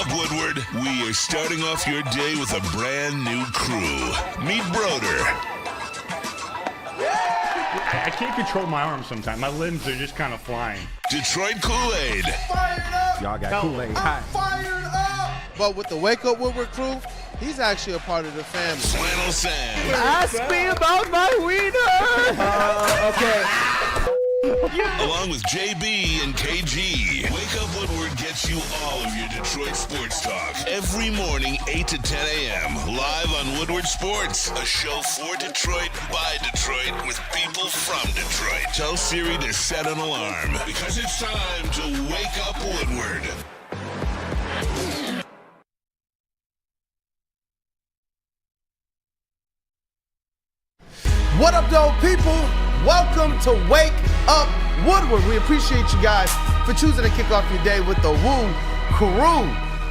up, Woodward? We are starting off your day with a brand new crew. Meet Broder. I can't control my arms sometimes. My limbs are just kind of flying. Detroit Kool-Aid. Fired up! Y'all got Kool-Aid I'm hot. fired up! But with the Wake Up Woodward crew, he's actually a part of the family. Flannel Sam. Ask me about my wiener! Okay. Along with JB and KG. Wake Up Woodward gets you all of your Detroit sports talk. Every morning, 8 to 10 a.m. Live on Woodward Sports. A show for Detroit, by Detroit, with people from Detroit. Tell Siri to set an alarm. Because it's time to Wake Up Woodward. What up, though, people? Welcome to Wake Up Woodward. We appreciate you guys for choosing to kick off your day with the WUW Crew.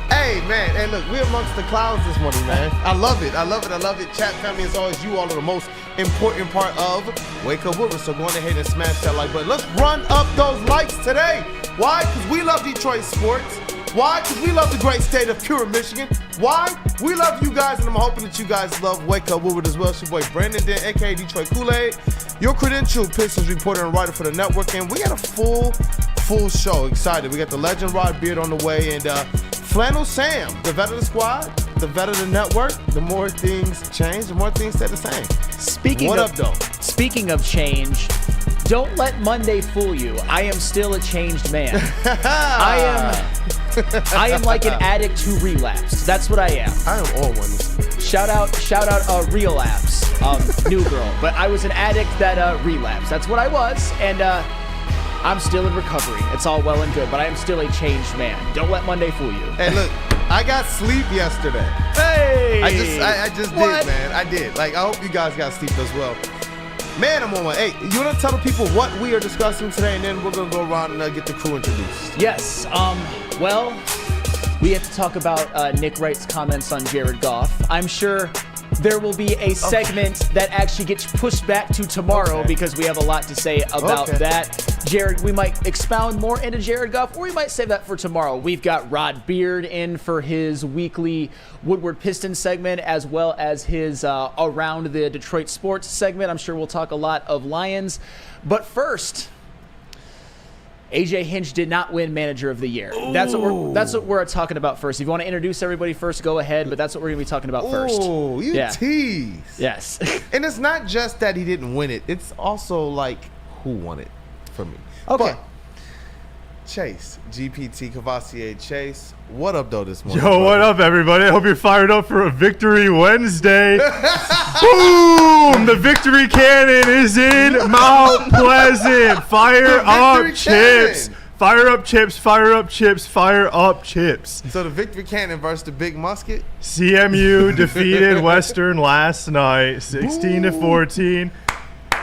Hey, man. Hey, look, we're amongst the clouds this morning, man. I love it. I love it. I love it. Chat family, as always, you all are the most important part of Wake Up Woodward. So go on ahead and smash that like button. Let's run up those likes today. Why? Because we love Detroit sports. Why? Because we love the great state of pure Michigan. Why? We love you guys, and I'm hoping that you guys love Wake Up Woodward as well. It's your boy Brandon Dent, a.k.a. Detroit Kool-Aid, your credentialed Pistons reporter and writer for the network. And we got a full show. Excited. We got the legend Rod Beard on the way, and Flannel Sam, the vet of the squad, the vet of the network. The more things change, the more things stay the same. Speaking of change, don't let Monday fool you. I am still a changed man. I am like an addict who relapsed. That's what I am. I am on one. Shout out relapse, new girl. But I was an addict that relapsed. That's what I was, and I'm still in recovery. It's all well and good, but I am still a changed man. Don't let Monday fool you. Hey, look, I got sleep yesterday. Hey! I just did, man. I did. Like, I hope you guys got sleep as well. Man, I'm on one. Hey, you want to tell the people what we are discussing today, and then we're going to go around and get the crew introduced. Yes. Well, we have to talk about Nick Wright's comments on Jared Goff. I'm sure there will be a segment that actually gets pushed back to tomorrow because we have a lot to say about that. Jared, we might expound more into Jared Goff, or we might save that for tomorrow. We've got Rod Beard in for his weekly Woodward Pistons segment, as well as his Around the Detroit Sports segment. I'm sure we'll talk a lot of Lions. But first, AJ Hinch did not win Manager of the Year. That's what we're talking about first. If you want to introduce everybody first, go ahead, but that's what we're going to be talking about first. Oh, you tease. Yes. And it's not just that he didn't win it. It's also like who won it for me. Okay. But Chase, GPT Cavassier Chase, what up, though, this morning? Yo, what up, everybody? I hope you're fired up for a Victory Wednesday. Boom! The victory cannon is in Mount Pleasant. Fire up chips. Fire up chips, fire up chips, fire up chips. So the victory cannon versus the big musket? CMU defeated Western last night, 16-14.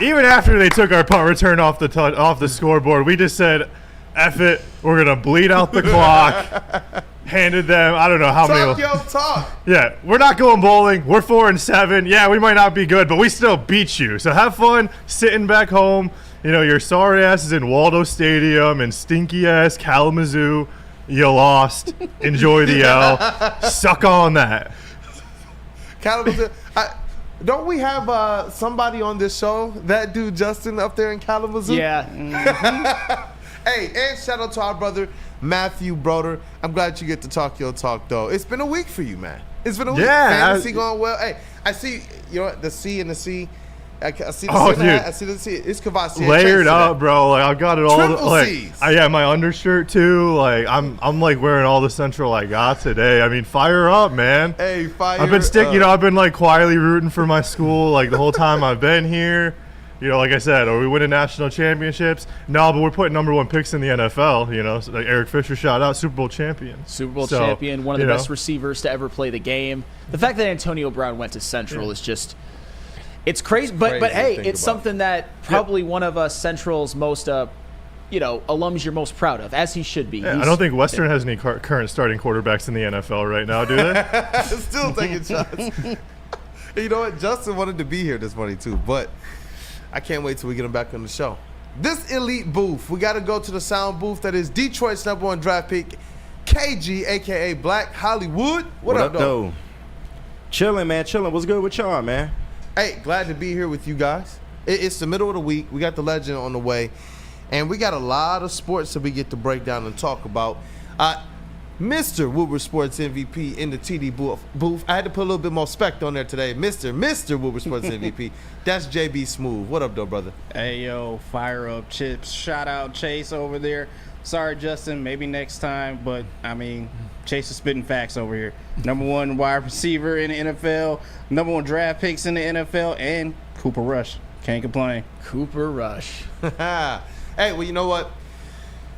Even after they took our punt return off the scoreboard, we just said, F it, we're going to bleed out the clock. Handed them, I don't know how many. Talk. Yeah, we're not going bowling. We're 4-7. Yeah, we might not be good, but we still beat you. So have fun sitting back home. You know, your sorry ass is in Waldo Stadium and stinky ass Kalamazoo. You lost. Enjoy the L. Suck on that. Kalamazoo. Don't we have somebody on this show? That dude Justin up there in Kalamazoo? Yeah. Hey, and shout out to our brother Matthew Broder. I'm glad you get to talk your talk, though. It's been a week for you, man. It's been a week. Yeah. Fantasy going well. Hey, I see, you know what, the C and the C. I see the C. Dude. I see the C. It's Cavassier. Layered up, bro. Like I've got it all. Triple Like, C's. yeah, my undershirt too. Like I'm like wearing all the Central I got today. I mean, fire up, man. Hey, fire. I've been I've been like quietly rooting for my school like the whole time I've been here. You know, like I said, are we winning national championships? No, but we're putting #1 picks in the NFL. You know, so like Eric Fisher, shout out, Super Bowl champion. Super Bowl champion, one of the best receivers to ever play the game. The fact that Antonio Brown went to Central is just, it's crazy. But hey, it's something that probably one of Central's most, alums you're most proud of, as he should be. Yeah, I don't think Western has any current starting quarterbacks in the NFL right now, do they? Still taking shots. You know what? Justin wanted to be here this morning too, but I can't wait till we get him back on the show. This elite booth, we got to go to the sound booth that is Detroit's #1 draft pick, KG, a.k.a. Black Hollywood. What up, though? Chilling, man. Chilling. What's good with y'all, man? Hey, glad to be here with you guys. It's the middle of the week. We got the legend on the way. And we got a lot of sports that we get to break down and talk about. Mr. Woodward Sports MVP in the TD booth. I had to put a little bit more spec on there today. Mr. Woodward Sports MVP. That's JB Smooth. What up, though, brother? Hey, yo, fire up Chips. Shout out Chase over there. Sorry, Justin, maybe next time. But, I mean, Chase is spitting facts over here. #1 wide receiver in the NFL. #1 draft picks in the NFL. And Cooper Rush. Can't complain. Cooper Rush. Hey, well, you know what?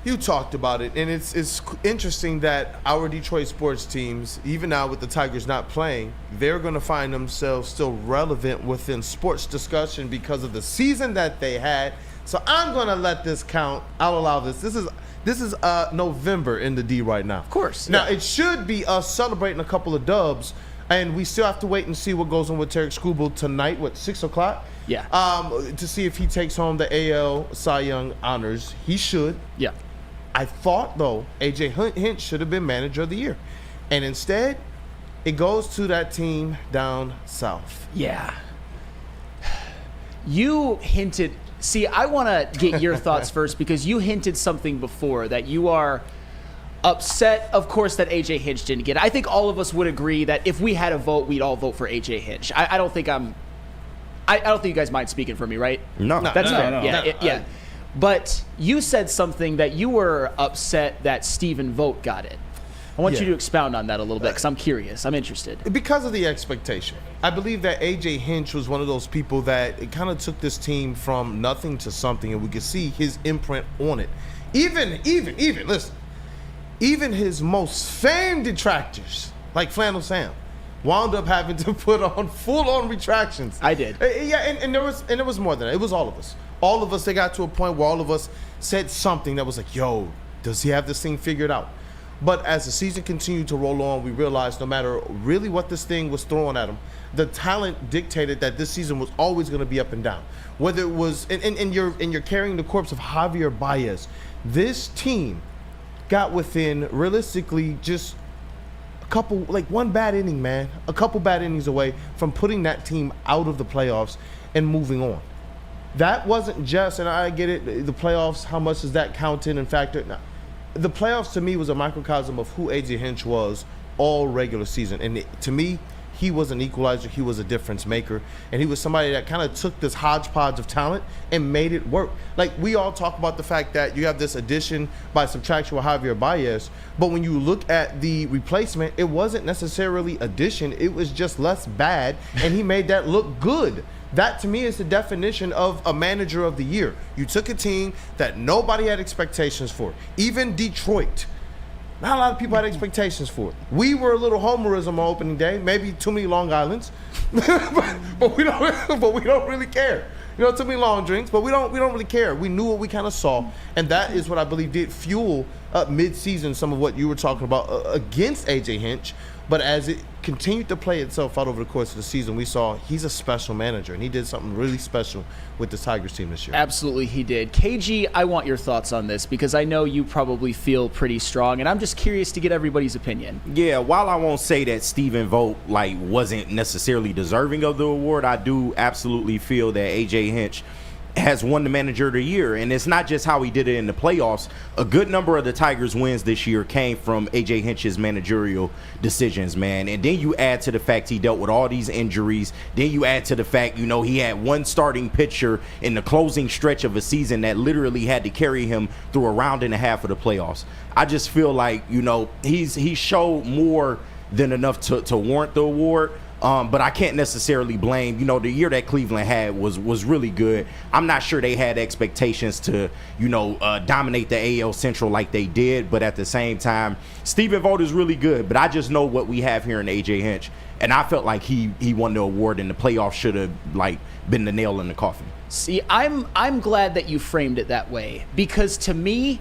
You talked about it, and it's interesting that our Detroit sports teams, even now with the Tigers not playing, they're going to find themselves still relevant within sports discussion because of the season that they had. So I'm going to let this count. I'll allow this. This is November in the D right now. Of course. Now, it should be us celebrating a couple of dubs, and we still have to wait and see what goes on with Tarek Skubal tonight, 6 o'clock? Yeah. To see if he takes home the AL Cy Young honors. He should. Yeah. I thought, though, A.J. Hinch should have been manager of the year. And instead, it goes to that team down south. Yeah. You hinted. See, I want to get your thoughts first because you hinted something before that you are upset, of course, that A.J. Hinch didn't get it. I think all of us would agree that if we had a vote, we'd all vote for A.J. Hinch. I don't think I don't think you guys mind speaking for me, right? No. That's fair. No. Yeah. But you said something that you were upset that Stephen Vogt got it. I want you to expound on that a little bit because I'm curious. I'm interested. Because of the expectation. I believe that A.J. Hinch was one of those people that it kind of took this team from nothing to something, and we could see his imprint on it. Even, listen, even his most famed detractors, like Flannel Sam, wound up having to put on full-on retractions. I did. Yeah, and there was more than that. It was all of us. All of us, they got to a point where all of us said something that was like, yo, does he have this thing figured out? But as the season continued to roll on, we realized no matter really what this thing was throwing at him, the talent dictated that this season was always going to be up and down. Whether it was, and you're carrying the corpse of Javier Baez. This team got within, realistically, just one bad inning, man. A couple bad innings away from putting that team out of the playoffs and moving on. That wasn't just, and I get it, the playoffs, how much does that count in and factor? No. The playoffs to me was a microcosm of who A.J. Hinch was all regular season. And to me, he was an equalizer. He was a difference maker. And he was somebody that kind of took this hodgepodge of talent and made it work. Like, we all talk about the fact that you have this addition by subtraction with Javier Baez. But when you look at the replacement, it wasn't necessarily addition. It was just less bad. And he made that look good. That, to me, is the definition of a manager of the year. You took a team that nobody had expectations for. Even Detroit. Not a lot of people had expectations for it. We were a little homerism on opening day, maybe too many Long Islands, but we don't really care. You know, too many long drinks, but we don't really care. We knew what we kind of saw, and that is what I believe did fuel mid-season some of what you were talking about against A.J. Hinch. But as it continued to play itself out over the course of the season, we saw he's a special manager, and he did something really special with the Tigers team this year. Absolutely, he did. KG, I want your thoughts on this because I know you probably feel pretty strong, and I'm just curious to get everybody's opinion. Yeah, while I won't say that Stephen Vogt wasn't necessarily deserving of the award, I do absolutely feel that A.J. Hinch has won the manager of the year, and it's not just how he did it in the playoffs. A good number of the Tigers' wins this year came from A.J. Hinch's managerial decisions, man. And then you add to the fact he dealt with all these injuries. Then you add to the fact, he had one starting pitcher in the closing stretch of a season that literally had to carry him through a round and a half of the playoffs. I just feel like, he showed more than enough to warrant the award. But I can't necessarily blame, the year that Cleveland had was really good. I'm not sure they had expectations to, dominate the AL Central like they did. But at the same time, Stephen Vogt is really good. But I just know what we have here in A.J. Hinch. And I felt like he won the award, and the playoffs should have, been the nail in the coffin. See, I'm glad that you framed it that way because to me,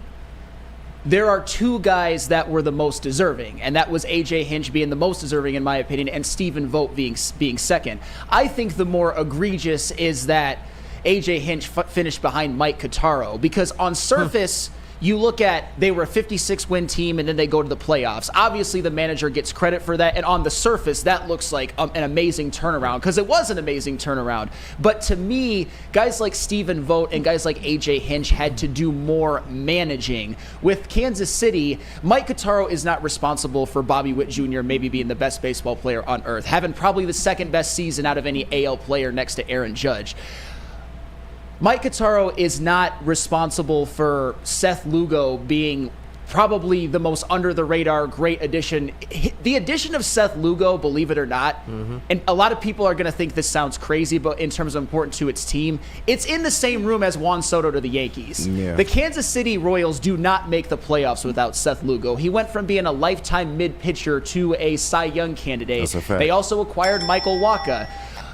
there are two guys that were the most deserving, and that was A.J. Hinch being the most deserving, in my opinion, and Stephen Vogt being second. I think the more egregious is that A.J. Hinch finished behind Mike Cotaro, because on surface, you look at they were a 56-win team and then they go to the playoffs. Obviously, the manager gets credit for that, and on the surface, that looks like an amazing turnaround because it was an amazing turnaround. But to me, guys like Stephen Vogt and guys like A.J. Hinch had to do more managing. With Kansas City, Mike Cotaro is not responsible for Bobby Witt Jr. maybe being the best baseball player on earth, having probably the second best season out of any AL player next to Aaron Judge. Mike Cotaro is not responsible for Seth Lugo being probably the most under-the-radar great addition. The addition of Seth Lugo, believe it or not, and a lot of people are going to think this sounds crazy, but in terms of importance to its team, it's in the same room as Juan Soto to the Yankees. Yeah. The Kansas City Royals do not make the playoffs without Seth Lugo. He went from being a lifetime mid-pitcher to a Cy Young candidate. That's a fact. They also acquired Michael Wacha.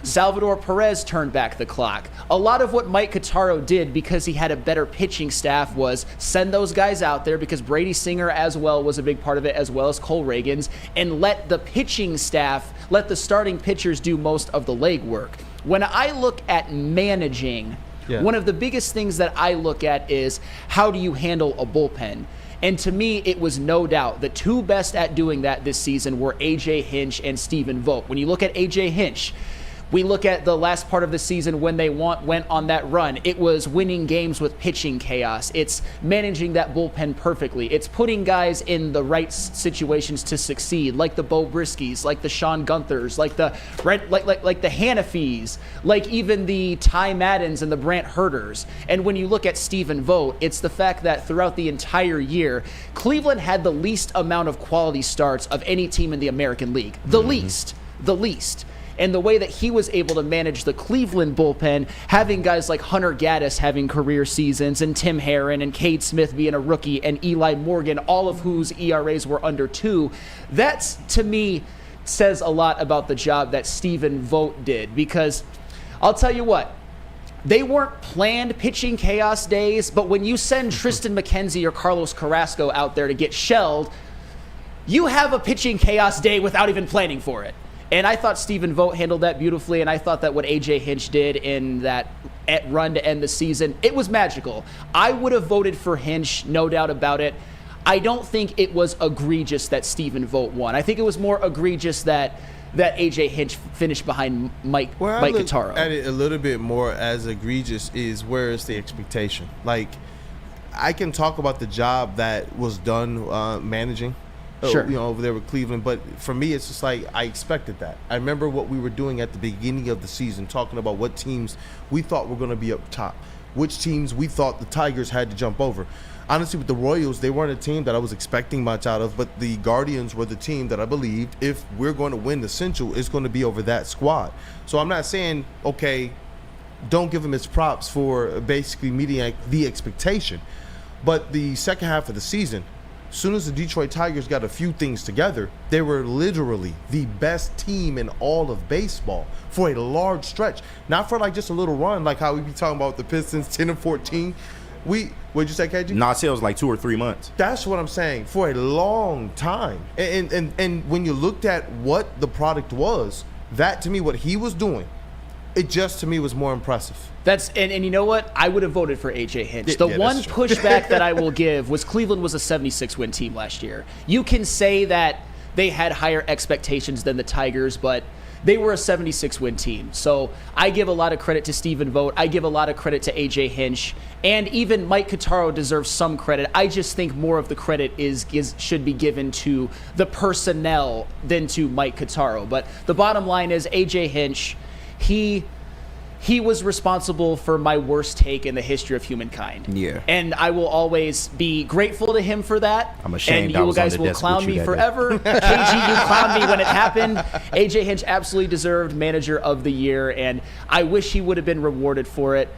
Salvador Perez turned back the clock. A lot of what Mike Cotaro did because he had a better pitching staff was send those guys out there, because Brady Singer as well was a big part of it, as well as Cole Reagans, and let the pitching staff, let the starting pitchers do most of the legwork. When I look at managing, one of the biggest things that I look at is how do you handle a bullpen? And to me, it was no doubt the two best at doing that this season were A.J. Hinch and Stephen Vogt. When you look at A.J. Hinch, we look at the last part of the season when they went on that run. It was winning games with pitching chaos. It's managing that bullpen perfectly. It's putting guys in the right situations to succeed, like the Bo Briskys, like the Sean Gunthers, like the Hanafis, like even the Ty Maddens and the Brant Herders. And when you look at Stephen Vogt, it's the fact that throughout the entire year, Cleveland had the least amount of quality starts of any team in the American League. The least. And the way that he was able to manage the Cleveland bullpen, having guys like Hunter Gaddis having career seasons, and Tim Herron and Cade Smith being a rookie, and Eli Morgan, all of whose ERAs were under 2, that's, to me, says a lot about the job that Stephen Vogt did. Because I'll tell you what, they weren't planned pitching chaos days, but when you send Tristan McKenzie or Carlos Carrasco out there to get shelled, you have a pitching chaos day without even planning for it. And I thought Stephen Vogt handled that beautifully, and I thought that what A.J. Hinch did in that run to end the season, it was magical. I would have voted for Hinch, no doubt about it. I don't think it was egregious that Stephen Vogt won. I think it was more egregious that A.J. Hinch finished behind Mike Cotaro. At it a little bit more as egregious is where is the expectation? Like, I can talk about the job that was done managing. Sure. Over there with Cleveland. But for me, it's just like I expected that. I remember what we were doing at the beginning of the season, talking about what teams we thought were going to be up top, which teams we thought the Tigers had to jump over. Honestly, with the Royals, they weren't a team that I was expecting much out of, but the Guardians were the team that I believed if we're going to win the Central, it's going to be over that squad. So I'm not saying, okay, don't give him his props for basically meeting the expectation. But the second half of the season, as soon as the Detroit Tigers got a few things together, they were literally the best team in all of baseball for a large stretch. Not for like just a little run, like how we be talking about the Pistons 10-14. What'd you say, KG? No, I said it was like 2 or 3 months. That's what I'm saying. For a long time. And when you looked at what the product was, that to me, what he was doing, it just to me was more impressive. And you know what? I would have voted for A.J. Hinch. The one pushback that I will give was Cleveland was a 76-win team last year. You can say that they had higher expectations than the Tigers, but they were a 76-win team. So I give a lot of credit to Stephen Vogt. I give a lot of credit to A.J. Hinch. And even Mike Cotaro deserves some credit. I just think more of the credit should be given to the personnel than to Mike Cotaro. But the bottom line is A.J. Hinch, he was responsible for my worst take in the history of humankind. Yeah. And I will always be grateful to him for that. I'm ashamed and I you was on guys the will desk clown with you me that forever. KG, you clowned me when it happened. AJ Hinch absolutely deserved Manager of the Year, and I wish he would have been rewarded for it.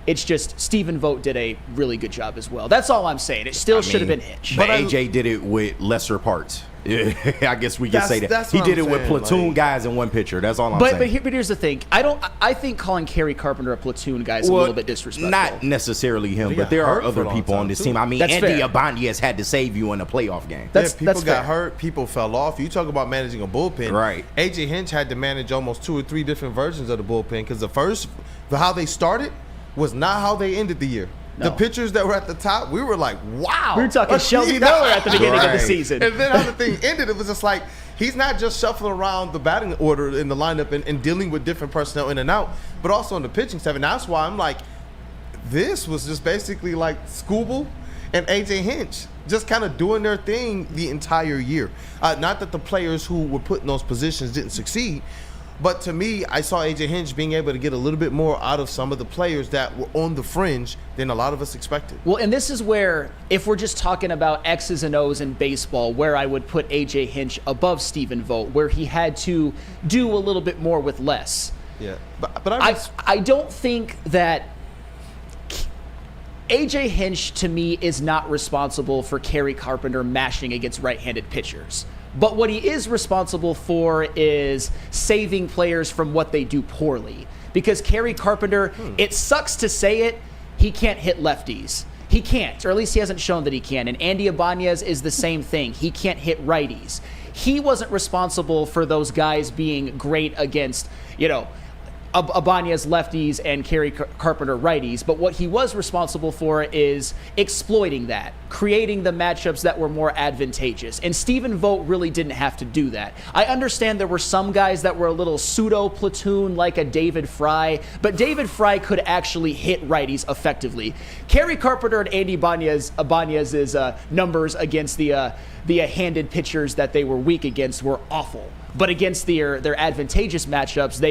It's just Stephen Vogt did a really good job as well. That's all I'm saying. It still should have been Hinch. But AJ did it with lesser parts. I guess we can say that. He did it with platoon guys and one pitcher. That's all I'm saying. But here's the thing. I think calling Kerry Carpenter a platoon guy is a little bit disrespectful. Not necessarily him, but there are other people on this team. I mean, Andy Abandias had to save you in a playoff game. People got hurt. People fell off. You talk about managing a bullpen. Right. AJ Hinch had to manage almost 2 or 3 different versions of the bullpen because how they started was not how they ended the year. The pitchers that were at the top, we were like, wow. We were talking Shelby Miller at the beginning of the season. And then how the thing ended, it was just like, he's not just shuffling around the batting order in the lineup and dealing with different personnel in and out, but also on the pitching staff. And that's why I'm like, this was just basically like Scooble and AJ Hinch just kind of doing their thing the entire year. Not that the players who were put in those positions didn't succeed, but to me, I saw AJ Hinch being able to get a little bit more out of some of the players that were on the fringe than a lot of us expected. Well, and this is where, if we're just talking about X's and O's in baseball, where I would put AJ Hinch above Stephen Vogt, where he had to do a little bit more with less. Yeah, but I don't think that AJ Hinch, to me, is not responsible for Kerry Carpenter mashing against right-handed pitchers. But what he is responsible for is saving players from what they do poorly. Because Kerry Carpenter, it sucks to say it, he can't hit lefties. He can't, or at least he hasn't shown that he can. And Andy Ibanez is the same thing. He can't hit righties. He wasn't responsible for those guys being great against, Ibanez lefties and Kerry Carpenter righties, but what he was responsible for is exploiting that, creating the matchups that were more advantageous. And Stephen Vogt really didn't have to do that. I understand there were some guys that were a little pseudo-platoon like a David Fry, but Fry could actually hit righties effectively. Kerry Carpenter and Andy Ibanez's numbers against the handed pitchers that they were weak against were awful. But against their advantageous matchups,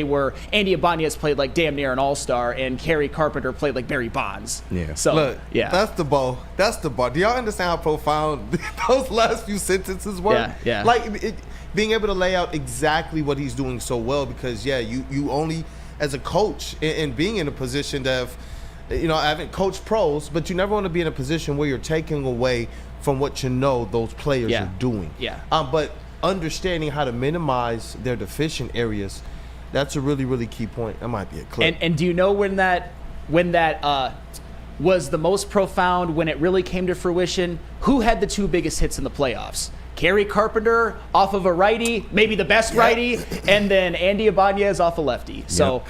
Andy Ibanez played like damn near an all-star, and Kerry Carpenter played like Barry Bonds. Yeah. So, look, yeah. That's the ball. Do y'all understand how profound those last few sentences were? Yeah. Like being able to lay out exactly what he's doing so well, because you only, as a coach, and being in a position to have, I haven't coached pros, but you never want to be in a position where you're taking away from what those players are doing. Yeah. But understanding how to minimize their deficient areas, that's a really, really key point. That might be a clip. And do you know when that was the most profound, when it really came to fruition? Who had the two biggest hits in the playoffs? Kerry Carpenter off of a righty, maybe the best righty, and then Andy Ibanez off a lefty. So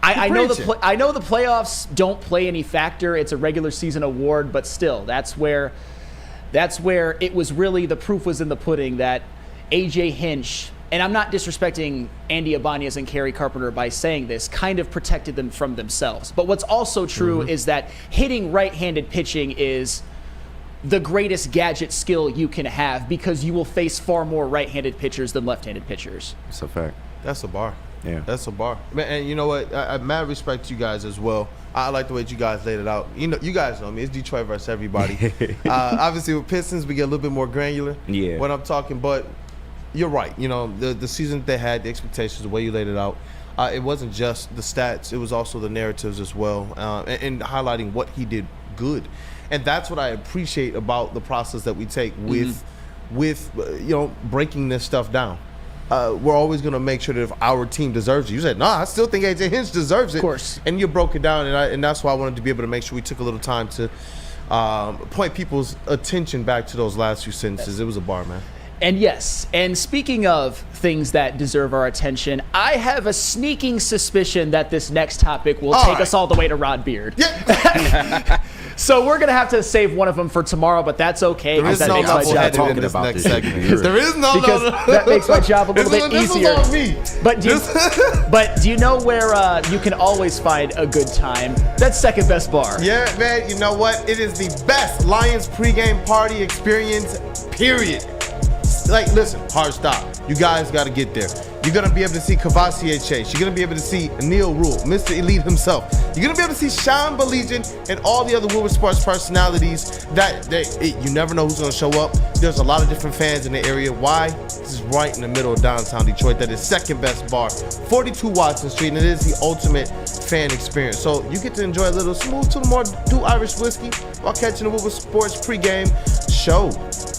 I know the playoffs don't play any factor. It's a regular season award, but still, that's where it was really, the proof was in the pudding that AJ Hinch, and I'm not disrespecting Andy Ibanez and Kerry Carpenter by saying this, kind of protected them from themselves. But what's also true is that hitting right-handed pitching is the greatest gadget skill you can have, because you will face far more right-handed pitchers than left-handed pitchers. It's a fact. That's a bar. Yeah. That's a bar. Man, and you know what? I mad respect to you guys as well. I like the way you guys laid it out. You guys know me. It's Detroit versus everybody. Obviously, with Pistons, we get a little bit more granular when I'm talking. But you're right. The season that they had, the expectations, the way you laid it out, it wasn't just the stats. It was also the narratives as well, and highlighting what he did good. And that's what I appreciate about the process that we take with breaking this stuff down. We're always going to make sure that if our team deserves it. You said, I still think AJ Hinch deserves it. Of course. And you broke it down, and that's why I wanted to be able to make sure we took a little time to point people's attention back to those last few sentences. It was a bar, man. And yes, and speaking of things that deserve our attention, I have a sneaking suspicion that this next topic will take us all the way to Rod Beard. Yeah. So we're going to have to save one of them for tomorrow, but that's okay. There is that no makes my job talking about this segment. There is no because that makes my job a little bit easier. This is on me. But do you know where you can always find a good time? That's Second Best Bar. Yeah, man. You know what? It is the best Lions pregame party experience, period. Like, listen, hard stop. You guys got to get there. You're going to be able to see Kavasier Chase. You're going to be able to see Neil Rule, Mr. Elite himself. You're going to be able to see Sean Baligian and all the other Woodward Sports personalities you never know who's going to show up. There's a lot of different fans in the area. Why? This is right in the middle of downtown Detroit. That is Second Best Bar, 42 Watson Street, and it is the ultimate fan experience. So you get to enjoy a little smooth to the more do Irish whiskey while catching the Woodward Sports pregame show.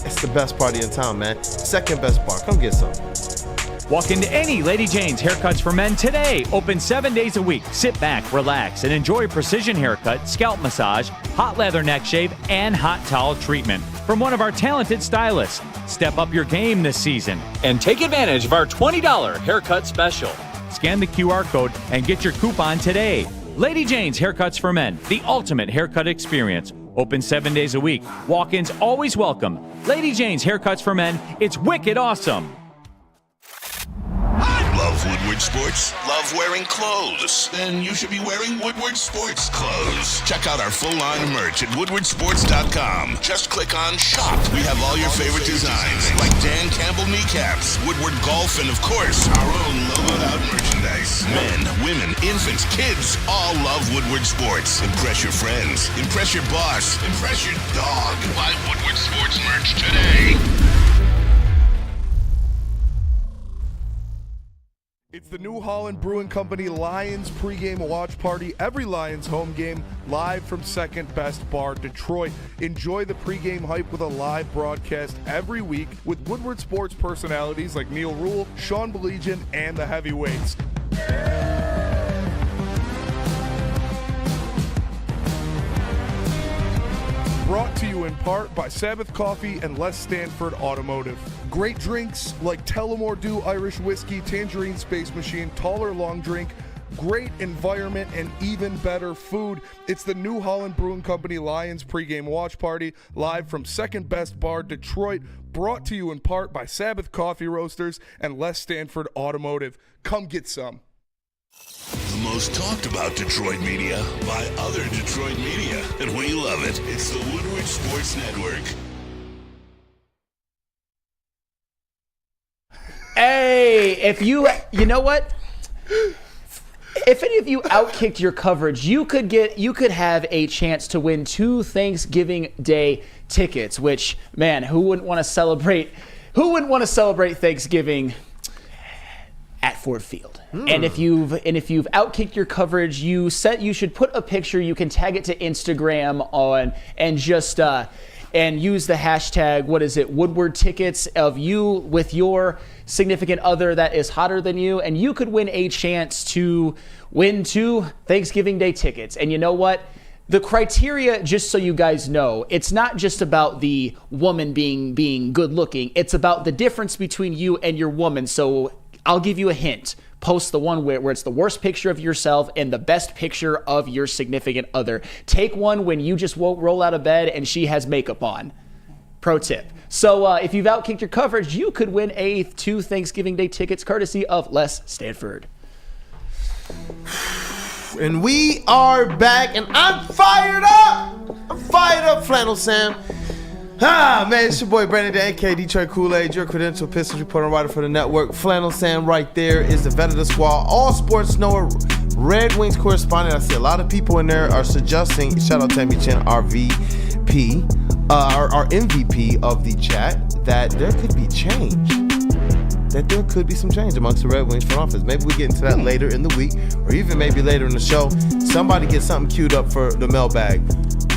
It's the best party in town, man. Second Best Bar. Come get some. Walk into any Lady Jane's Haircuts for Men today. Open 7 days a week. Sit back, relax, and enjoy precision haircut, scalp massage, hot leather neck shave, and hot towel treatment from one of our talented stylists. Step up your game this season and take advantage of our $20 haircut special. Scan the QR code and get your coupon today. Lady Jane's Haircuts for Men, the ultimate haircut experience. Open 7 days a week. Walk-ins always welcome. Lady Jane's Haircuts for Men. It's wicked awesome. Love Woodward Sports? Love wearing clothes? Then you should be wearing Woodward Sports clothes. Check out our full line of merch at woodwardsports.com. Just click on Shop. We have all your favorite designs, like Dan Campbell kneecaps, Woodward Golf, and of course, our own logoed out merchandise. Men, women, infants, kids all love Woodward Sports. Impress your friends. Impress your boss. Impress your dog. Buy Woodward Sports merch today. It's the New Holland Brewing Company Lions pregame watch party. Every Lions home game live from Second Best Bar, Detroit. Enjoy the pregame hype with a live broadcast every week with Woodward Sports personalities like Neil Rule, Sean Belegian, and the Heavyweights. Brought to you in part by Sabbath Coffee and Les Stanford Automotive. Great drinks like Tullamore Dew Irish Whiskey, Tangerine Space Machine, Taller Long Drink, great environment, and even better food. It's the New Holland Brewing Company Lions pregame watch party live from Second Best Bar, Detroit. Brought to you in part by Sabbath Coffee Roasters and Les Stanford Automotive. Come get some. The most talked about Detroit media by other Detroit media. And we love it. It's the Woodward Sports Network. Hey, if you know what? If any of you outkicked your coverage, you could have a chance to win 2 Thanksgiving Day tickets, which, man, who wouldn't want to celebrate Thanksgiving at Ford Field? And if you've outkicked your coverage, you should put a picture. You can tag it to Instagram and just and use the hashtag, what is it, Woodward tickets, of you with your significant other that is hotter than you, and you could win a chance to win 2 Thanksgiving Day tickets. And you know what? The criteria, just so you guys know, it's not just about the woman being good looking. It's about the difference between you and your woman. So I'll give you a hint. Post the one where it's the worst picture of yourself and the best picture of your significant other. Take one when you just won't roll out of bed and she has makeup on. Pro tip. So if you've outkicked your coverage, you could win 2 Thanksgiving Day tickets courtesy of Les Stanford. And we are back, and I'm fired up, Flannel Sam. Man, it's your boy Brandon, the AK Detroit Kool-Aid, your credential Pistons reporter, writer for the network. Flannel Sam right there is the vet of the squad, all sports knower, Red Wings correspondent. I see a lot of people in there are suggesting, shout out to Tammy Chin, our VP, our MVP of the chat, that there could be change. That there could be some change amongst the Red Wings front office. Maybe we get into that later in the week, or even maybe later in the show. Somebody get something queued up for the mailbag.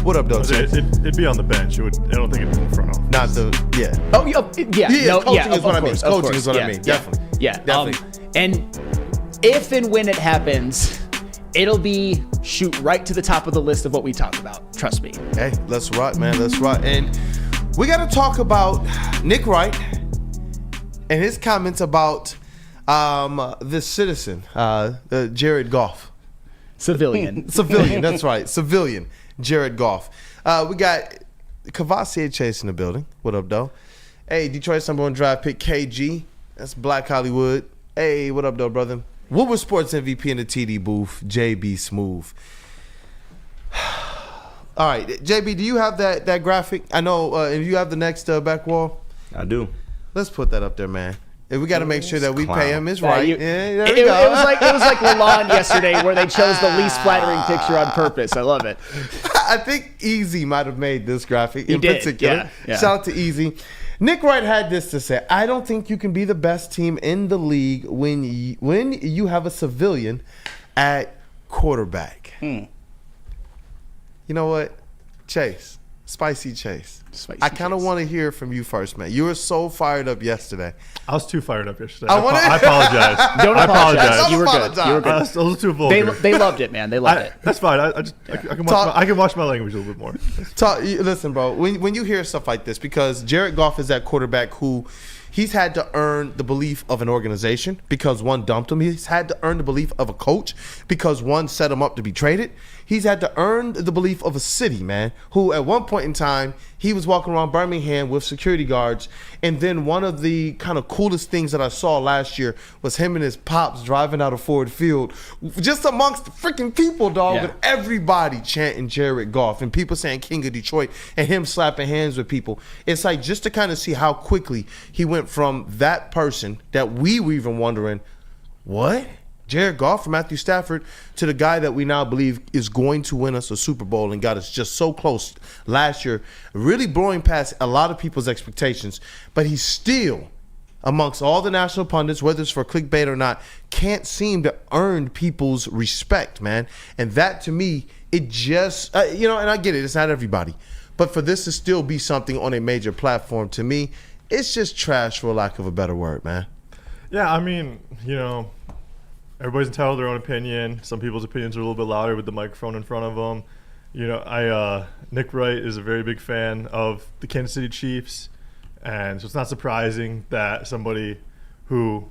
What up, though? It'd be on the bench. I don't think it'd be in front office. Not the, yeah. Oh, yeah. Yeah, no, coaching is what I mean. Course, Coaching is what I mean. Definitely. Yeah. Definitely. And if and when it happens, it'll be shoot right to the top of the list of what we talk about. Trust me. Hey, let's rock, man. Let's rock. And we got to talk about Nick Wright and his comments about this citizen, Jared Goff. Civilian, that's right. Civilian, Jared Goff. We got Kavasi Chase in the building. What up, though? Hey, Detroit's #1 draft pick, KG. That's Black Hollywood. Hey, what up, though, brother? Woodward Sports MVP in the TD booth, JB Smooth. All right, JB, do you have that graphic? I know, if you have the next back wall. I do. Let's put that up there, man. And we got to make sure that we pay him his right. There it was like Lalonde yesterday, where they chose the least flattering picture on purpose. I love it. I think Easy might have made this graphic in particular. Yeah. Shout out to Easy. Nick Wright had this to say: I don't think you can be the best team in the league when you have a civilian at quarterback. You know what, Chase? Spicy Chase. I kind of want to hear from you first, man. You were so fired up yesterday. I was too fired up yesterday. I apologize. Don't apologize. You were good. I was a little too vulgar. They loved it, man. They loved it. That's fine. I can watch my language a little bit more. Listen, bro. When you hear stuff like this, because Jared Goff is that quarterback who He's had to earn the belief of an organization because one dumped him. He's had to earn the belief of a coach because one set him up to be traded. He's had to earn the belief of a city, man, who at one point in time, he was walking around Birmingham with security guards. And then one of the kind of coolest things that I saw last year was him and his pops driving out of Ford Field just amongst the freaking people, dog, with everybody chanting Jared Goff and people saying King of Detroit and him slapping hands with people. It's like just to kind of see how quickly he went from that person that we were even wondering, what? Jared Goff from Matthew Stafford to the guy that we now believe is going to win us a Super Bowl and got us just so close last year, really blowing past a lot of people's expectations. But he's still, amongst all the national pundits, whether it's for clickbait or not, can't seem to earn people's respect, man. And that, to me, it just, and I get it, it's not everybody. But for this to still be something on a major platform, to me, it's just trash, for lack of a better word, man. Yeah, I mean, everybody's entitled to their own opinion. Some people's opinions are a little bit louder with the microphone in front of them. Nick Wright is a very big fan of the Kansas City Chiefs, and so it's not surprising that somebody who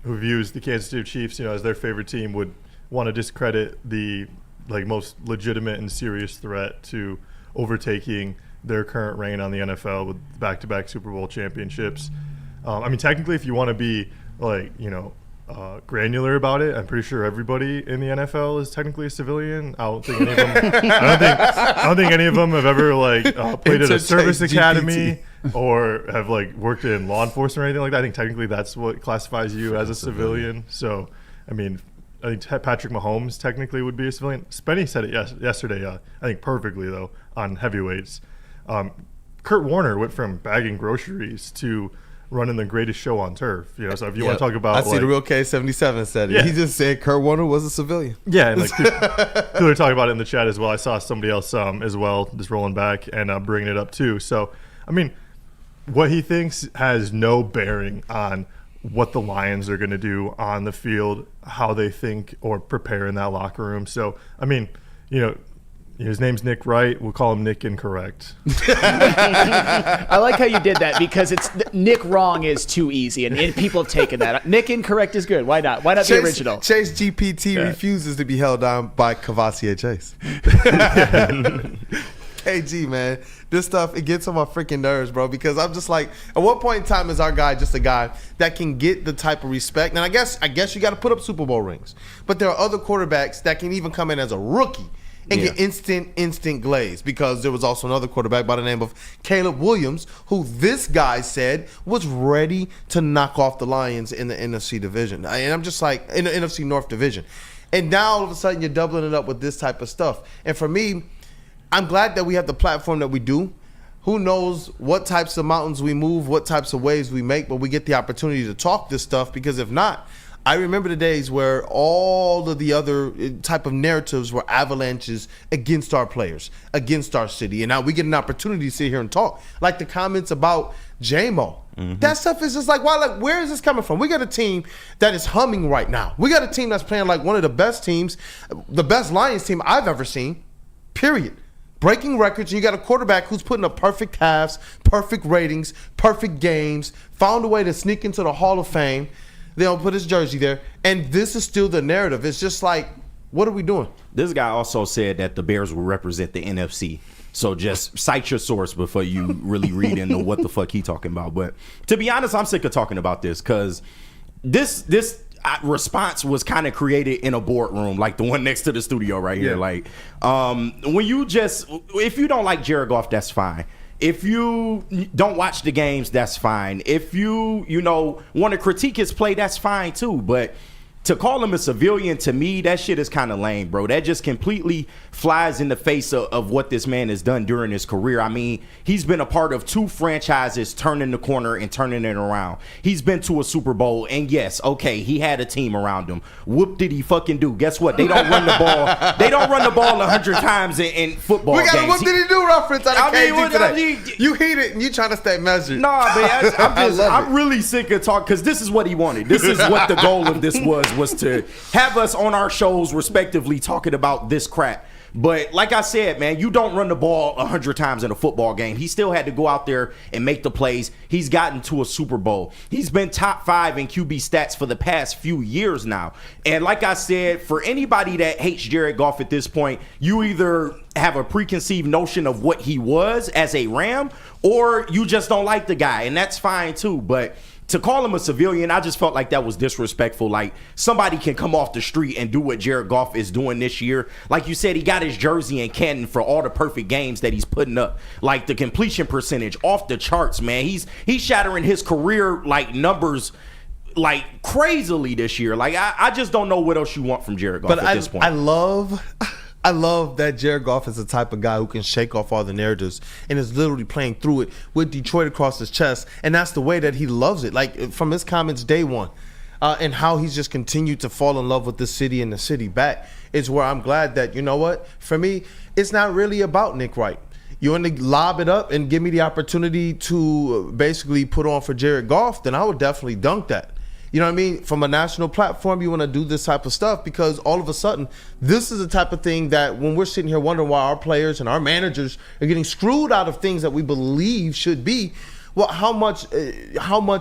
views the Kansas City Chiefs, as their favorite team would want to discredit the most legitimate and serious threat to overtaking their current reign on the NFL with back-to-back Super Bowl championships. Technically, if you want to be granular about it, I'm pretty sure everybody in the NFL is technically a civilian. I don't think any of them. I don't think any of them have ever played at a service academy or have worked in law enforcement or anything like that. I think technically that's what classifies you as a civilian. So, I think Patrick Mahomes technically would be a civilian. Spenny said it yesterday. I think perfectly though on heavyweights. Kurt Warner went from bagging groceries to running the greatest show on turf. So if you want to talk about, I see the real K77 said it. Yeah. He just said Kurt Warner was a civilian. Yeah, and people are talking about it in the chat as well. I saw somebody else as well just rolling back and bringing it up too. So what he thinks has no bearing on what the Lions are going to do on the field, how they think or prepare in that locker room. So his name's Nick Wright. We'll call him Nick Incorrect. I like how you did that because it's Nick Wrong is too easy, and people have taken that. Nick Incorrect is good. Why not? Why not the original? Chase GPT refuses to be held down by Cavassier Chase. KG, man, this stuff, it gets on my freaking nerves, bro, because I'm just like, at what point in time is our guy just a guy that can get the type of respect? And I guess you got to put up Super Bowl rings, but there are other quarterbacks that can even come in as a rookie and get instant glaze, because there was also another quarterback by the name of Caleb Williams, who this guy said was ready to knock off the Lions in the NFC division. And I'm just like, in the NFC North division. And now all of a sudden you're doubling it up with this type of stuff. And for me, I'm glad that we have the platform that we do. Who knows what types of mountains we move, what types of waves we make, but we get the opportunity to talk this stuff, because if not, I remember the days where all of the other type of narratives were avalanches against our players, against our city. And now we get an opportunity to sit here and talk. Like the comments about J-Mo. Mm-hmm. That stuff is just like, wow, where is this coming from? We got a team that is humming right now. We got a team that's playing like one of the best teams, the best Lions team I've ever seen, period. Breaking records, and you got a quarterback who's putting up perfect halves, perfect ratings, perfect games, found a way to sneak into the Hall of Fame. They don't put his jersey there. And this is still the narrative. It's just like, what are we doing? This guy also said that the Bears will represent the NFC. So just cite your source before you really read into what the fuck he talking about. But to be honest, I'm sick of talking about this, because this response was kind of created in a boardroom, like the one next to the studio right here. Like, if you don't like Jared Goff, that's fine. If you don't watch the games, that's fine. If you want to critique his play, that's fine too. But to call him a civilian, to me, that shit is kind of lame, bro. That just completely flies in the face of what this man has done during his career. I mean, he's been a part of 2 franchises turning the corner and turning it around. He's been to a Super Bowl, and yes, okay, he had a team around him. Whoop did he fucking do? Guess what? They don't run the ball. They don't run the ball 100 times in football games. What did he do reference out of KG today? You heat it, and you trying to stay measured. Nah, man, I'm really sick of talking, because this is what he wanted. This is what the goal of this was to have us on our shows respectively talking about this crap But like I said, man, you don't run the ball 100 times in a football game. He still had to go out there and make the plays. He's gotten to a Super Bowl. He's been top 5 in QB stats for the past few years now. And like I said, for anybody that hates Jared Goff at this point, you either have a preconceived notion of what he was as a Ram, or you just don't like the guy, and that's fine too. But to call him a civilian, I just felt like that was disrespectful. Like, somebody can come off the street and do what Jared Goff is doing this year. Like you said, he got his jersey in Canton for all the perfect games that he's putting up. Like, the completion percentage off the charts, man. He's shattering his career like numbers like crazily this year. Like, I just don't know what else you want from Jared Goff at this point. I love that Jared Goff is the type of guy who can shake off all the narratives and is literally playing through it with Detroit across his chest. And that's the way that he loves it. Like, from his comments day one, and how he's just continued to fall in love with the city and the city back is where I'm glad that, you know what, for me, it's not really about Nick Wright. You want to lob it up and give me the opportunity to basically put on for Jared Goff, then I would definitely dunk that. You know what I mean? From a national platform, you want to do this type of stuff because all of a sudden, this is the type of thing that when we're sitting here wondering why our players and our managers are getting screwed out of things that we believe should be, well, how much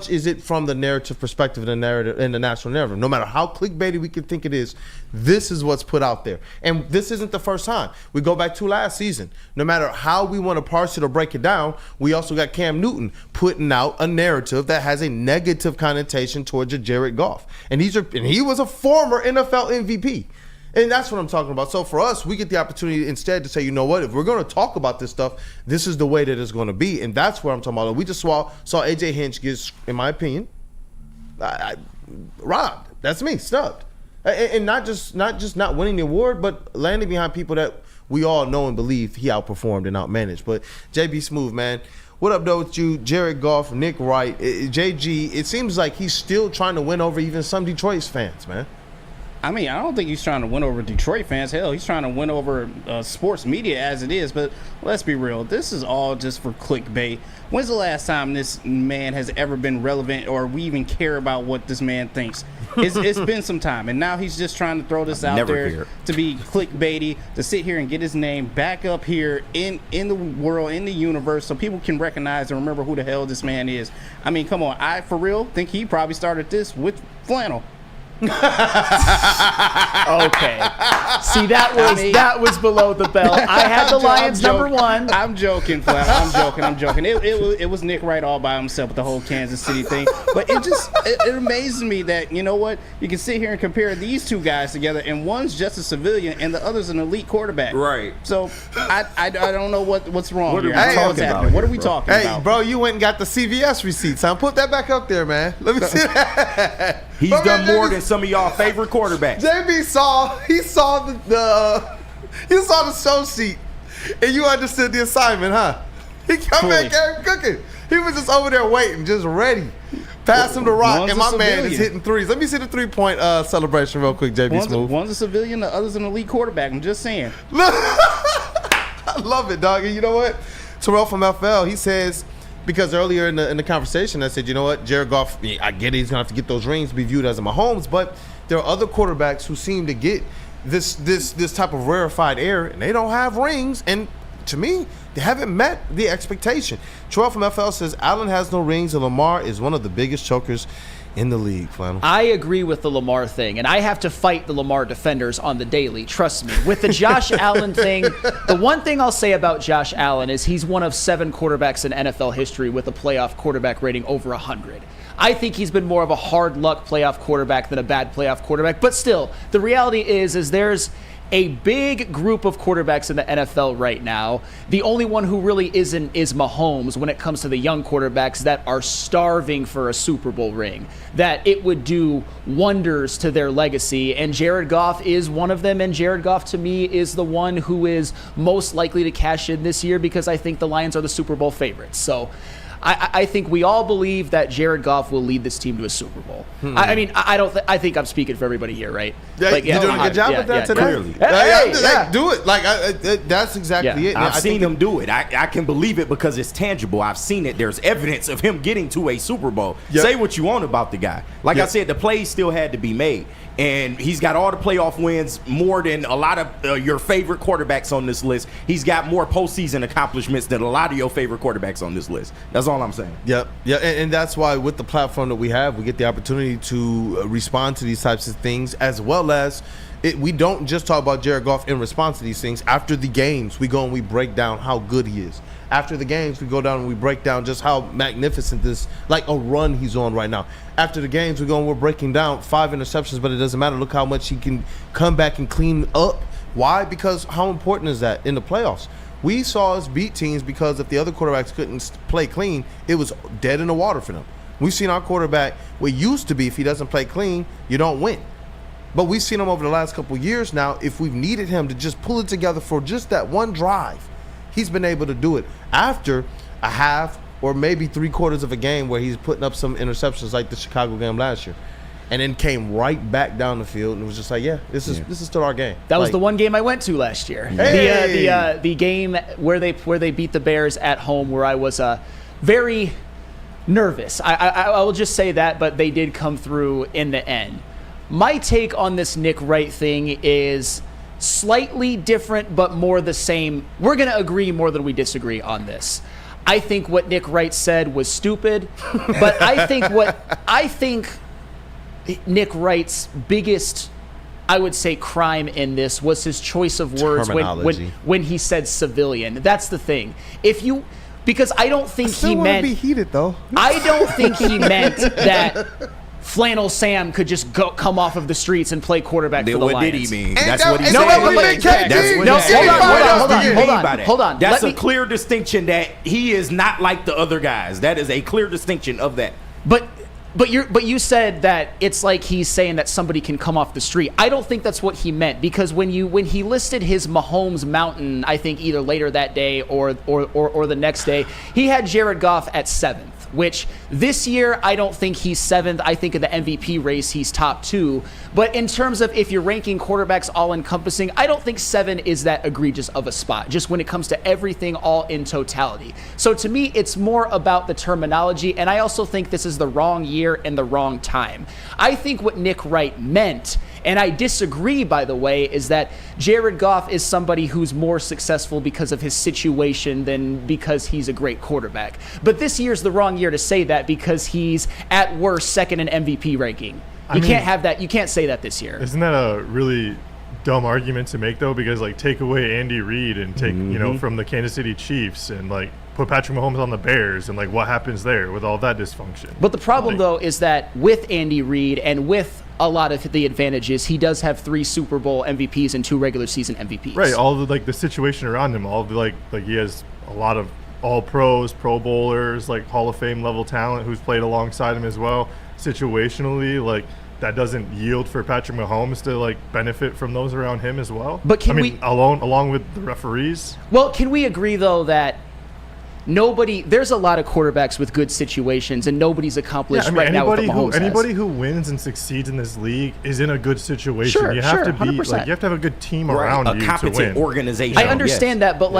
is it from the narrative perspective, the narrative, and the national narrative? No matter how clickbaity we can think it is, this is what's put out there. And this isn't the first time. We go back to last season. No matter how we want to parse it or break it down, we also got Cam Newton putting out a narrative that has a negative connotation towards a Jared Goff. And he was a former NFL MVP. And that's what I'm talking about. So for us, we get the opportunity instead to say, you know what, if we're going to talk about this stuff, this is the way that it's going to be. And that's what I'm talking about. We just saw AJ Hinch get, in my opinion, robbed. That's me, snubbed. And not just not winning the award, but landing behind people that we all know and believe he outperformed and outmanaged. But JB Smooth, man, what up, though, with you? Jared Goff, Nick Wright, JG, it seems like he's still trying to win over even some Detroit fans, man. I mean, I don't think he's trying to win over Detroit fans. Hell, he's trying to win over sports media as it is. But let's be real. This is all just for clickbait. When's the last time this man has ever been relevant or we even care about what this man thinks? It's been some time. And now he's just trying to throw this out there to be clickbaity, to sit here and get his name back up here in the world, in the universe, so people can recognize and remember who the hell this man is. I mean, come on. I, for real, think he probably started this with flannel. Okay. See, that was below the belt. I had the Lions number 1. I'm joking, Flat. I'm joking. It was Nick Wright all by himself with the whole Kansas City thing. But it amazes me that, you know what, you can sit here and compare these two guys together, and one's just a civilian and the other's an elite quarterback. Right. So I don't know what's wrong what here. What are we talking about? Hey, bro, you went and got the CVS receipts. Huh? Put that back up there, man. Let me see that. He's done more than some of y'all favorite quarterbacks. JB saw the show sheet, and you understood the assignment, huh? He come back there cooking. He was just over there waiting, just ready. Pass him the rock, and my man is hitting threes. Let me see the 3-point celebration real quick, JB Smooth. One's a civilian, the other's an elite quarterback. I'm just saying. I love it, dog. And you know what? Terrell from FL, he says, because earlier in the conversation, I said, you know what, Jared Goff, I get it, he's going to have to get those rings to be viewed as a Mahomes, but there are other quarterbacks who seem to get this type of rarefied air, and they don't have rings, and to me, they haven't met the expectation. Terrell from FL says, Allen has no rings, and Lamar is one of the biggest chokers in the league, Flannel. I agree with the Lamar thing, and I have to fight the Lamar defenders on the daily. Trust me. With the Josh Allen thing, the one thing I'll say about Josh Allen is he's one of 7 quarterbacks in NFL history with a playoff quarterback rating over 100. I think he's been more of a hard luck playoff quarterback than a bad playoff quarterback. But still, the reality is there's a big group of quarterbacks in the NFL right now. The only one who really isn't is Mahomes when it comes to the young quarterbacks that are starving for a Super Bowl ring, that it would do wonders to their legacy. And Jared Goff is one of them. And Jared Goff, to me, is the one who is most likely to cash in this year because I think the Lions are the Super Bowl favorites. So I think we all believe that Jared Goff will lead this team to a Super Bowl. I mean, I think I'm speaking for everybody here, right? Yeah, you're doing a good job with that today. Clearly. Do it. Like that's exactly it. I've seen him do it. I can believe it because it's tangible. I've seen it. There's evidence of him getting to a Super Bowl. Yep. Say what you want about the guy. Like I said, the plays still had to be made. And he's got all the playoff wins, more than a lot of your favorite quarterbacks on this list. He's got more postseason accomplishments than a lot of your favorite quarterbacks on this list. That's all I'm saying. Yep. Yeah, and that's why with the platform that we have, we get the opportunity to respond to these types of things, as well as we don't just talk about Jared Goff in response to these things. After the games, we go and we break down how good he is. After the games, we go down and we break down just how magnificent this, like a run he's on right now. After the games, we go and we're breaking down 5 interceptions, but it doesn't matter. Look how much he can come back and clean up. Why? Because how important is that in the playoffs? We saw us beat teams because if the other quarterbacks couldn't play clean, it was dead in the water for them. We've seen our quarterback, what used to be, if he doesn't play clean, you don't win. But we've seen him over the last couple of years now. If we've needed him to just pull it together for just that one drive, he's been able to do it after a half or maybe 3/4 of a game where he's putting up some interceptions like the Chicago game last year, and then came right back down the field and was just like, this is still our game. That was the one game I went to last year. Hey! The game where they beat the Bears at home, where I was very nervous. I will just say that, but they did come through in the end. My take on this Nick Wright thing is slightly different, but more the same. We're going to agree more than we disagree on this. I think what Nick Wright said was stupid, but I think Nick Wright's biggest, I would say, crime in this was his choice of words when he said civilian. That's the thing. Because I don't think he meant. Be heated though. I don't think he meant that Flannel Sam could just come off of the streets and play quarterback for the Lions. What did he mean? That's what he said. Hold on. That's a clear distinction that he is not like the other guys. That is a clear distinction of that. But you said that it's like he's saying that somebody can come off the street. I don't think that's what he meant, because when he listed his Mahomes mountain, I think either later that day or the next day, he had Jared Goff at 7th. Which this year, I don't think he's 7th. I think in the MVP race, he's top 2. But in terms of if you're ranking quarterbacks all-encompassing, I don't think 7 is that egregious of a spot, just when it comes to everything all in totality. So to me, it's more about the terminology, and I also think this is the wrong year and the wrong time. I think what Nick Wright meant, and I disagree, by the way, is that Jared Goff is somebody who's more successful because of his situation than because he's a great quarterback. But this year's the wrong year to say that, because he's at worst second in MVP ranking. You can't have that. You can't say that this year. Isn't that a really dumb argument to make, though? Because take away Andy Reid and take from the Kansas City Chiefs and put Patrick Mahomes on the Bears, and what happens there with all that dysfunction? But the problem though is that with Andy Reid and with a lot of the advantages, he does have 3 Super Bowl MVPs and 2 regular season MVPs. Right. All the the situation around him, all the he has a lot of all pros, Pro Bowlers, Hall of Fame level talent who's played alongside him as well. Situationally, that doesn't yield for Patrick Mahomes to benefit from those around him as well. But along with the referees? Well, can we agree though that there's a lot of quarterbacks with good situations, and nobody's accomplished now with what Mahomes anybody who wins and succeeds in this league is in a good situation. Sure, you have to 100%. You have to have a good team around you to win. A competent organization. I understand that, but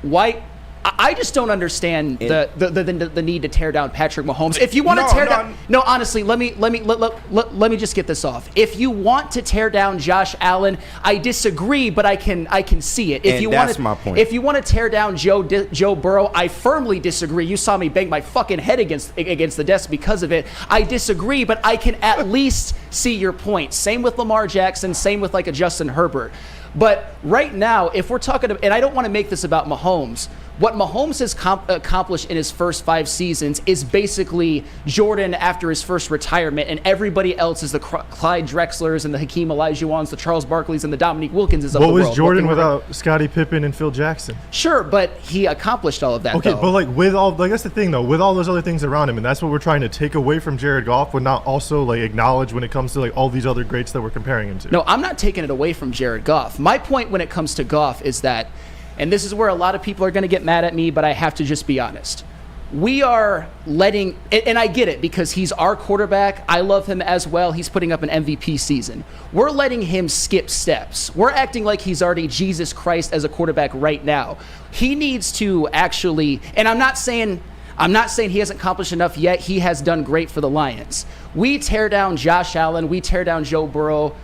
why? I just don't understand the need to tear down Patrick Mahomes. If you want to tear down, honestly, let me just get this off. If you want to tear down Josh Allen, I disagree, but I can see it. That's my point. If you want to tear down Joe Burrow, I firmly disagree. You saw me bang my fucking head against the desk because of it. I disagree, but I can at least see your point. Same with Lamar Jackson. Same with a Justin Herbert. But right now, if we're talking, and I don't want to make this about Mahomes, what Mahomes has accomplished in his first 5 seasons is basically Jordan after his first retirement, and everybody else is the Clyde Drexlers and the Hakeem Olajuwons, the Charles Barkleys, and the Dominique Wilkinses of the world. What was Jordan without Scottie Pippen and Phil Jackson? Sure, but he accomplished all of that. Okay, though. but with all, that's the thing though, with all those other things around him, and that's what we're trying to take away from Jared Goff, but not also acknowledge when it comes to all these other greats that we're comparing him to. No, I'm not taking it away from Jared Goff. My point when it comes to Goff is that, and this is where a lot of people are going to get mad at me, but I have to just be honest. we are letting, and I get it because he's our quarterback. I love him as well. He's putting up an MVP season. We're letting him skip steps. We're acting like he's already Jesus Christ as a quarterback right now. He needs to actually, and I'm not saying he hasn't accomplished enough yet. He has done great for the Lions. We tear down Josh Allen. We tear down Joe Burrow.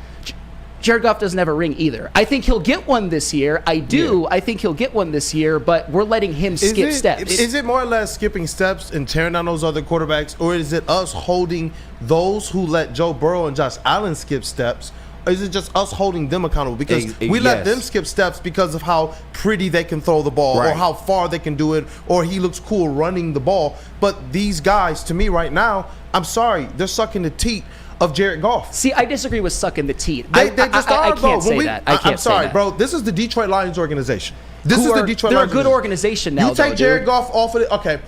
Jared Goff doesn't have a ring either. I think he'll get one this year. I do. Yeah. I think he'll get one this year, but we're letting him skip steps. Is it more or less skipping steps and tearing down those other quarterbacks, or is it us holding those who let Joe Burrow and Josh Allen skip steps? Or is it just us holding them accountable? Because we let them skip steps because of how pretty they can throw the ball, or how far they can do it, or he looks cool running the ball. But these guys, to me right now, I'm sorry, they're sucking the teeth of Jared Goff. See, I disagree with sucking the teeth. They just are, I can't say that. I'm sorry, bro. This is the Detroit Lions organization. This is the Detroit Lions. They're a good organization now. You take Jared Goff off of it, okay.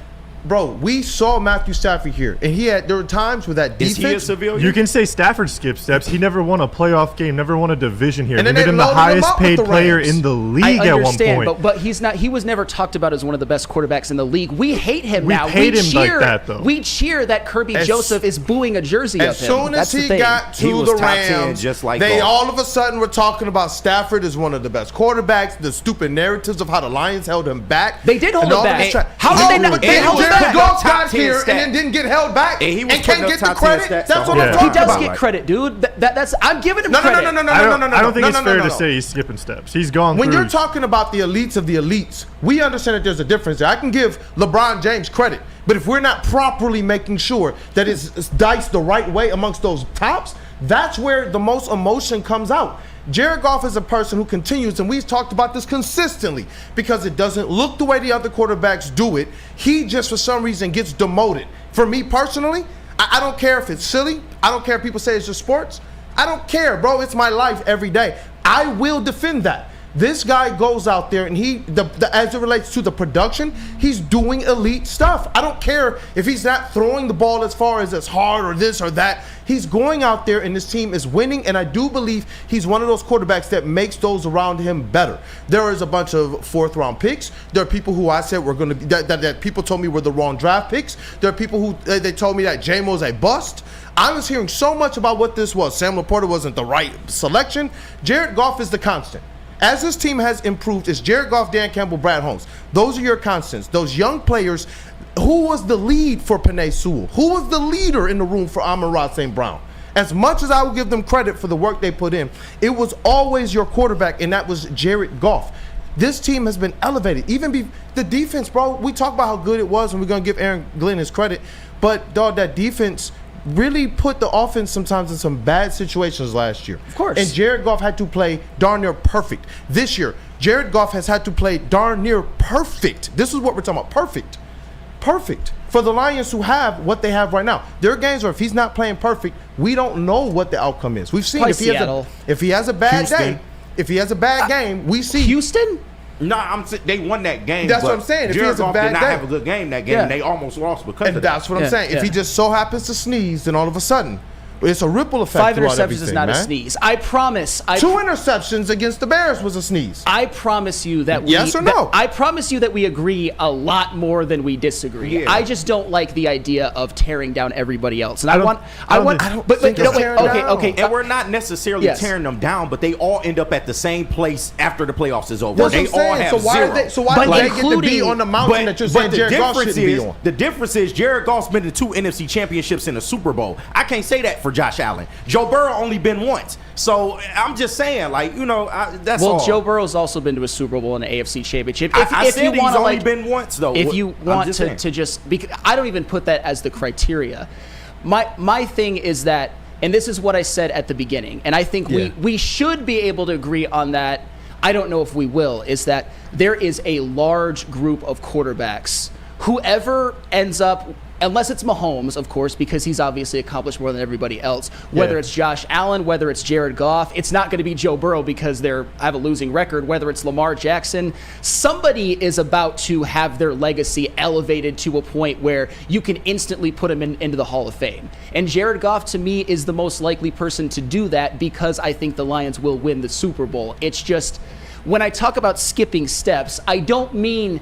Bro, we saw Matthew Stafford here, and there were times where that defense. Is he a civilian? You can say Stafford skipped steps. He never won a playoff game, never won a division here. And they made him the highest paid player in the league at one point. But he's not. He was never talked about as one of the best quarterbacks in the league. We hate him now. We hate him like that, though. We cheer that Kirby Joseph is booing a jersey of him. As soon as he got to the Rams, just like they all of a sudden were talking about Stafford as one of the best quarterbacks. The stupid narratives of how the Lions held him back. They did hold him back. How did they not? They held him back. Here and then didn't get held back and can't get the credit. That's what I'm talking about. He does get credit, dude. That's I'm giving him credit. No. I don't think it's fair to say he's skipping steps. He's gone when through. You're talking about the elites of the elites, we understand that there's a difference there. I can give LeBron James credit, but if we're not properly making sure that it's diced the right way amongst those tops, that's where the most emotion comes out. Jared Goff is a person who continues, and we've talked about this consistently, because it doesn't look the way the other quarterbacks do it. He just, for some reason, gets demoted. For me personally, I don't care if it's silly. I don't care if people say it's just sports. I don't care, bro. It's my life every day. I will defend that. This guy goes out there and as it relates to the production, he's doing elite stuff. I don't care if he's not throwing the ball as far as hard or this or that. He's going out there and this team is winning, and I do believe he's one of those quarterbacks that makes those around him better. There is a bunch of fourth-round picks. There are people who I said were going to be that people told me were the wrong draft picks. There are people who they told me that J-Mo's a bust. I was hearing so much about what this was. Sam Laporta wasn't the right selection. Jared Goff is the constant. As this team has improved, it's Jared Goff, Dan Campbell, Brad Holmes. Those are your constants. Those young players. Who was the lead for Penei Sewell? Who was the leader in the room for Amon-Ra St. Brown? As much as I will give them credit for the work they put in, it was always your quarterback, and that was Jared Goff. This team has been elevated. Even the defense, bro, we talk about how good it was, and we're going to give Aaron Glenn his credit. But, dog, that defense really put the offense sometimes in some bad situations last year. Of course. And Jared Goff had to play darn near perfect. This year, Jared Goff has had to play darn near perfect. This is what we're talking about. Perfect. For the Lions who have what they have right now. There are games where if he's not playing perfect, we don't know what the outcome is. We've seen if he has a bad day, if he has a bad game, we see Houston. No, they won that game. That's what I'm saying. If Jared he has a bad did not day, have a good game that game. They almost lost because of that. That's what I'm saying. If he just so happens to sneeze, then all of a sudden, it's a ripple effect. 5 throughout interceptions everything, is not a sneeze. I promise. 2 interceptions against the Bears was a sneeze. I promise you that yes or no? I promise you that we agree a lot more than we disagree. Yeah. I just don't like the idea of tearing down everybody else. And I don't think it's tearing down. Okay. And we're not necessarily tearing them down, but they all end up at the same place after the playoffs is over. That's they all have zero. So why do they get to be on the mountain that you're saying Jared Goff shouldn't be on? The difference is Jared Goff's been to 2 NFC championships in a Super Bowl. I can't say that for Josh Allen. Joe Burrow only been once. So I'm just saying, that's all. Well, Joe Burrow's also been to a Super Bowl and an AFC championship. I said he's only been once, though. If you want to just, because I don't even put that as the criteria. My thing is that, and this is what I said at the beginning, and I think we should be able to agree on that. I don't know if we will, is that there is a large group of quarterbacks. Whoever ends up, unless it's Mahomes, of course, because he's obviously accomplished more than everybody else, whether it's Josh Allen, whether it's Jared Goff, it's not going to be Joe Burrow because I have a losing record, whether it's Lamar Jackson, somebody is about to have their legacy elevated to a point where you can instantly put him into the Hall of Fame. And Jared Goff, to me, is the most likely person to do that because I think the Lions will win the Super Bowl. It's just, when I talk about skipping steps, I don't mean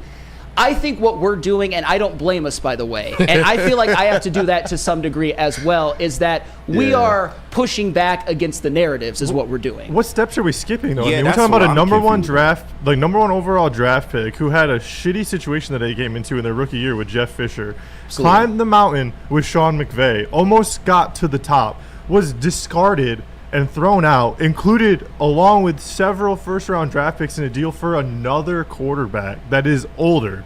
I think what we're doing, and I don't blame us, by the way, and I feel like I have to do that to some degree as well, is that we are pushing back against the narratives is what we're doing. What steps are we skipping, though? Yeah, I mean, we're that's talking about what a I'm number one confused draft, like number one overall draft pick who had a shitty situation that they came into in their rookie year with Jeff Fisher, climbed the mountain with Sean McVay, almost got to the top, was discarded and thrown out, included along with several first-round draft picks in a deal for another quarterback that is older.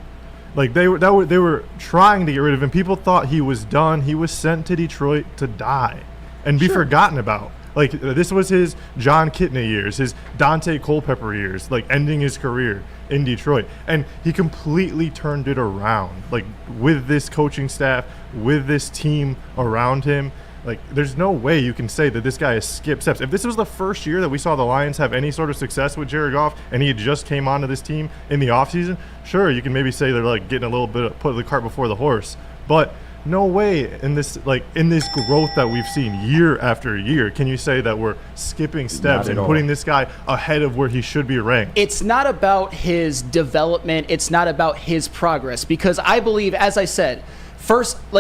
Like they were trying to get rid of him. People thought he was done. He was sent to Detroit to die and be forgotten about. Like this was his John Kitna years, his Dante Culpepper years, like ending his career in Detroit. And he completely turned it around. Like with this coaching staff, with this team around him. Like, there's no way you can say that this guy has skipped steps. If this was the first year that we saw the Lions have any sort of success with Jared Goff and he just came onto this team in the offseason, sure, you can maybe say they're like getting a little bit of put the cart before the horse. But no way in this growth that we've seen year after year can you say that we're skipping steps and putting this guy ahead of where he should be ranked. It's not about his development. It's not about his progress, because I believe, as I said,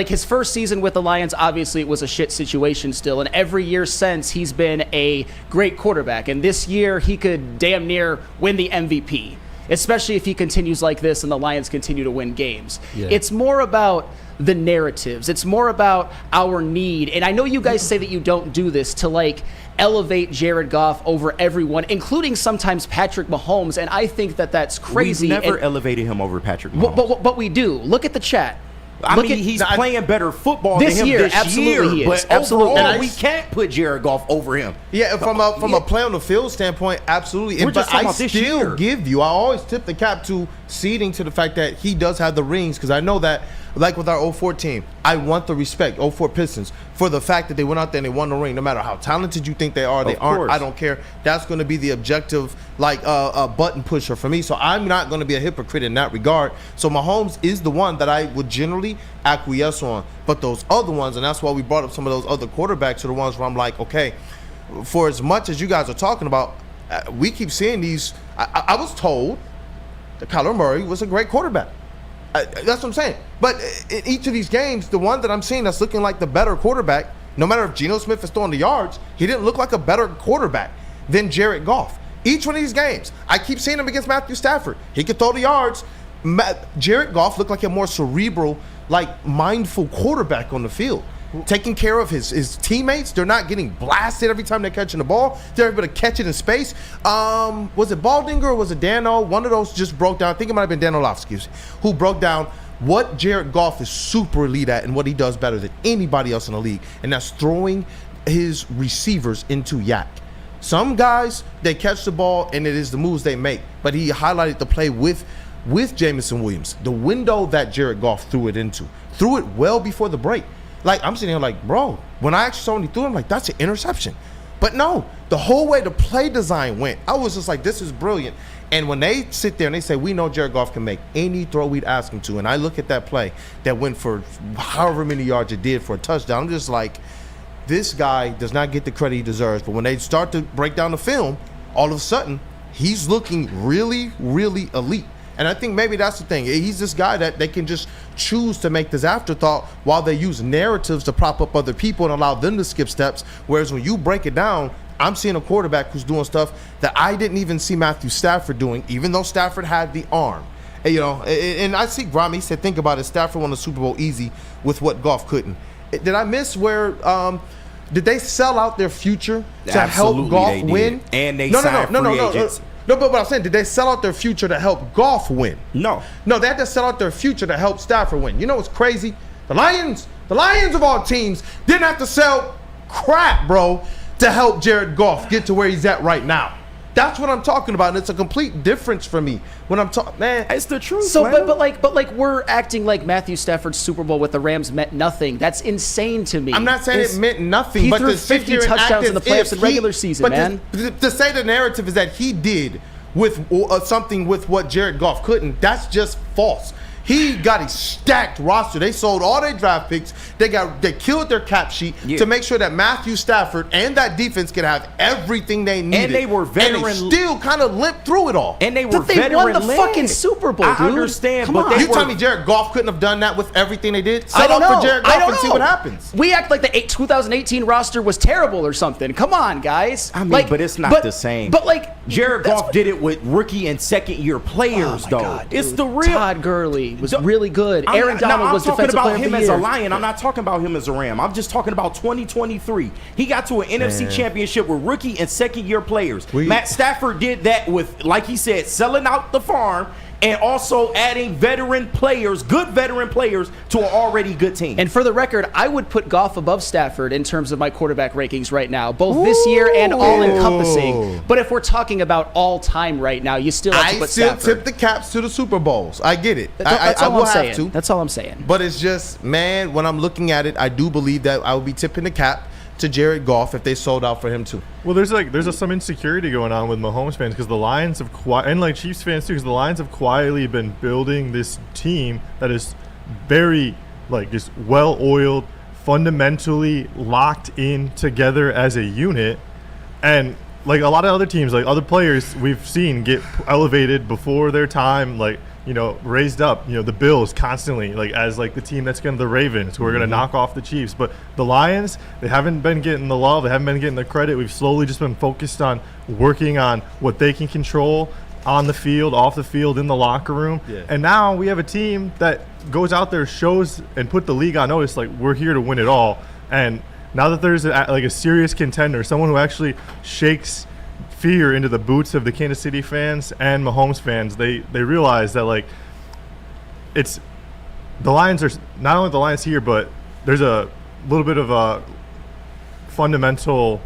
his first season with the Lions, obviously it was a shit situation still, and every year since he's been a great quarterback, and this year he could damn near win the MVP, especially if he continues like this and the Lions continue to win games. It's more about the narratives. It's more about our need, and I know you guys say that you don't do this to like elevate Jared Goff over everyone, including sometimes Patrick Mahomes, and I think that that's crazy. We've never elevated him over Patrick Mahomes. But we do. Look at the chat. He's playing better football this than him year. this Absolutely, year. he is. But Absolutely, overall, we can't put Jared Goff over him. Yeah, from a play on the field standpoint, absolutely. We're just talking I about this year. I always tip the cap to ceding to the fact that he does have the rings, because I know that, like with our 04 team, I want the respect, 04 Pistons, for the fact that they went out there and they won the ring. No matter how talented you think they are, they aren't. I don't care. That's going to be the objective, like a button pusher for me. So I'm not going to be a hypocrite in that regard. So Mahomes is the one that I would generally acquiesce on. But those other ones, and that's why we brought up some of those other quarterbacks, are the ones where I'm like, okay, for as much as you guys are talking about, we keep seeing these. I was told that Kyler Murray was a great quarterback. That's what I'm saying. But in each of these games, the one that I'm seeing that's looking like the better quarterback, no matter if Geno Smith is throwing the yards, he didn't look like a better quarterback than Jared Goff. Each one of these games, I keep seeing him against Matthew Stafford. He could throw the yards. Jared Goff looked like a more cerebral, like mindful quarterback on the field. Taking care of his teammates. They're not getting blasted every time they're catching the ball. They're able to catch it in space. Was it Baldinger or was it Dano? One of those just broke down. I think it might have been Dan Orlovsky, who broke down what Jared Goff is super elite at and what he does better than anybody else in the league, and that's throwing his receivers into yak. Some guys, they catch the ball and it is the moves they make, but he highlighted the play with Jameson Williams. The window that Jared Goff threw it well before the break. Like, I'm sitting here like, bro, when I actually saw when he threw him, like, that's an interception. But no, the whole way the play design went, I was just like, this is brilliant. And when they sit there and they say, we know Jared Goff can make any throw we'd ask him to, and I look at that play that went for however many yards it did for a touchdown, I'm just like, this guy does not get the credit he deserves. But when they start to break down the film, all of a sudden, he's looking really, really elite. And I think maybe that's the thing. He's this guy that they can just choose to make this afterthought while they use narratives to prop up other people and allow them to skip steps. Whereas when you break it down, I'm seeing a quarterback who's doing stuff that I didn't even see Matthew Stafford doing, even though Stafford had the arm. And, and I see Graham, he said, think about it, Stafford won the Super Bowl easy with what Goff couldn't. Did I miss where did they sell out their future to help Goff win? And they signed free agents. No, but what I'm saying, did they sell out their future to help Goff win? No, they had to sell out their future to help Stafford win. You know what's crazy? The Lions of all teams didn't have to sell crap, bro, to help Jared Goff get to where he's at right now. That's what I'm talking about, and it's a complete difference for me when I'm talking. Man, it's the truth. So, but like we're acting like Matthew Stafford's Super Bowl with the Rams meant nothing. That's insane to me. I'm not saying it meant nothing. He but threw 50 touchdowns in the playoffs in regular season, man. To say the narrative is that he did with something with what Jared Goff couldn't, that's just false. He got a stacked roster. They sold all their draft picks. They killed their cap sheet to make sure that Matthew Stafford and that defense could have everything they needed. And they were veteran. And they still kind of limped through it all. And they were They veteran. won the fucking Super Bowl, dude. I understand, Come but on. they You were. tell me Jared Goff couldn't have done that with everything they did? I Set don't up know. for Jared I Goff don't and see know. what happens. We act like the 2018 roster was terrible or something. Come on, guys. I mean, but it's not the same. But like Jared Goff did it with rookie and second year players, though. God, it's dude. the real. Todd Gurley was really good. I'm Aaron Donald was talking defensive about player of him the as year. a Lion. I'm not talking about him as a Ram. I'm just talking about 2023. He got to an NFC championship with rookie and second year players. Matt Stafford did that with, like he said, selling out the farm and also adding veteran players, good veteran players, to an already good team. And for the record, I would put Goff above Stafford in terms of my quarterback rankings right now, both this year and all-encompassing. But if we're talking about all-time right now, you still have to put still Stafford. tip the caps to the Super Bowls. I get it. That's I all will I'm saying. have to. That's all I'm saying. But it's just, man, when I'm looking at it, I do believe that I will be tipping the cap to Jared Goff if they sold out for him too. Well, there's some insecurity going on with Mahomes fans because the Lions have and like Chiefs fans too, because the Lions have quietly been building this team that is very just well-oiled, fundamentally locked in together as a unit, and like a lot of other teams, like other players we've seen get elevated before their time, raised up, the Bills constantly, as the team that's going to the Ravens, who are going to knock off the Chiefs. But the Lions, they haven't been getting the love. They haven't been getting the credit. We've slowly just been focused on working on what they can control on the field, off the field, in the locker room. Yeah. And now we have a team that goes out there, shows, and put the league on notice, we're here to win it all. And now that there's a serious contender, someone who actually shakes fear into the boots of the Kansas City fans and Mahomes fans, they realize that it's the Lions are not only the Lions here, but there's a little bit of a fundamental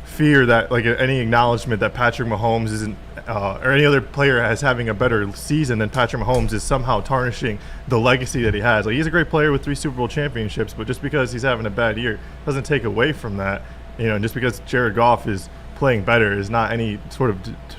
fear that any acknowledgement that Patrick Mahomes isn't or any other player as having a better season than Patrick Mahomes is somehow tarnishing the legacy that he has. He's a great player with 3 Super Bowl championships, but just because he's having a bad year doesn't take away from that. And just because Jared Goff is playing better is not any sort of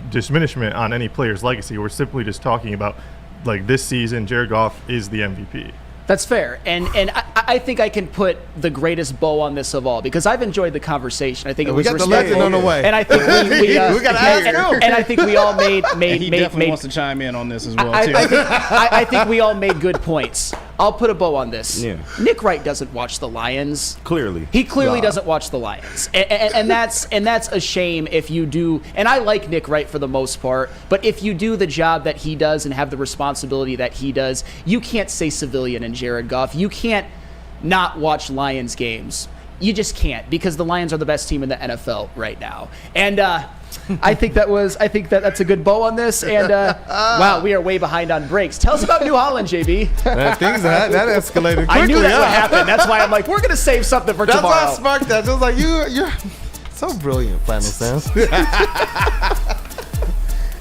diminishment on any player's legacy. We're simply just talking about this season, Jared Goff is the MVP. That's fair, and I think I can put the greatest bow on this of all because I've enjoyed the conversation. I think it was got the respectful, legend on the way, and I think we got to ask him. And I think we all made he definitely wants to chime in on this as well too. I think we all made good points. I'll put a bow on this. Yeah. Nick Wright doesn't watch the Lions. Clearly, he doesn't watch the Lions, and that's a shame if you do. And I like Nick Wright for the most part, but if you do the job that he does and have the responsibility that he does, you can't say civilian and Jared Goff. You can't not watch Lions games. You just can't because the Lions are the best team in the NFL right now. And I think that's a good bow on this. And wow, we are way behind on breaks. Tell us about New Holland, JB. Man, things that escalated quickly. I knew that would happen. That's why I'm like, we're gonna save something for tomorrow. That's why I sparked that. Just you're so brilliant, Flannel Sands.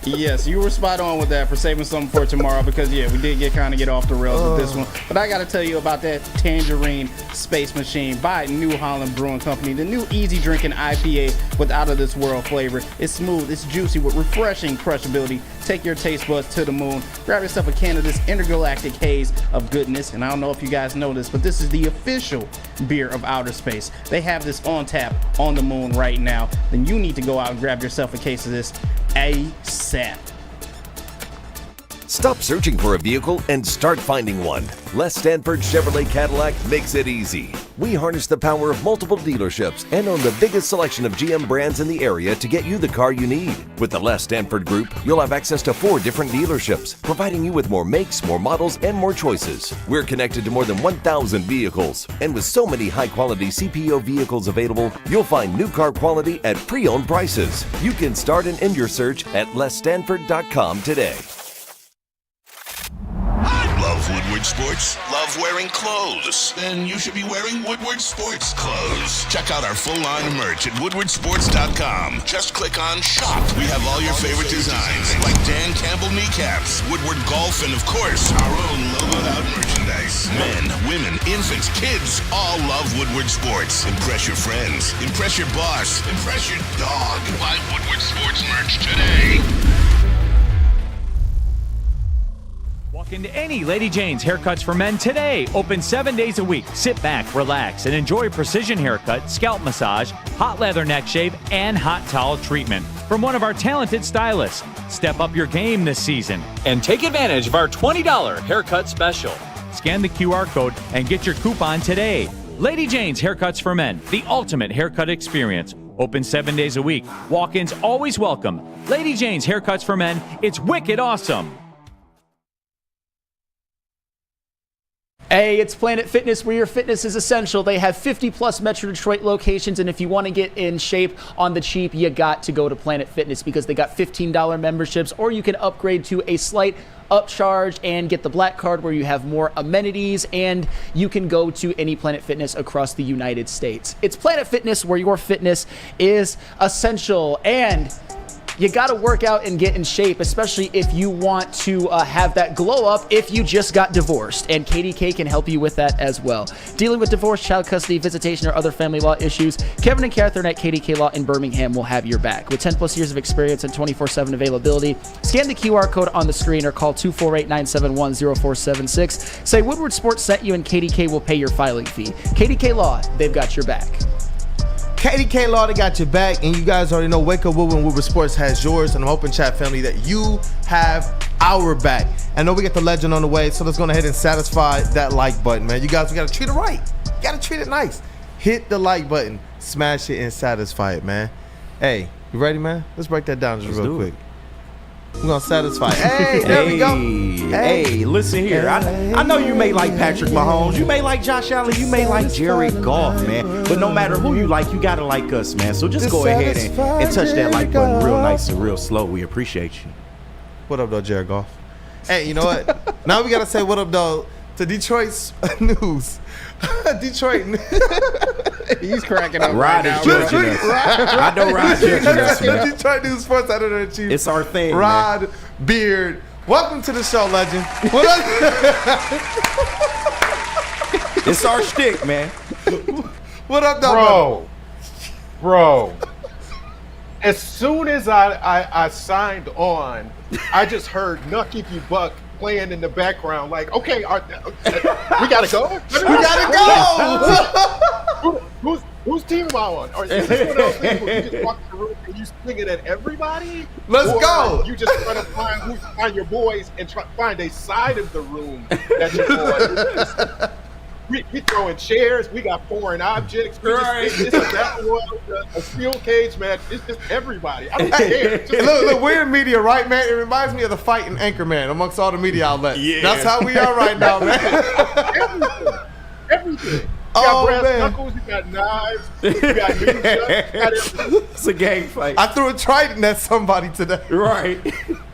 Yes, you were spot on with that for saving something for tomorrow because, we did get off the rails with this one. But I got to tell you about that Tangerine Space Machine by New Holland Brewing Company, the new easy drinking IPA with out-of-this-world flavor. It's smooth, it's juicy with refreshing crushability. Take your taste buds to the moon. Grab yourself a can of this intergalactic haze of goodness. And I don't know if you guys know this, but this is the official beer of outer space. They have this on tap on the moon right now. Then you need to go out and grab yourself a case of this ASAP. Stop searching for a vehicle and start finding one. Les Stanford Chevrolet Cadillac makes it easy. We harness the power of multiple dealerships and own the biggest selection of GM brands in the area to get you the car you need. With the Les Stanford Group, you'll have access to 4 different dealerships, providing you with more makes, more models, and more choices. We're connected to more than 1,000 vehicles, and with so many high-quality CPO vehicles available, you'll find new car quality at pre-owned prices. You can start and end your search at lesstanford.com today. Love Woodward Sports? Love wearing clothes? Then you should be wearing Woodward Sports clothes. Check out our full line of merch at woodwardsports.com. Just click on shop. We have all your favorite designs, like Dan Campbell kneecaps, Woodward Golf, and of course, our own logoed out merchandise. Men, women, infants, kids all love Woodward Sports. Impress your friends. Impress your boss. Impress your dog. Buy Woodward Sports merch today. Walk into any Lady Jane's Haircuts for Men today. Open 7 days a week. Sit back, relax, and enjoy precision haircut, scalp massage, hot leather neck shave, and hot towel treatment from one of our talented stylists. Step up your game this season and take advantage of our $20 haircut special. Scan the QR code and get your coupon today. Lady Jane's Haircuts for Men, the ultimate haircut experience. Open 7 days a week. Walk-ins always welcome. Lady Jane's Haircuts for Men. It's wicked awesome. Hey, it's Planet Fitness, where your fitness is essential. They have 50+ Metro Detroit locations, and if you want to get in shape on the cheap, you got to go to Planet Fitness because they got $15 memberships, or you can upgrade to a slight upcharge and get the black card where you have more amenities, and you can go to any Planet Fitness across the United States. It's Planet Fitness, where your fitness is essential, and you got to work out and get in shape, especially if you want to have that glow up if you just got divorced. And KDK can help you with that as well. Dealing with divorce, child custody, visitation, or other family law issues, Kevin and Catherine at KDK Law in Birmingham will have your back. With 10+ years of experience and 24/7 availability, scan the QR code on the screen or call 248-971-0476. Say Woodward Sports sent you and KDK will pay your filing fee. KDK Law, they've got your back. KDK Law, they got your back, and you guys already know Wake Up Woodward and Woodward Sports has yours, and I'm hoping, chat family, that you have our back. I know we get the legend on the way, so let's go ahead and satisfy that like button, man. You guys, we got to treat it right. You got to treat it nice. Hit the like button, smash it, and satisfy it, man. Hey, you ready, man? Let's break that down just real quick. We're going to satisfy. Hey, there we go. Hey, listen here. I know you may like Patrick Mahomes. You may like Josh Allen. You may like Jared Goff, man. But no matter who you like, you got to like us, man. So just go ahead and touch that like button real nice and real slow. We appreciate you. What up, though, Jared Goff? Hey, you know what? Now we got to say what up, though, to Detroit's news. Detroit. He's cracking up Rod is judging us. I know Rod's judging us, man. Detroit News Sports Editor-in-Chief. It's our thing, Rod man. Beard. Welcome to the show, legend. What up? It's our shtick, man. What up, though, Bro. As soon as I signed on, I just heard Nuck If You Buck playing in the background, like, okay, we gotta go. We gotta go. Whose team am I on? Or is this one of those things where you just walk in the room and you sing it at everybody? Let's go. You just try to find your boys and find a side of the room that you're on. We throwing chairs. We got foreign objects. It's a battle royal, a steel cage match. It's just everybody. I don't care. Look, we're in media, right, man? It reminds me of the fight in Anchorman amongst all the media outlets. Yeah. That's how we are right now, man. Everything. You got brass knuckles, you got knives, you got news, you got everything. It's a gang fight. I threw a trident at somebody today. Right.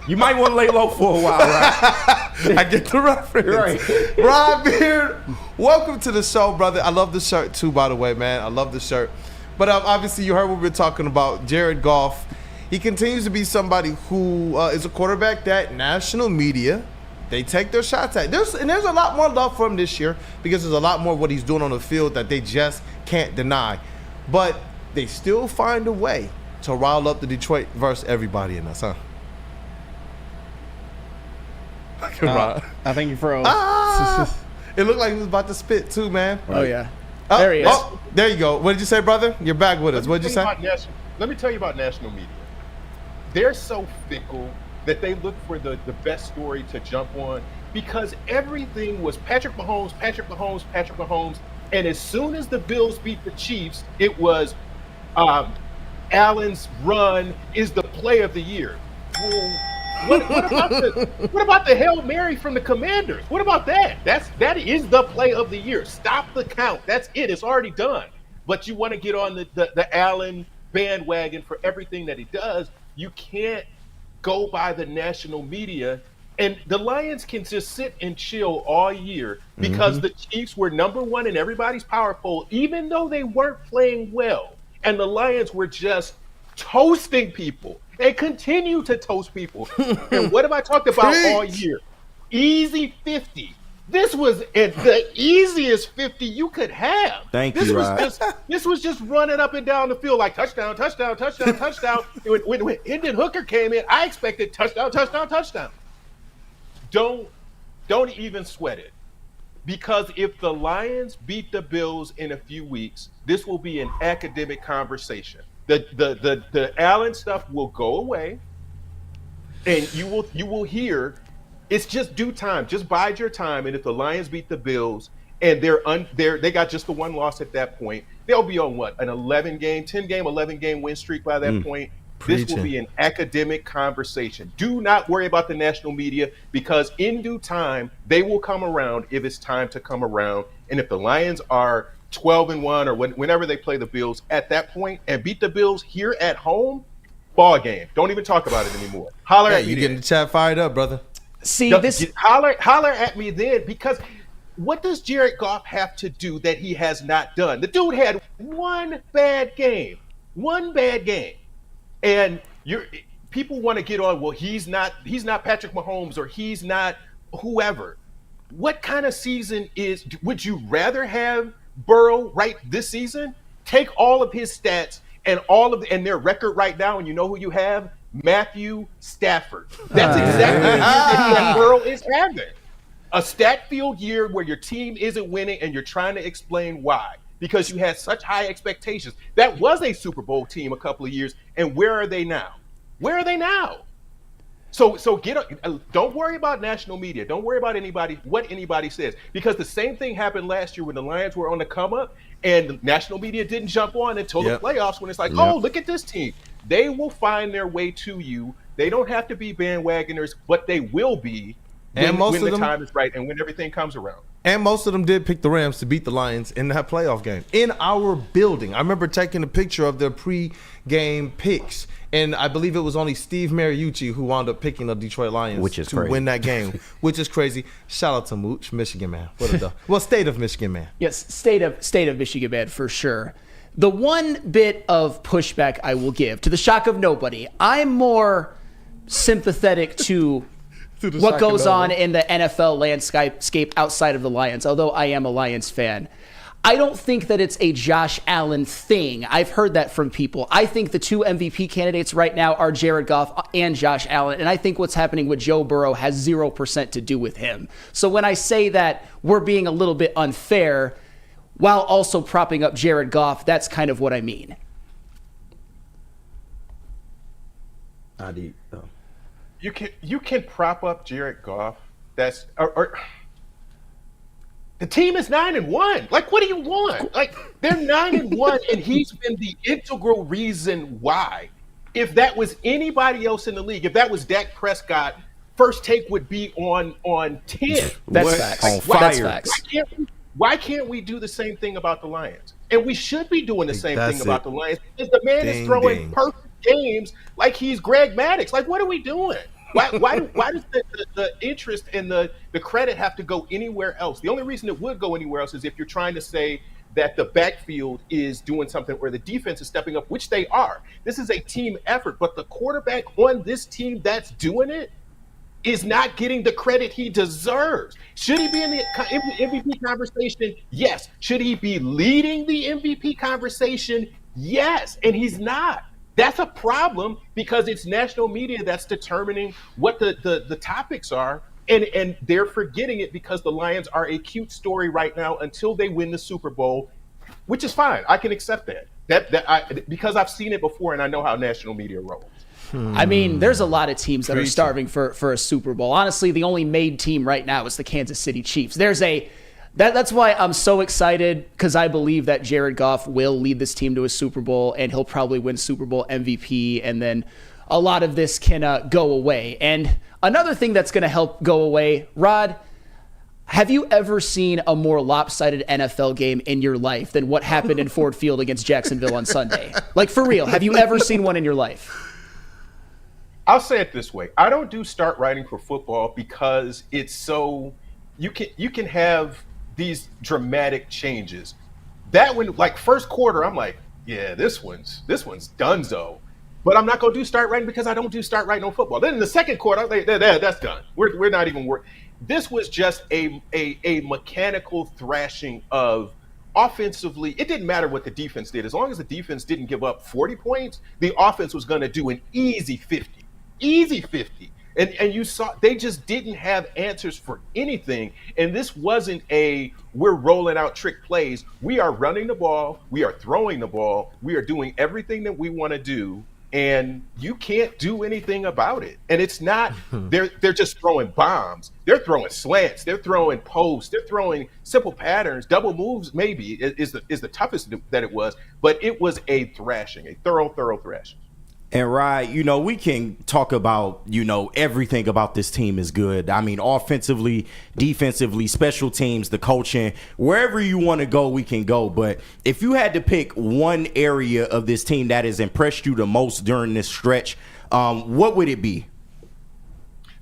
You might want to lay low for a while, right? I get the reference. Right. Rod Beard, welcome to the show, brother. I love the shirt, too, by the way, man. I love the shirt. But obviously, you heard what we were talking about. Jared Goff, he continues to be somebody who is a quarterback that national media, they take their shots at. There's a lot more love for him this year because there's a lot more of what he's doing on the field that they just can't deny. But they still find a way to rile up the Detroit versus everybody in us, huh? I think you froze. It looked like he was about to spit too, man. Oh, yeah. There he is. Oh, there you go. What did you say, brother? You're back with us. What did you say? Let me tell you about national media. They're so fickle that they look for the best story to jump on because everything was Patrick Mahomes. And as soon as the Bills beat the Chiefs, it was Allen's run is the play of the year. What about the Hail Mary from the Commanders? What about that? That is the play of the year. Stop the count. That's it. It's already done. But you want to get on the Allen bandwagon for everything that he does. You can't go by the national media. And the Lions can just sit and chill all year because the Chiefs were number one in everybody's power poll, even though they weren't playing well. And the Lions were just toasting people. They continue to toast people. And what have I talked about all year? Easy 50. This was the easiest 50 you could have. Thank you, Rod. This was just running up and down the field like touchdown. When Hendon Hooker came in, I expected touchdown. Don't Don't even sweat it. Because if the Lions beat the Bills in a few weeks, this will be an academic conversation. The Allen stuff will go away, and you will hear. It's just due time. Just bide your time. And if the Lions beat the Bills and they got just the one loss at that point, they'll be on what, an 11-game win streak by that point. This will be an academic conversation. Do not worry about the national media, because in due time, they will come around if it's time to come around. And if the Lions are 12-1 or whenever they play the Bills at that point and beat the Bills here at home, ball game. Don't even talk about it anymore. Holler at me. You getting the chat fired up, brother. See, holler at me then, because what does Jared Goff have to do that he has not done? The dude had one bad game. And people want to get on, well, he's not Patrick Mahomes, or he's not whoever. What kind of season would you rather have Burrow right this season? Take all of his stats and their record right now, and you know who you have? Matthew Stafford. That's exactly the year that Burrow is having. A stat-filled year where your team isn't winning and you're trying to explain why. Because you had such high expectations. That was a Super Bowl team a couple of years, and where are they now? So don't worry about national media. Don't worry about what anybody says, because the same thing happened last year when the Lions were on the come up, and the national media didn't jump on until the playoffs, when it's like, oh, look at this team. They will find their way to you. They don't have to be bandwagoners, but they will be when the time is right and when everything comes around. And most of them did pick the Rams to beat the Lions in that playoff game in our building. I remember taking a picture of their pre-game picks, and I believe it was only Steve Mariucci who wound up picking the Detroit Lions to win that game, which is crazy. Shout out to Mooch, Michigan man. State of Michigan man. Yes, state of Michigan man for sure. The one bit of pushback I will give, to the shock of nobody, I'm more sympathetic to what goes on in the NFL landscape outside of the Lions, although I am a Lions fan. I don't think that it's a Josh Allen thing. I've heard that from people. I think the two MVP candidates right now are Jared Goff and Josh Allen, and I think what's happening with Joe Burrow has 0% to do with him. So when I say that we're being a little bit unfair while also propping up Jared Goff, that's kind of what I mean. You can prop up Jared Goff. Or the team is 9-1. Like, what do you want? Like, they're 9-1, and he's been the integral reason why. If that was anybody else in the league, if that was Dak Prescott, First Take would be on 10. That's facts. On fire. That's facts. Why can't we do the same thing about the Lions? And we should be doing the same thing about the Lions, because the man is throwing perfect games like he's Greg Maddux. Like, what are we doing? Why does the interest and the credit have to go anywhere else? The only reason it would go anywhere else is if you're trying to say that the backfield is doing something or the defense is stepping up, which they are. This is a team effort, but the quarterback on this team that's doing it is not getting the credit he deserves. Should he be in the MVP conversation? Yes. Should he be leading the MVP conversation? Yes. And he's not. That's a problem, because it's national media that's determining what the topics are, and they're forgetting it because the Lions are a cute story right now until they win the Super Bowl, which is fine. I can accept that. Because I've seen it before and I know how national media rolls. I mean, there's a lot of teams that are starving for a Super Bowl. Honestly, the only made team right now is the Kansas City Chiefs. That's why I'm so excited, because I believe that Jared Goff will lead this team to a Super Bowl, and he'll probably win Super Bowl MVP, and then a lot of this can go away. And another thing that's going to help go away, Rod, have you ever seen a more lopsided NFL game in your life than what happened in Ford Field against Jacksonville on Sunday? Like, for real, have you ever seen one in your life? I'll say it this way. I don't do start writing for football because it's so you can have these dramatic changes. That one, like first quarter, I'm like, yeah, this one's donezo. But I'm not gonna do start writing because I don't do start writing on football. Then in the second quarter, I'm like, that's done. We're not even working. This was just a mechanical thrashing of offensively. It didn't matter what the defense did. As long as the defense didn't give up 40 points, the offense was gonna do an easy 50. Easy 50. And you saw they just didn't have answers for anything. And this wasn't we're rolling out trick plays. We are running the ball. We are throwing the ball. We are doing everything that we want to do. And you can't do anything about it. And it's not, they're just throwing bombs. They're throwing slants. They're throwing posts. They're throwing simple patterns. Double moves maybe is the toughest that it was. But it was a thrashing, a thorough thrashing. And Wright, we can talk about, everything about this team is good. I mean, offensively, defensively, special teams, the coaching, wherever you want to go, we can go. But if you had to pick one area of this team that has impressed you the most during this stretch, what would it be?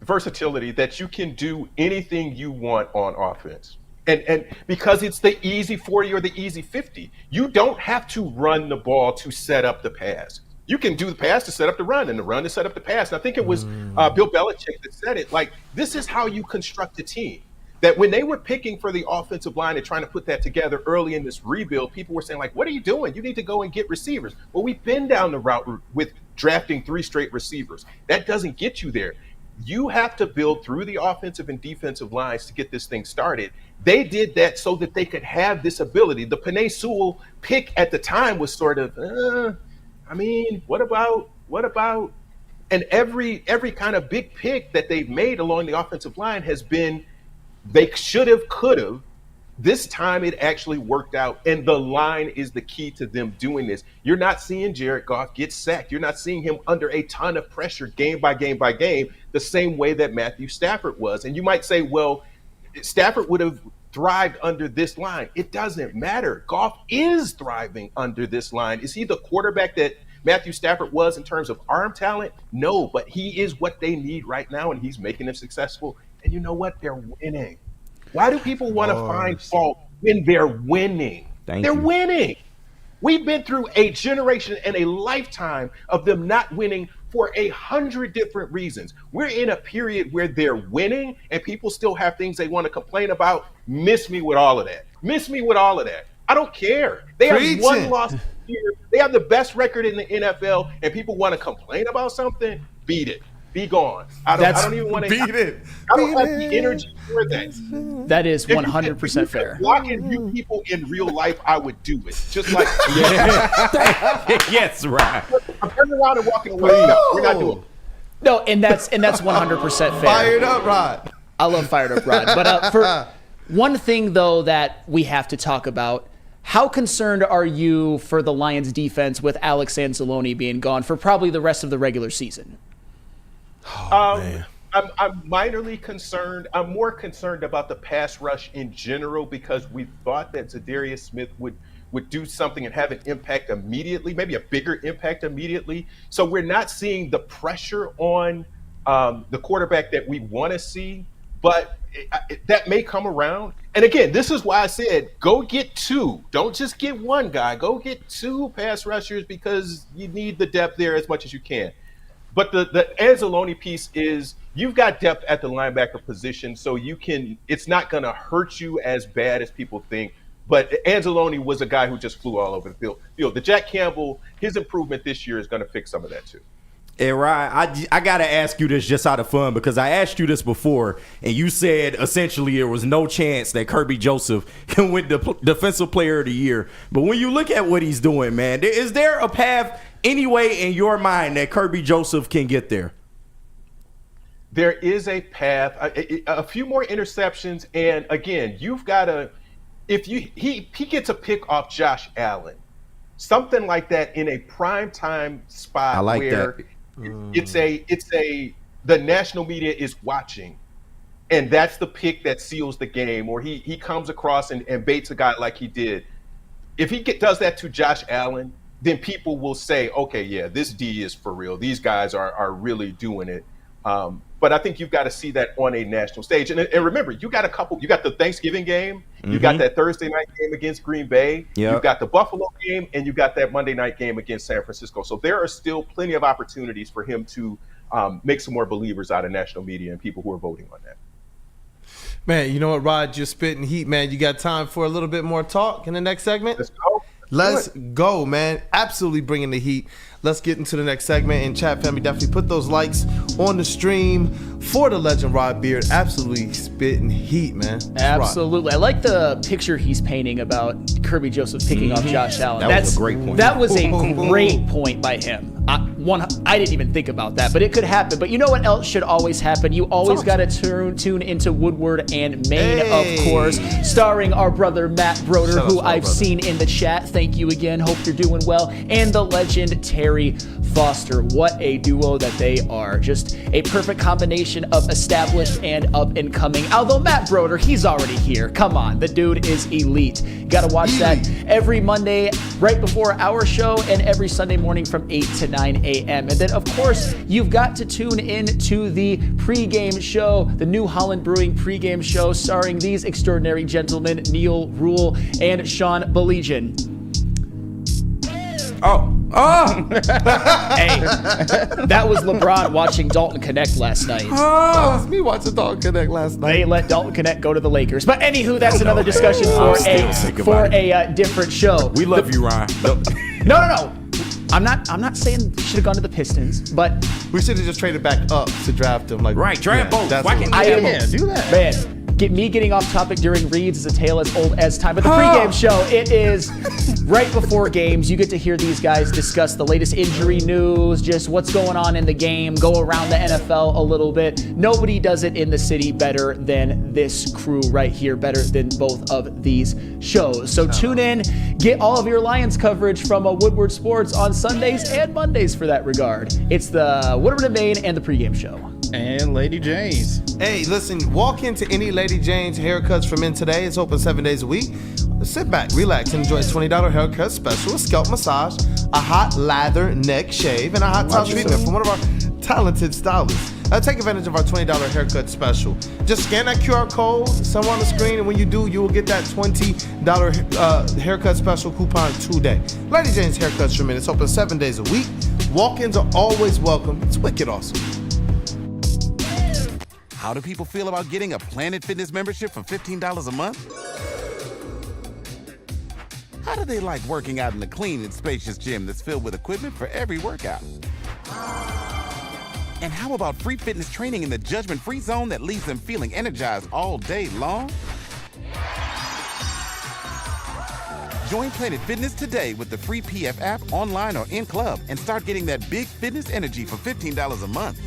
Versatility, that you can do anything you want on offense. And because it's the easy 40 or the easy 50, you don't have to run the ball to set up the pass. You can do the pass to set up the run and the run to set up the pass. And I think it was Bill Belichick that said it. Like, this is how you construct a team. That when they were picking for the offensive line and trying to put that together early in this rebuild, people were saying, like, what are you doing? You need to go and get receivers. Well, we've been down the route with drafting 3 straight receivers. That doesn't get you there. You have to build through the offensive and defensive lines to get this thing started. They did that so that they could have this ability. The Penei Sewell pick at the time was sort of, what about, and every kind of big pick that they've made along the offensive line has been, they should have, could have. This time it actually worked out, and the line is the key to them doing this. You're not seeing Jared Goff get sacked. You're not seeing him under a ton of pressure game by game by game, the same way that Matthew Stafford was. And you might say, well, Stafford would have thrived under this line. It doesn't matter. Goff is thriving under this line. Is he the quarterback that Matthew Stafford was in terms of arm talent? No, but he is what they need right now, and he's making them successful. And you know what? They're winning. Why do people want to find fault when they're winning? They're winning. We've been through a generation and a lifetime of them not winning for 100 different reasons. We're in a period where they're winning and people still have things they want to complain about. Miss me with all of that. Miss me with all of that. I don't care. They have one loss this year. They have the best record in the NFL, and people want to complain about something. Beat it. Be gone. I don't even want to beat it. I don't have the energy for that. That is 100% fair. Block and view people in real life, I would do it. Just like yes, right. I'm turning around and walking away. No, we're not doing it. No, and that's 100% fair. Fired up, Rod. I love fired up, Rod. But for one thing, though, that we have to talk about, how concerned are you for the Lions defense with Alex Anzalone being gone for probably the rest of the regular season? Man. I'm minorly concerned. I'm more concerned about the pass rush in general because we thought that Zadarius Smith would do something and have an impact immediately, maybe a bigger impact immediately. So we're not seeing the pressure on the quarterback that we want to see, but that may come around. And again, this is why I said go get 2. Don't just get 1 guy. Go get 2 pass rushers because you need the depth there as much as you can. But the Anzalone piece is you've got depth at the linebacker position, so it's not going to hurt you as bad as people think. But Anzalone was a guy who just flew all over the field. The Jack Campbell, his improvement this year is going to fix some of that too. Hey, Ryan, I got to ask you this just out of fun because I asked you this before, and you said essentially there was no chance that Kirby Joseph can win the Defensive Player of the Year. But when you look at what he's doing, man, is there a path anyway in your mind that Kirby Joseph can get there? There is a path, a few more interceptions, and again, you've got to he gets a pick off Josh Allen, something like that in a prime time spot. I like where that. The national media is watching, and that's the pick that seals the game. Or he comes across and baits a guy like he did. If he does that to Josh Allen, then people will say, okay, yeah, this D is for real. These guys are really doing it. But I think you've got to see that on a national stage. And remember, you got the Thanksgiving game, you got that Thursday night game against Green Bay, you've got the Buffalo game, and you got that Monday night game against San Francisco. So there are still plenty of opportunities for him to make some more believers out of national media and people who are voting on that. Man, you know what, Rod? You're spitting heat, man. You got time for a little bit more talk in the next segment? Let's go. Let's go, man. Absolutely bringing the heat. Let's get into the next segment. And chat family, definitely put those likes on the stream for the legend Rod Beard. Absolutely spitting heat, man. Absolutely. I like the picture he's painting about Kirby Joseph picking off Josh Allen. That was a great point. That was a great point by him. I didn't even think about that, but it could happen. But you know what else should always happen? You always got to tune into Woodward and Maine, of course, starring our brother Matt Broder, who I've seen in the chat. Thank you again. Hope you're doing well. And the legend Terry Foster. What a duo that they are. Just a perfect combination of established and up and coming. Although Matt Broder, he's already here. Come on, the dude is elite. Gotta watch that every Monday right before our show and every Sunday morning from 8 to 9 a.m. And then, of course, you've got to tune in to the pregame show, the New Holland Brewing pregame show starring these extraordinary gentlemen, Neil Rule and Sean Baligian. Hey, that was LeBron watching Dalton Connect last night. That was me watching Dalton Connect last night. They let Dalton Connect go to the Lakers. But anywho, that's another discussion for a different show. We love you, Ryan. No. I'm not saying we should have gone to the Pistons, but we should have just traded back up to draft him. Draft both. Do that. Man. Getting off topic during reads is a tale as old as time. But the pregame show, it is right before games. You get to hear these guys discuss the latest injury news, just what's going on in the game, go around the NFL a little bit. Nobody does it in the city better than this crew right here, better than both of these shows. So tune in, get all of your Lions coverage from Woodward Sports on Sundays and Mondays for that regard. It's the Woodward and Maine and the pregame show. And Lady Jane's. Hey, listen, walk into any Lady Jane's haircuts for men today. It's open 7 days a week. Sit back, relax, and enjoy a $20 haircut special, a scalp massage, a hot lather neck shave, and a hot towel treatment from one of our talented stylists. Take advantage of our $20 haircut special. Just scan that QR code somewhere on the screen, and when you do, you will get that $20 haircut special coupon today. Lady Jane's Haircuts for Men. It's open 7 days a week. Walk-ins are always welcome. It's wicked awesome. How do people feel about getting a Planet Fitness membership for $15 a month? How do they like working out in a clean and spacious gym that's filled with equipment for every workout? And how about free fitness training in the judgment-free zone that leaves them feeling energized all day long? Join Planet Fitness today with the free PF app, online or in club, and start getting that big fitness energy for $15 a month.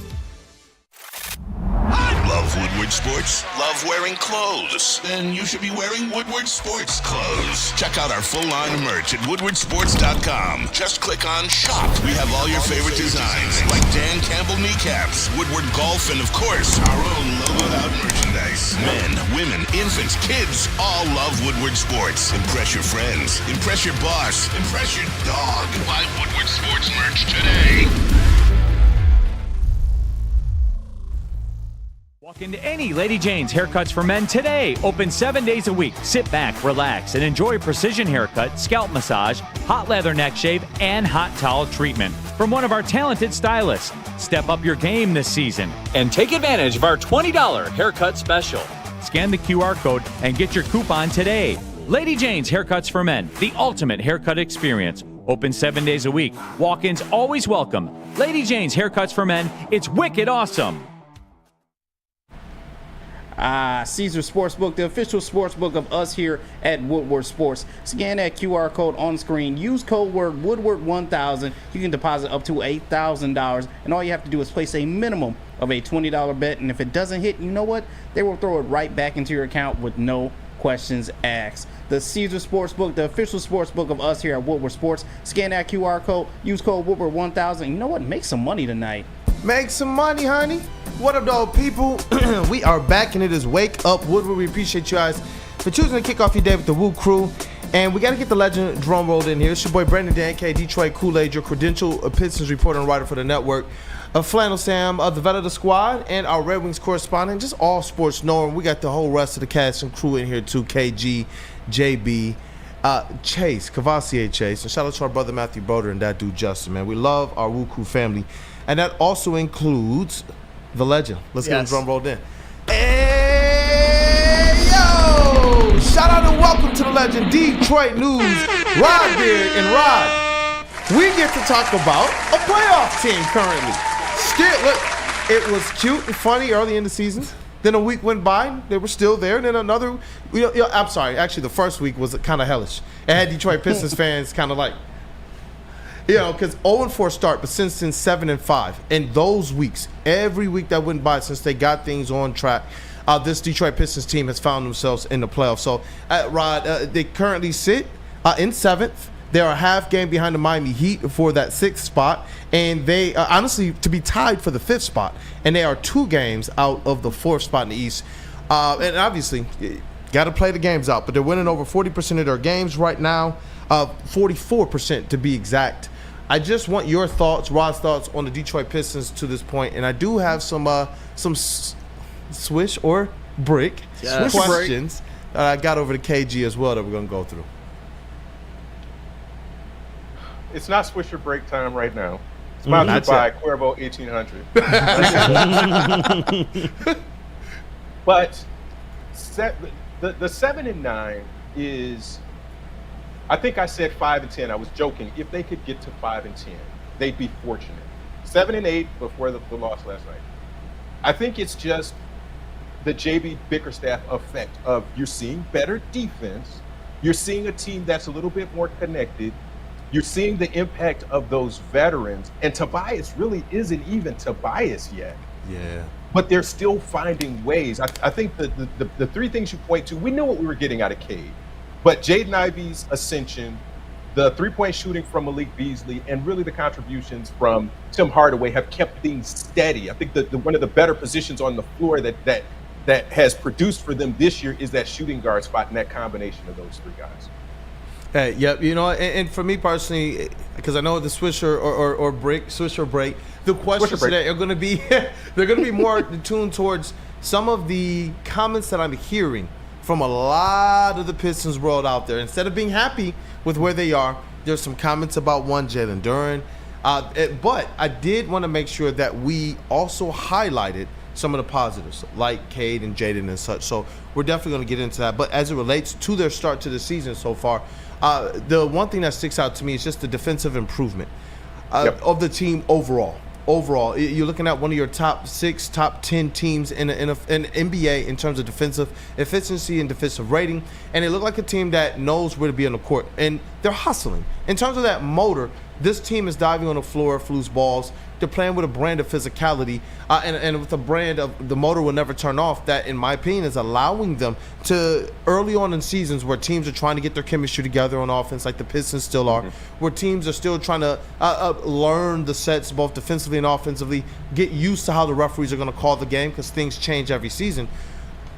Love Woodward Sports? Love wearing clothes? Then you should be wearing Woodward Sports clothes. Check out our full line of merch at woodwardsports.com. Just click on shop. We have all your favorite designs, like Dan Campbell kneecaps, Woodward golf, and of course, our own logoed out merchandise. Men, women, infants, kids all love Woodward Sports. Impress your friends. Impress your boss. Impress your dog. Buy Woodward Sports merch today. Walk into any Lady Jane's Haircuts for Men today. Open 7 days a week. Sit back, relax, and enjoy precision haircut, scalp massage, hot leather neck shave, and hot towel treatment from one of our talented stylists. Step up your game this season and take advantage of our $20 haircut special. Scan the QR code and get your coupon today. Lady Jane's Haircuts for Men, the ultimate haircut experience. Open 7 days a week. Walk-ins always welcome. Lady Jane's Haircuts for Men. It's wicked awesome. Caesar Sportsbook, the official sportsbook of us here at Woodward Sports. Scan that QR code on screen. Use code word Woodward1000. You can deposit up to $8,000, and all you have to do is place a minimum of a $20 bet. And if it doesn't hit, you know what? They will throw it right back into your account with no questions asked. The Caesar Sportsbook, the official sportsbook of us here at Woodward Sports. Scan that QR code. Use code Woodward1000. You know what? Make some money tonight. Make some money, honey. What up, dog people? We are back, and it is Wake Up Woodward. We appreciate you guys for choosing to kick off your day with the WUW Crew. And we got to get the legend drum rolled in here. It's your boy Brandon Dan K, Detroit Kool-Aid, your credential Pistons reporter and writer for the network. Flannel Sam, the vet of the squad, and our Red Wings correspondent. Just all sports knowing. We got the whole rest of the cast and crew in here too. KG, JB, Chase, Cavassier Chase. And shout out to our brother Matthew Broder and that dude Justin, man. We love our WUW Crew family. And that also includes the legend. Let's get him drum rolled in. Hey, yo! Yo, shout out and welcome to the legend Detroit News, Rod Beard and Rod. We get to talk about a playoff team currently. Still, look, it was cute and funny early in the season. Then a week went by, they were still there. And then another, I'm sorry, actually the first week was kind of hellish. It had Detroit Pistons fans kind of like, because 0-4 start, but since 7-5. In those weeks, every week that went by since they got things on track, this Detroit Pistons team has found themselves in the playoffs. So, Rod, they currently sit in 7th. They're a half game behind the Miami Heat for that 6th spot. And they, honestly, to be tied for the 5th spot. And they are 2 games out of the 4th spot in the East. And obviously, got to play the games out. But they're winning over 40% of their games right now, 44% to be exact. I just want your thoughts, Rod's thoughts on the Detroit Pistons to this point. And I do have some swish or break questions that I got over to KG as well that we're going to go through. It's not swish or break time right now. Sponsored by Cuervo 1800. But the 7-9 is, I think I said 5-10. I was joking. If they could get to 5-10, they'd be fortunate. 7-8 before the loss last night. I think it's just the JB Bickerstaff effect of you're seeing better defense. You're seeing a team that's a little bit more connected. You're seeing the impact of those veterans. And Tobias really isn't even Tobias yet. Yeah. But they're still finding ways. I think the 3 things you point to, we knew what we were getting out of Cade. But Jaden Ivey's ascension, the 3-point shooting from Malik Beasley, and really the contributions from Tim Hardaway have kept things steady. I think that one of the better positions on the floor that has produced for them this year is that shooting guard spot and that combination of those 3 guys. Hey, yep, and for me personally, because I know the swish or break, the questions today are going to be they're going to be more tuned towards some of the comments that I'm hearing from a lot of the Pistons world out there. Instead of being happy with where they are, there's some comments about one Jalen Duren, but I did want to make sure that we also highlighted some of the positives, like Cade and Jaden and such. So we're definitely going to get into that. But as it relates to their start to the season so far, the one thing that sticks out to me is just the defensive improvement of the team overall. Overall, you're looking at one of your top 6, top 10 teams in NBA in terms of defensive efficiency and defensive rating, and they look like a team that knows where to be on the court, and they're hustling. In terms of that motor, this team is diving on the floor for loose balls. They're playing with a brand of physicality and with a brand of the motor will never turn off that, in my opinion, is allowing them to, early on in seasons where teams are trying to get their chemistry together on offense, like the Pistons still are, where teams are still trying to learn the sets both defensively and offensively, get used to how the referees are going to call the game because things change every season.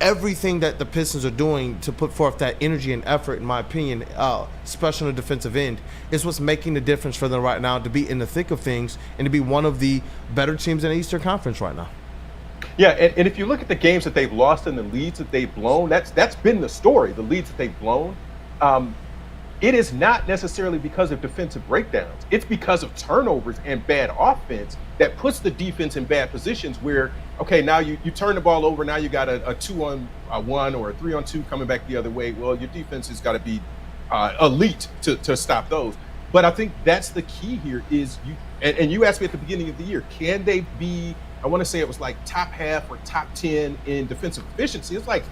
Everything that the Pistons are doing to put forth that energy and effort, in my opinion, especially on the defensive end, is what's making the difference for them right now to be in the thick of things and to be one of the better teams in the Eastern Conference right now. Yeah, and if you look at the games that they've lost and the leads that they've blown, that's been the story, the leads that they've blown. It is not necessarily because of defensive breakdowns. It's because of turnovers and bad offense that puts the defense in bad positions where, okay, now you turn the ball over, now you got a 2-on-1 or a 3-on-2 coming back the other way. Well, your defense has got to be elite to stop those. But I think that's the key here is you asked me at the beginning of the year, can they be, I want to say it was like top half or top 10 in defensive efficiency? It's like,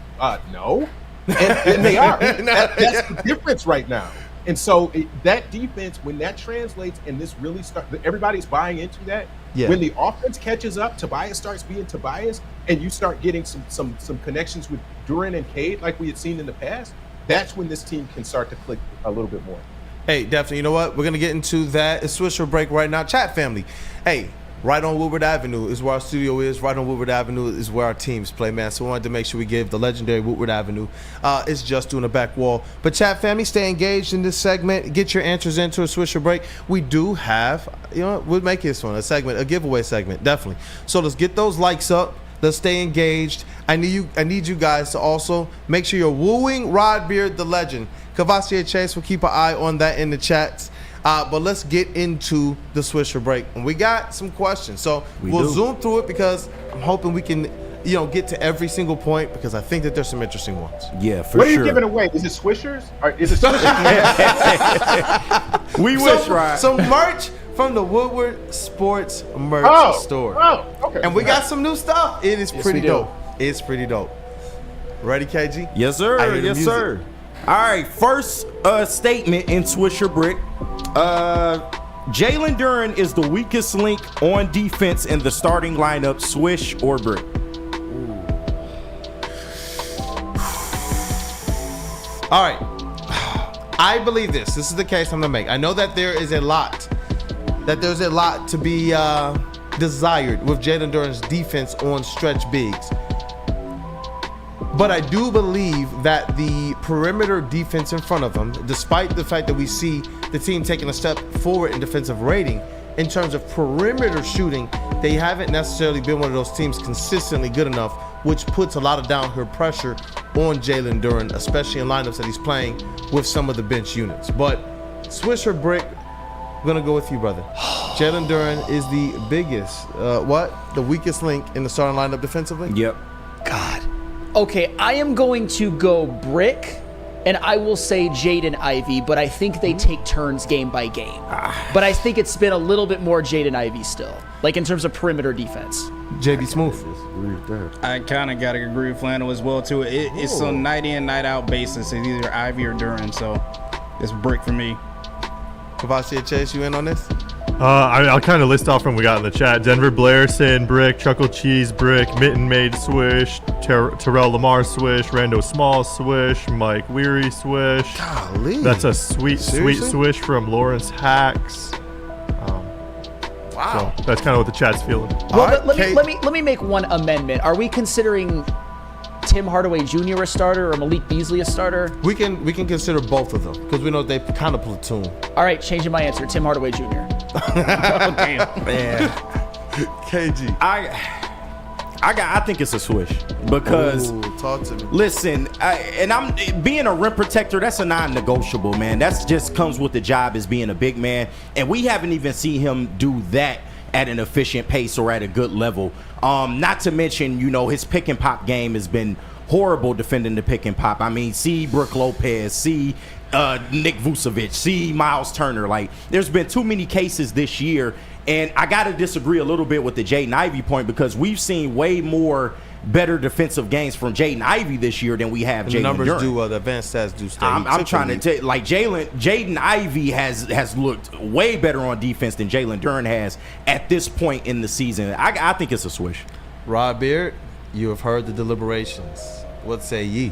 no. And they are. That's the difference right now. And so that defense, when that translates and this really starts, everybody's buying into that. Yeah. When the offense catches up, Tobias starts being Tobias, and you start getting some connections with Duren and Cade like we had seen in the past, that's when this team can start to click a little bit more. Hey, definitely. You know what? We're going to get into that. It's Swisher break right now. Chat family. Hey. Right on Woodward Avenue is where our studio is. Right on Woodward Avenue is where our teams play, man. So we wanted to make sure we give the legendary Woodward Avenue. It's just doing a back wall. But chat family, stay engaged in this segment. Get your answers into a Swisher break. We do have, we'll make this one a segment, a giveaway segment, definitely. So let's get those likes up. Let's stay engaged. I need you guys to also make sure you're wooing Rod Beard, the legend. Kavassia Chase will keep an eye on that in the chats. But let's get into the Swisher break. And we got some questions. So we'll zoom through it because I'm hoping we can, get to every single point because I think that there's some interesting ones. Yeah, for What are sure. you giving away? Is it Swishers? Or is it Swishers? We wish, right? Some merch from the Woodward Sports merch store. Oh, okay. And we got some new stuff. It is pretty we do. dope. It's pretty dope. Ready, KG? Yes, I sir. hear the Yes, music. sir. All right, first statement in Swisher Brick. Jalen Duren is the weakest link on defense in the starting lineup, Swish or Brick? All right. I believe this. This is the case I'm gonna make. I know that there's a lot to be desired with Jalen Duren's defense on stretch bigs. But I do believe that the perimeter defense in front of him, despite the fact that we see the team taking a step forward in defensive rating, in terms of perimeter shooting, they haven't necessarily been one of those teams consistently good enough, which puts a lot of downhill pressure on Jalen Duren, especially in lineups that he's playing with some of the bench units. But Swish or Brick, I'm going to go with you, brother. Jalen Duren is the biggest, the weakest link in the starting lineup defensively? Yep. God. Okay, I am going to go Brick, and I will say Jaden Ivey, but I think they take turns game by game. But I think it's been a little bit more Jaden Ivey still, like in terms of perimeter defense. JB Smooth. I kind of got to agree with Flannel as well, too. It's a night in, night out basis. It's either Ivy or Duren, so it's Brick for me. Kavashi Chase, you in on this? I'll kind of list off from we got in the chat. Denver Blairson, Brick. Chuckle Cheese, Brick. Mitten Made, Swish. Terrell Lamar, Swish. Rando Small, Swish. Mike Weary, Swish. Golly. That's a sweet Seriously? swish from Lawrence Hacks. Wow. So that's kind of what the chat's feeling. Well, All right, let me make one amendment. Are we considering Tim Hardaway Jr. a starter or Malik Beasley a starter? We can consider both of them because we know they kind of platoon. All right, changing my answer. Tim Hardaway Jr. Oh, damn. Man. KG. I think it's a Swish because Ooh, talk to me. listen, I'm being a rim protector. That's a non-negotiable, man. That's just comes with the job as being a big man, and we haven't even seen him do that at an efficient pace or at a good level. Not to mention, his pick and pop game has been horrible defending the pick and pop. I mean, see Brook Lopez, see Nick Vucevic, see Miles Turner. Like, there's been too many cases this year, and I got to disagree a little bit with the Jaden Ivey point because we've seen way more better defensive games from Jaden Ivey this year than we have The Jalen numbers Duren. the advanced stats do stay. I'm trying to tell, like, Jaden Ivey has looked way better on defense than Jalen Duren has at this point in the season. I think it's a Swish. Rod Beard, you have heard the deliberations. What say ye?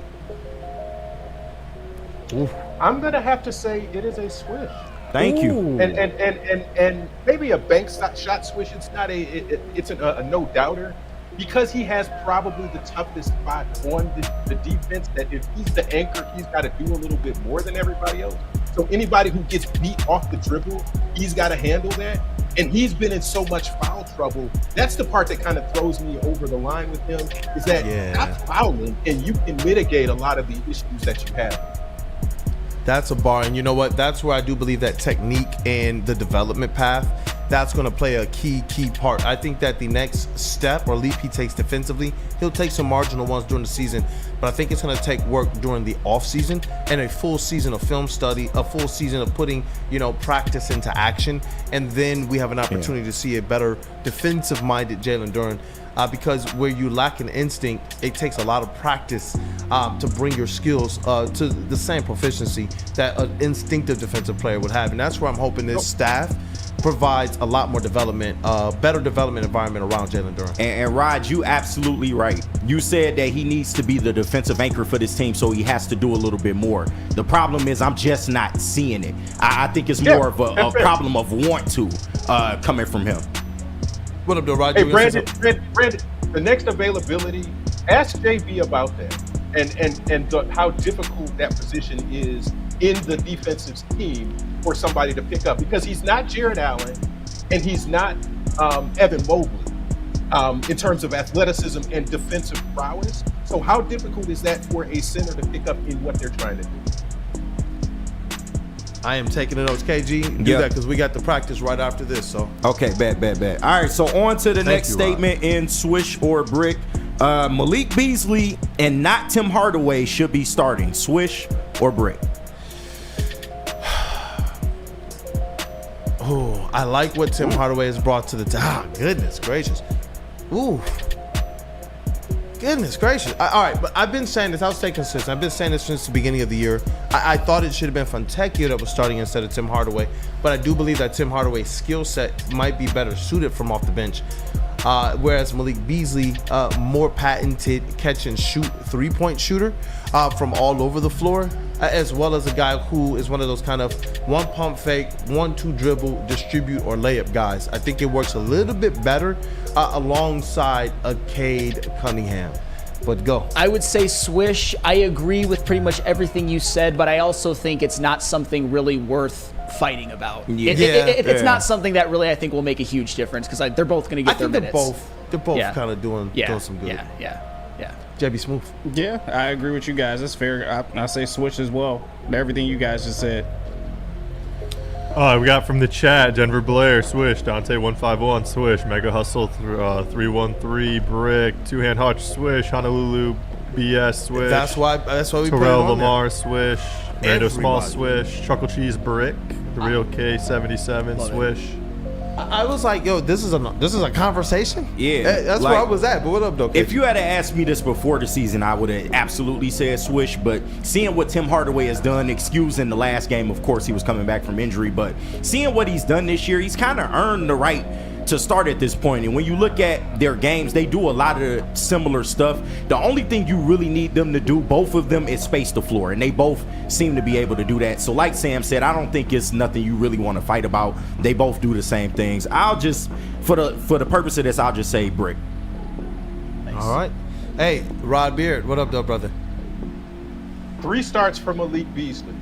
I'm gonna have to say it is a Swish. Thank you. And maybe a bank shot Swish. It's not it's a no doubter because he has probably the toughest spot on the defense. That if he's the anchor, he's got to do a little bit more than everybody else. So anybody who gets beat off the dribble, he's got to handle that. And he's been in so much foul trouble. That's the part that kind of throws me over the line with him. Is that not fouling, and you can mitigate a lot of the issues that you have. That's a bar, and you know what? That's where I do believe that technique and the development path, that's going to play a key part. I think that the next step or leap he takes defensively, he'll take some marginal ones during the season, but I think it's going to take work during the off season and a full season of film study, a full season of putting, practice into action, and then we have an opportunity to see a better defensive-minded Jalen Duren. Because where you lack an instinct, it takes a lot of practice to bring your skills to the same proficiency that an instinctive defensive player would have. And that's where I'm hoping this staff provides a lot more development, better development environment around Jalen Duren. And Rod, you absolutely right. You said that he needs to be the defensive anchor for this team, so he has to do a little bit more. The problem is I'm just not seeing it. I think it's more of a problem of want to coming from him. What up, though, Rod? Hey, Brandon, the next availability, ask JB about that and how difficult that position is in the defensive scheme for somebody to pick up, because he's not Jared Allen and he's not Evan Mobley in terms of athleticism and defensive prowess. So how difficult is that for a center to pick up in what they're trying to do? I am taking the notes, KG. Do that because we got the practice right after this. So okay, bet. All right, so on to the next you, statement in Swish or Brick. Malik Beasley and not Tim Hardaway should be starting. Swish or brick? Oh, I like what Tim Hardaway has brought to the team. Ah, goodness gracious. Ooh. Goodness gracious. All right, but I've been saying this. I'll stay consistent. I've been saying this since the beginning of the year. I thought it should have been Fontecchio that was starting instead of Tim Hardaway, but I do believe that Tim Hardaway's skill set might be better suited from off the bench. Whereas Malik Beasley, more patented catch and shoot three-point shooter from all over the floor, as well as a guy who is one of those kind of one pump fake, 1-2 dribble, distribute, or layup guys. I think it works a little bit better alongside a Cade Cunningham. But go. I would say swish. I agree with pretty much everything you said, but I also think it's not something really worth fighting about. It's not something that really I think will make a huge difference because they're both going to get their minutes. They're both kind of doing some good. Yeah. JB Smooth. Yeah, I agree with you guys. That's fair. I say switch as well. Everything you guys just said. We got from the chat, Denver Blair, swish. Dante151, swish. Mega Hustle, 313, brick. Two-hand Hutch, swish. Honolulu, BS, swish. That's why we put it Terrell on Lamar, there. swish. Rando Small, swish. Chuckle Cheese, brick. The Real K77, swish. I was like, yo, this is a conversation? Yeah. That's where I was at. But what up, though? If you had asked me this before the season, I would have absolutely said swish. But seeing what Tim Hardaway has done, excusing the last game, of course, he was coming back from injury. But seeing what he's done this year, he's kind of earned the right to start at this point. And when you look at their games, they do a lot of similar stuff. The only thing you really need them to do, both of them, is space the floor. And they both seem to be able to do that. So like Sam said, I don't think it's nothing you really want to fight about. They both do the same things. I'll just, for the purpose of this, I'll just say brick. Nice. All right. Hey, Rod Beard, what up, though, brother? 3 starts for Malik Beasley.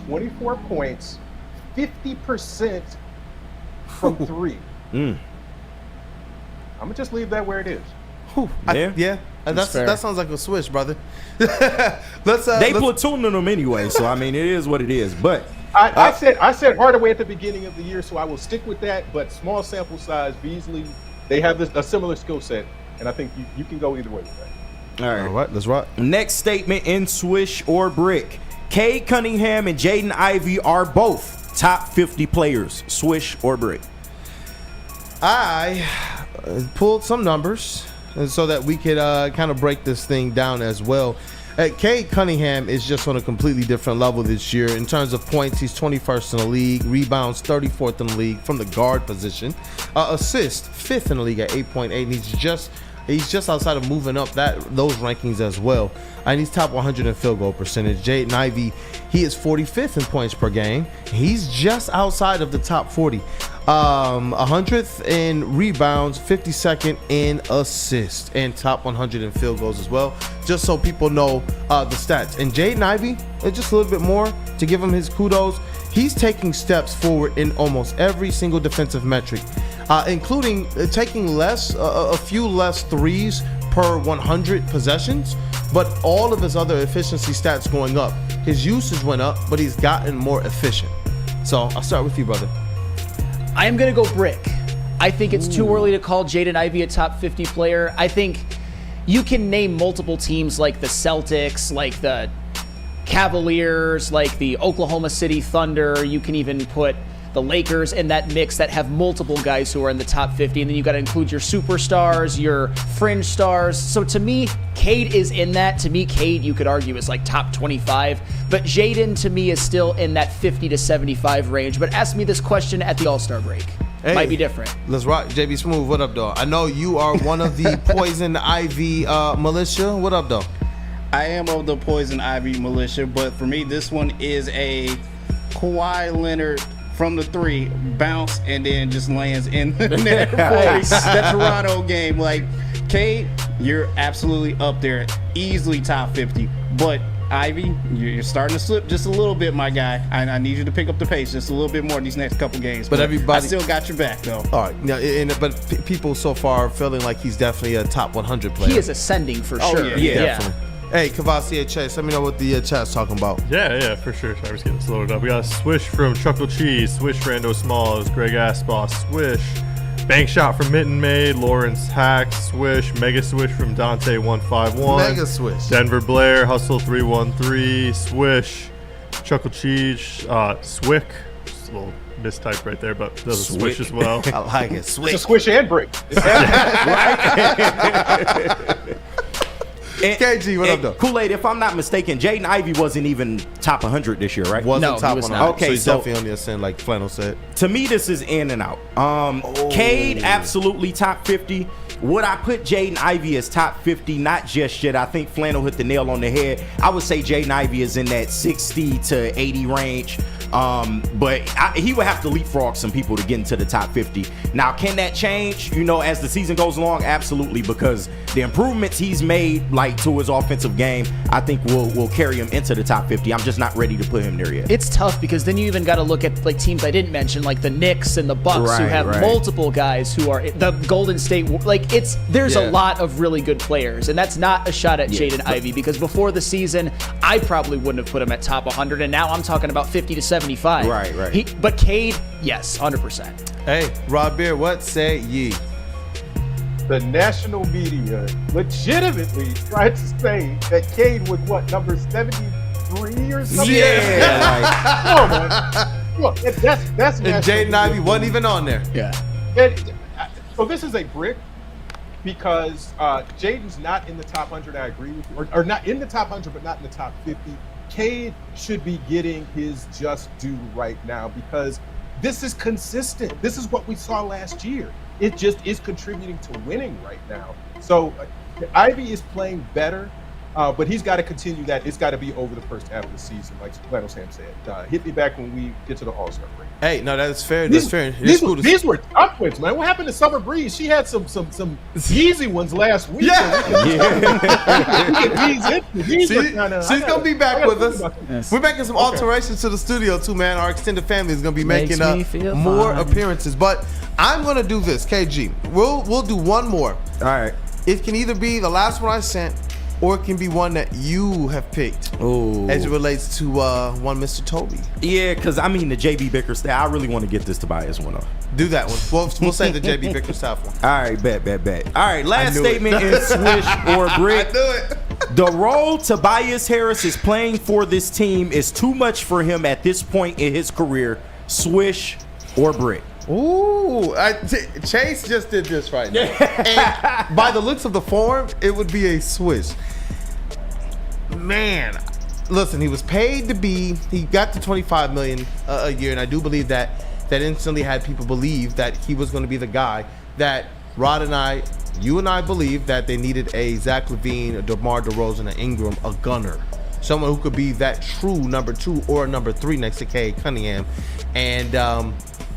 24 points, 50% from 3. I'm gonna just leave that where it is. That sounds like a switch, brother. They platooning them anyway, so I mean it is what it is. But I said Hardaway at the beginning of the year, so I will stick with that. But small sample size, Beasley, they have a similar skill set, and I think you can go either way with that. All right, let's rock. Next statement in swish or brick. Cade Cunningham and Jaden Ivey are both top 50 players. Swish or brick? I pulled some numbers so that we could kind of break this thing down as well. Cade Cunningham is just on a completely different level this year. In terms of points, he's 21st in the league. Rebounds, 34th in the league from the guard position. Assists, 5th in the league at 8.8. And he's just outside of moving up those rankings as well. And he's top 100 in field goal percentage. Jaden Ivey, he is 45th in points per game. He's just outside of the top 40. 100th in rebounds, 52nd in assists, and top 100 in field goals as well. Just so people know the stats. And Jaden Ivey, just a little bit more to give him his kudos. He's taking steps forward in almost every single defensive metric, including taking a few less threes per 100 possessions, but all of his other efficiency stats going up. His usage went up, but he's gotten more efficient. So I'll start with you, brother. I am going to go brick. I think it's too early to call Jaden Ivey a top 50 player. I think you can name multiple teams like the Celtics, like the Cavaliers, like the Oklahoma City Thunder. You can even put the Lakers in that mix that have multiple guys who are in the top 50. And then you got to include your superstars, your fringe stars. So to me, Cade is in that. To me, Cade, you could argue, is like top 25. But Jaden, to me, is still in that 50 to 75 range. But ask me this question at the All-Star break. Hey, might be different. Let's rock. JB Smooth, what up, dog? I know you are one of the Poison Ivy militia. What up, dog? I am of the Poison Ivy militia, but for me, this one is a Kawhi Leonard from the 3, bounce, and then just lands in the net for that Toronto game. Like, Cade, you're absolutely up there, easily top 50. But Ivy, you're starting to slip just a little bit, my guy. I need you to pick up the pace just a little bit more these next couple games. But I still got your back, though. All right. Now, but people so far are feeling like he's definitely a top 100 player. He is ascending for sure. Yeah, definitely. Hey, Kavasi Chase, let me know what the chat's talking about. Yeah, for sure. Sorry, I was getting this loaded up. We got a swish from Chuckle Cheese, swish Rando Smalls, Greg Aspaw, swish Bank shot from Mitten Maid, Lawrence Hack, swish, mega swish from Dante 151. Mega swish. Denver Blair, Hustle 313, swish, Chuckle Cheese, Swick. Just a little mistype right there, but does a swish as well. I like it. It's a squish and brick. KG, what up, though? Kool-Aid, if I'm not mistaken, Jaden Ivey wasn't even top 100 this year, right? Wasn't top he was 100. not. Okay, so he's so- definitely on the ascent, like Flannel said. To me, this is in and out. Cade, absolutely top 50. Would I put Jaden Ivey as top 50? Not just yet. I think Flannel hit the nail on the head. I would say Jaden Ivey is in that 60 to 80 range. But he would have to leapfrog some people to get into the top 50. Now, can that change, as the season goes along? Absolutely, because the improvements he's made, like, to his offensive game, I think will carry him into the top 50. I'm just not ready to put him there yet. It's tough because then you even got to look at like teams I didn't mention, like the Knicks and the Bucks, who have multiple guys who are the Golden State. Like there's a lot of really good players, and that's not a shot at Jaden Ivey, because before the season I probably wouldn't have put him at top 100, and now I'm talking about 50 to 75. Right. But Cade, yes, 100%. Hey, Rob Beer, what say ye? The national media legitimately tried to say that Cade was number 73 or something. Yeah. Come on, man. Look, that's And Jaden Ivey wasn't even on there. Yeah. So this is a brick because Jaden's not in the top 100. I agree with you, or not in the top 100, but not in the top 50. Cade should be getting his just due right now because this is consistent. This is what we saw last year. It just is contributing to winning right now. So Ivy is playing better, but he's got to continue that. It's got to be over the first half of the season, like Flannel Sam said. Hit me back when we get to the All-Star break. Hey, no, that's fair. That's fair. These were tough ones, man. What happened to Summer Breeze? She had some easy ones last week. She's gonna be back with us. Yes. We're making some alterations to the studio too, man. Our extended family is gonna be making more appearances. But I'm gonna do this, KG. We'll do one more. All right. It can either be the last one I sent, or it can be one that you have picked. As it relates to one Mr. Toby. Yeah, because the JB Bickerstaff, I really want to get this Tobias one up. Do that one. We'll say the JB Bickerstaff one. All right, bet. All right, last statement is swish or brick. I knew it. The role Tobias Harris is playing for this team is too much for him at this point in his career. Swish or brick. Ooh, Chase just did this right now. And by the looks of the form, it would be a swish. Man, listen, he was paid to be, he got to $25 million a year, and I do believe that instantly had people believe that he was going to be the guy that Rod and I, you and I believe that they needed a Zach LaVine, a DeMar DeRozan, an Ingram, a gunner. Someone who could be that true number 2 or number 3 next to Cade Cunningham. And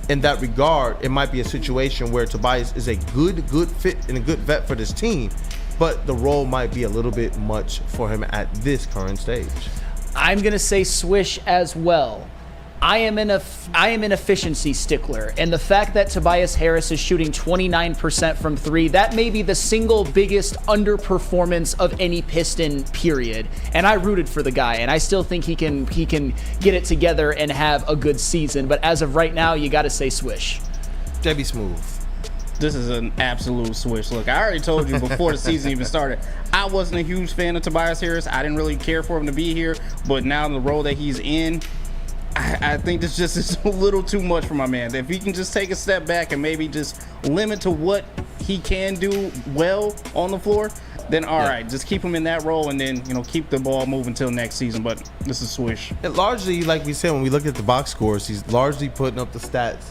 in that regard, it might be a situation where Tobias is a good fit and a good vet for this team, but the role might be a little bit much for him at this current stage. I'm gonna say swish as well. I am an efficiency stickler, and the fact that Tobias Harris is shooting 29% from 3, that may be the single biggest underperformance of any Piston, period. And I rooted for the guy, and I still think he can get it together and have a good season. But as of right now, you got to say swish. Debbie Smooth. This is an absolute swish. Look, I already told you before the season even started, I wasn't a huge fan of Tobias Harris. I didn't really care for him to be here, but now in the role that he's in, I think this just is a little too much for my man. If he can just take a step back and maybe just limit to what he can do well on the floor, then all right, just keep him in that role and then, keep the ball moving until next season. But this is swish. And largely, like we said, when we look at the box scores, he's largely putting up the stats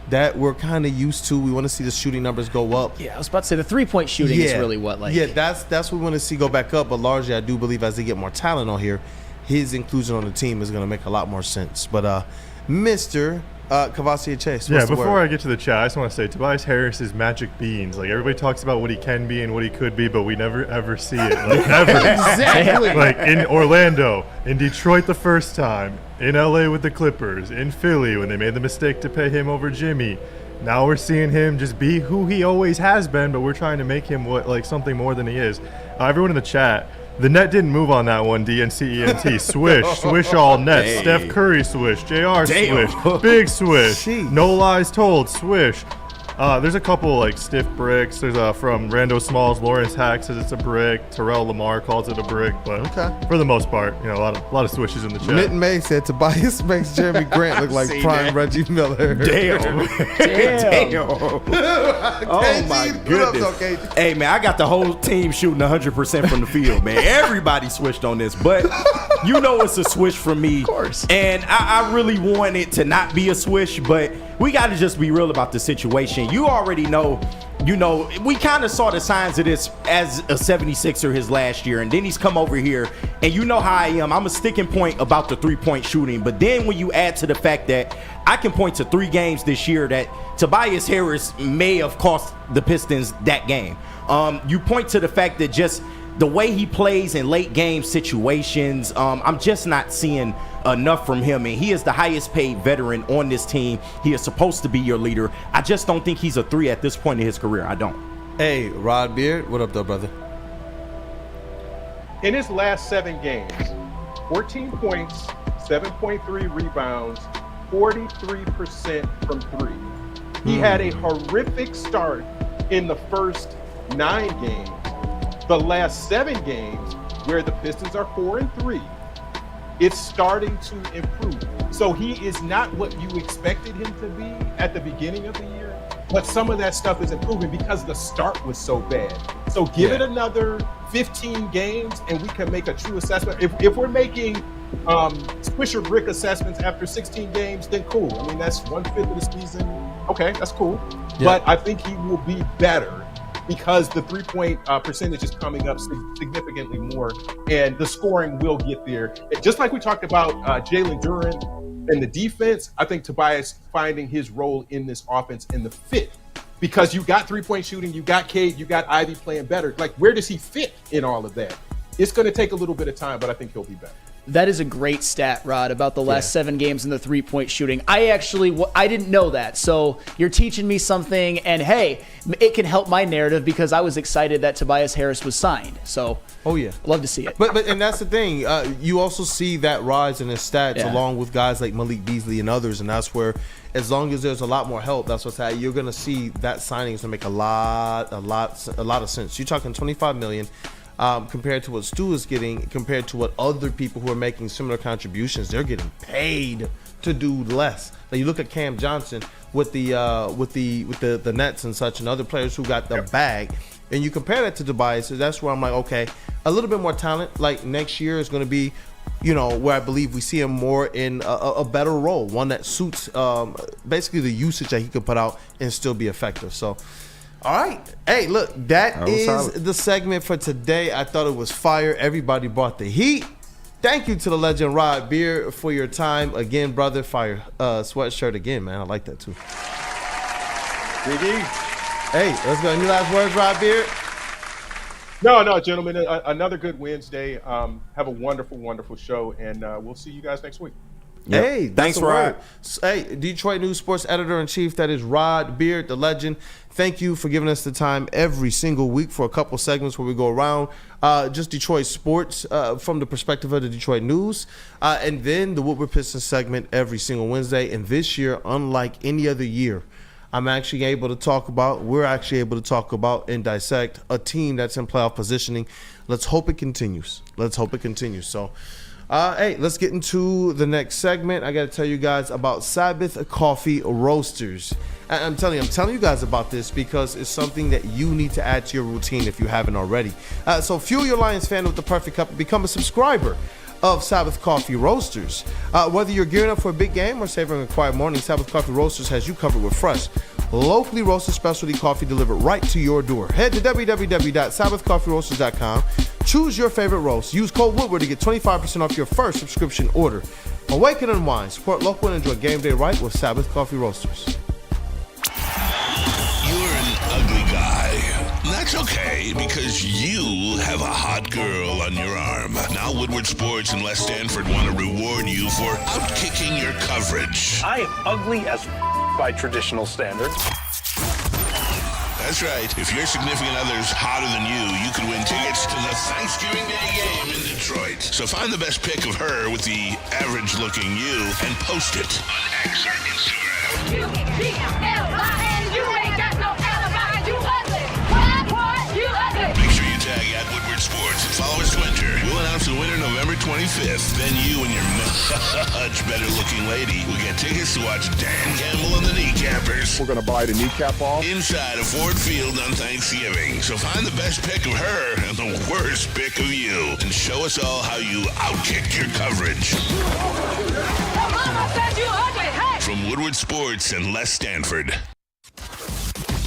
that we're kind of used to. We want to see the shooting numbers go up. Yeah, I was about to say the 3-point shooting is really what that's what we want to see go back up. But largely, I do believe as they get more talent on here, his inclusion on the team is going to make a lot more sense. But Mr. Kavasi Chase, what's the before word? I get to the chat, I just want to say Tobias Harris is magic beans. Like, everybody talks about what he can be and what he could be, but we never ever see it. Like, ever. Exactly. Like in Orlando, in Detroit the first time, in LA with the Clippers, in Philly when they made the mistake to pay him over Jimmy. Now we're seeing him just be who he always has been, but we're trying to make him something more than he is. Everyone in the chat, the net didn't move on that one. DNCENT. Swish all net. Hey. Steph Curry swish. JR swish. Big swish. Jeez. No lies told swish. There's a couple like stiff bricks. There's from Rando Smalls, Lawrence Hack says it's a brick. Terrell Lamar calls it a brick, but for the most part, a lot of swishes in the chat. Mitten May said Tobias makes Jeremy Grant look like prime Reggie Miller. Damn. Oh my goodness. Hey man, I got the whole team shooting 100% from the field, man. Everybody switched on this, but it's a swish from me. Of course. And I really want it to not be a swish, but we got to just be real about the situation. You already know, we kind of saw the signs of this as a 76er his last year, and then he's come over here, and you know how I am. I'm a sticking point about the three-point shooting, but then when you add to the fact that I can point to 3 games this year that Tobias Harris may have cost the Pistons that game. You point to the fact that just the way he plays in late game situations, I'm just not seeing enough from him, and he is the highest paid veteran on this team. He is supposed to be your leader. I just don't think he's a 3 at this point in his career. I don't. Hey, Rod Beard, what up though, brother? In his last 7 games, 14 points, 7.3 rebounds, 43% from 3. He had a horrific start in the first 9 games. The last 7 games, where the Pistons are 4-3, it's starting to improve. So he is not what you expected him to be at the beginning of the year, but some of that stuff is improving because the start was so bad. So give it another 15 games and we can make a true assessment. If we're making Swisher Brick assessments after 16 games, then cool. I mean, that's 1/5 of the season. Okay, that's cool. Yeah. But I think he will be better because the 3-point percentage is coming up significantly more, and the scoring will get there. Just like we talked about Jalen Duren and the defense, I think Tobias finding his role in this offense and the fit, because you got 3-point shooting, you got Cade, you got Ivy playing better. Like, where does he fit in all of that? It's going to take a little bit of time, but I think he'll be better. That is a great stat, Rod, about the last 7 games in the 3-point shooting. I didn't know that. So you're teaching me something, and hey, it can help my narrative because I was excited that Tobias Harris was signed. So, love to see it. But and that's the thing. You also see that rise in his stats along with guys like Malik Beasley and others, and that's where, as long as there's a lot more help, that's what's happening. You're going to see that signing is going to make a lot of sense. You're talking $25 million. Compared to what Stu is getting, compared to what other people who are making similar contributions, they're getting paid to do less. Now you look at Cam Johnson with the Nets and such, and other players who got the bag, and you compare that to Tobias. So that's where I'm like, okay, a little bit more talent. Like next year is going to be, where I believe we see him more in a better role, one that suits basically the usage that he could put out and still be effective. So. All right. Hey, look, that is solid. The segment for today. I thought it was fire. Everybody brought the heat. Thank you to the legend Rod Beard for your time. Again, brother, fire sweatshirt again, man. I like that too. GG. Hey, let's go. Any last words, Rod Beard? No, gentlemen. Another good Wednesday. Have a wonderful, wonderful show, and we'll see you guys next week. Yep. Hey, thanks, Rod. Hey, Detroit News Sports Editor-in-Chief, that is Rod Beard, the legend. Thank you for giving us the time every single week for a couple segments where we go around just Detroit sports from the perspective of the Detroit News, and then the Woodward Pistons segment every single Wednesday. And this year, unlike any other year, we're actually able to talk about and dissect a team that's in playoff positioning. Let's hope it continues. So, hey, let's get into the next segment. I got to tell you guys about Sabbath Coffee Roasters. I'm telling you guys about this because it's something that you need to add to your routine if you haven't already. So fuel your Lions fan with the perfect cup and become a subscriber of Sabbath Coffee Roasters. Whether you're gearing up for a big game or savoring a quiet morning, Sabbath Coffee Roasters has you covered with fresh, locally roasted specialty coffee delivered right to your door. Head to www.sabbathcoffeeroasters.com. Choose your favorite roast. Use code Woodward to get 25% off your first subscription order. Awaken and unwind. Support local and enjoy game day right with Sabbath Coffee Roasters. You're an ugly guy. That's okay, because you have a hot girl on your arm. Now Woodward Sports and Les Stanford want to reward you for outkicking your coverage. I am ugly as by traditional standards. That's right. If your significant other's hotter than you could win tickets to the Thanksgiving Day game in Detroit. So find the best pic of her with the average-looking you and post it on X or Instagram. 5th, then you and your much better looking lady will get tickets to watch Dan Campbell and the Kneecappers. We're going to buy the kneecap off. Inside of Ford Field on Thanksgiving. So find the best pick of her and the worst pick of you. And show us all how you outkicked your coverage. Mama said you ugly. Hey! From Woodward Sports and Les Stanford.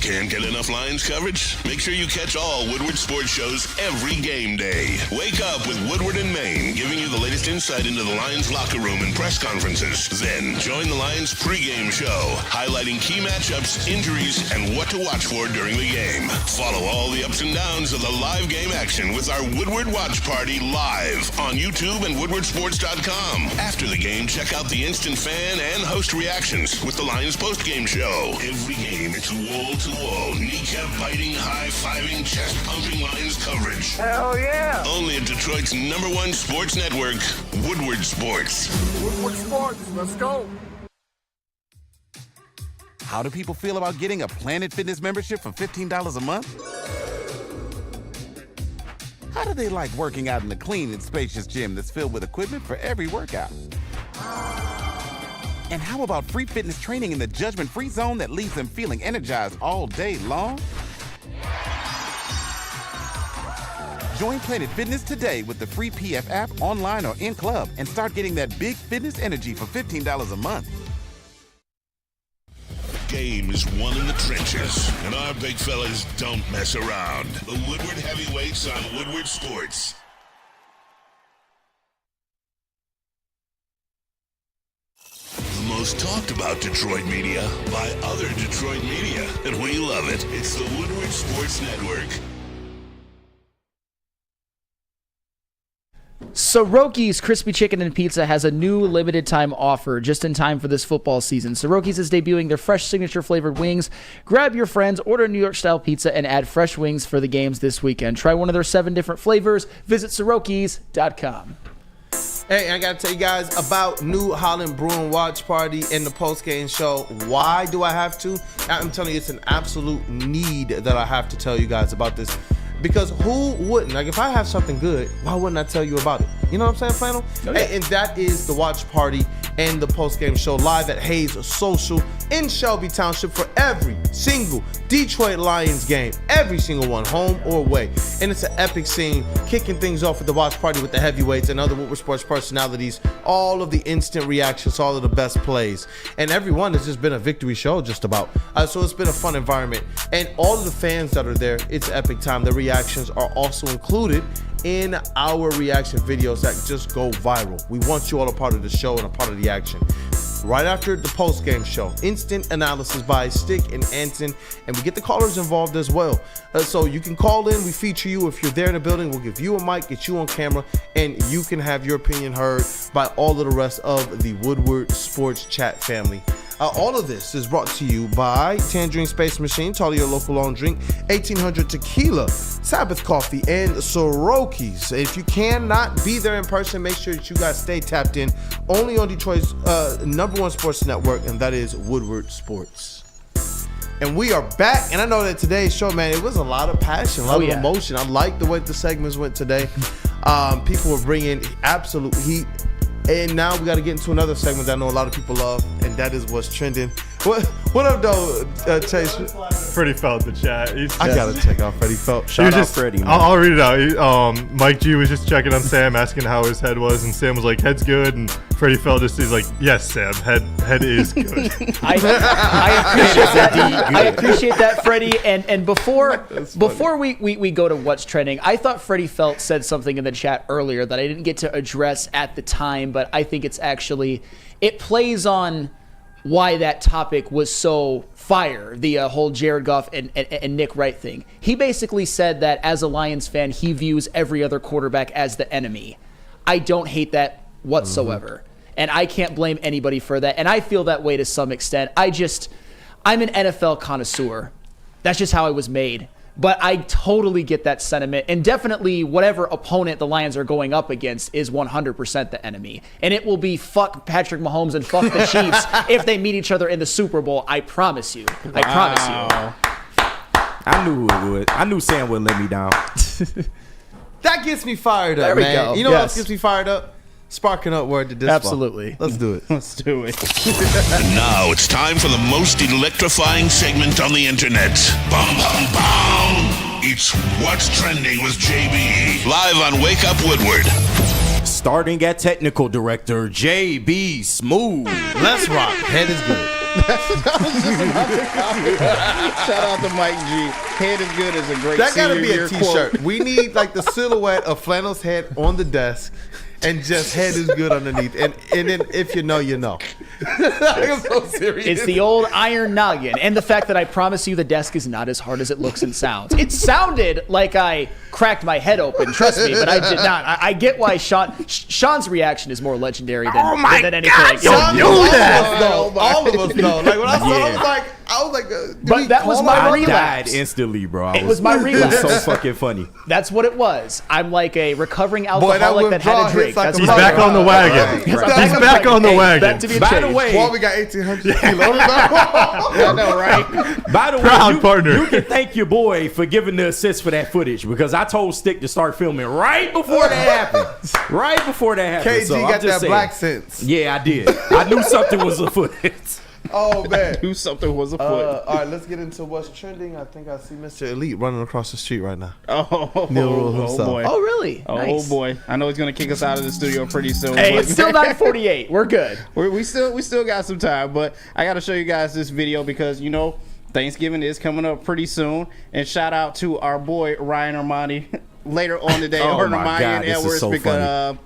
Can't get enough Lions coverage? Make sure you catch all Woodward Sports shows every game day. Wake up with Woodward and Maine, giving you the latest insight into the Lions locker room and press conferences. Then join the Lions pregame show, highlighting key matchups, injuries, and what to watch for during the game. Follow all the ups and downs of the live game action with our Woodward Watch Party live on YouTube and WoodwardSports.com. After the game, check out the instant fan and host reactions with the Lions postgame show. Every game, it's wall-to-wall, kneecap-biting, high-fiving, chest-pumping Lions coverage. Hell yeah! Only at Detroit's #1 sports network, Woodward Sports. Woodward Sports, let's go. How do people feel about getting a Planet Fitness membership for $15 a month? How do they like working out in the clean and spacious gym that's filled with equipment for every workout? And how about free fitness training in the judgment-free zone that leaves them feeling energized all day long? Join Planet Fitness today with the free PF app online or in club and start getting that big fitness energy for $15 a month. Game is won in the trenches, and our big fellas don't mess around. The Woodward Heavyweights on Woodward Sports. The most talked about Detroit media by other Detroit media, and we love it. It's the Woodward Sports Network. Soroki's Crispy Chicken and Pizza has a new limited time offer just in time for this football season. Soroki's is debuting their fresh signature flavored wings. Grab your friends, order New York style pizza, and add fresh wings for the games this weekend. Try one of their 7 different flavors. Visit Sorokis.com. Hey, I gotta tell you guys about New Holland Brewing Watch Party and the post-game show. Why do I have to? I'm telling you, it's an absolute need that I have to tell you guys about this. Because who wouldn't? Like, if I have something good, why wouldn't I tell you about it? You know what I'm saying, Flannel? Oh, yeah. And that is the watch party and the post-game show live at Hayes Social in Shelby Township for every single Detroit Lions game. Every single one, home or away. And it's an epic scene, kicking things off with the watch party with the heavyweights and other Woodward Sports personalities. All of the instant reactions, all of the best plays. And everyone has just been a victory show just about. So it's been a fun environment. And all of the fans that are there, it's epic time. The reactions are also included in our reaction videos that just go viral. We want you all a part of the show and a part of the action. Right after the post-game show, instant analysis by Stick and Anton, and we get the callers involved as well. So you can call in, we feature you. If you're there in the building, we'll give you a mic, get you on camera, and you can have your opinion heard by all of the rest of the Woodward Sports Chat family. All of this is brought to you by Tangerine Space Machine, Tully, your local long drink, 1800 Tequila, Sabbath Coffee, and Soroki's. If you cannot be there in person, make sure that you guys stay tapped in only on Detroit's #1 sports network, and that is Woodward Sports. And we are back, and I know that today's show, man, it was a lot of passion, a lot of emotion. I like the way the segments went today. People were bringing absolute heat. And now we got to get into another segment that I know a lot of people love, and that is what's trending. What up, though, Chase? Freddie Felt the chat. I got to check out Freddie Felt. Shout out Freddie, man. I'll read it out. Mike G was just checking on Sam, asking how his head was, and Sam was like, head's good, and Freddie Felt just is like, yes, Sam, head is good. I appreciate that. I appreciate that, Freddie. And before we go to what's trending, I thought Freddie Felt said something in the chat earlier that I didn't get to address at the time, but I think it plays on why that topic was so fire, the whole Jared Goff and Nick Wright thing. He basically said that as a Lions fan, he views every other quarterback as the enemy. I don't hate that whatsoever. And I can't blame anybody for that. And I feel that way to some extent. I'm an NFL connoisseur. That's just how I was made. But I totally get that sentiment. And definitely whatever opponent the Lions are going up against is 100% the enemy. And it will be fuck Patrick Mahomes and fuck the Chiefs if they meet each other in the Super Bowl. I promise you. I promise you. I knew it would. I knew Sam wouldn't let me down. That gets me fired up, man. You know what else gets me fired up? sparking up word to this. Absolutely. Let's do it. Let's do it. And now it's time for the most electrifying segment on the internet. Bum, bum, bum. It's What's Trending with JB. Live on Wake Up Woodward. Starting at technical director, JB Smooth. Let's rock. Head is good. Shout out to Mike G. Head is good is a great That gotta be senior a year t-shirt. quote. We need like the silhouette of Flannel's head on the desk and just head is good underneath. And then if you know, you know. I'm so serious. It's the old iron noggin, and the fact that I promise you the desk is not as hard as it looks and sounds. It sounded like I cracked my head open, trust me, but I did not. I get why Sean's reaction is more legendary than anything. Sean knew that. All of us know. Like when I saw it, I was like, but that was my I relapse. died instantly, bro. It was my relapse. It was so fucking funny. That's what it was. I'm like a recovering alcoholic that had a drink. Like He's back on the wagon. He's back on the wagon. Back to be a By the change. way, well, we got 1,800 kilos. I know, right? By the way, Proud partner. you can thank your boy for giving the assist for that footage because I told Stick to start filming right before that happened. Right before that happened. KG So I'm got just that saying. black sense. Yeah, I did. I knew something was afoot. Oh, man. Do something was afoot. All right, let's get into what's trending. I think I see Mr. Elite running across the street right now. Oh, Neil Rule himself. boy. Oh, really? Oh, Nice. boy. I know he's going to kick us out of the studio pretty soon. Hey, but- it's still 9:48. We're good. we still got some time, but I got to show you guys this video because, you know, Thanksgiving is coming up pretty soon. And shout out to our boy, Ryan Ermanni, later on today. Oh, or my Ermanni God, this is Edwards, so because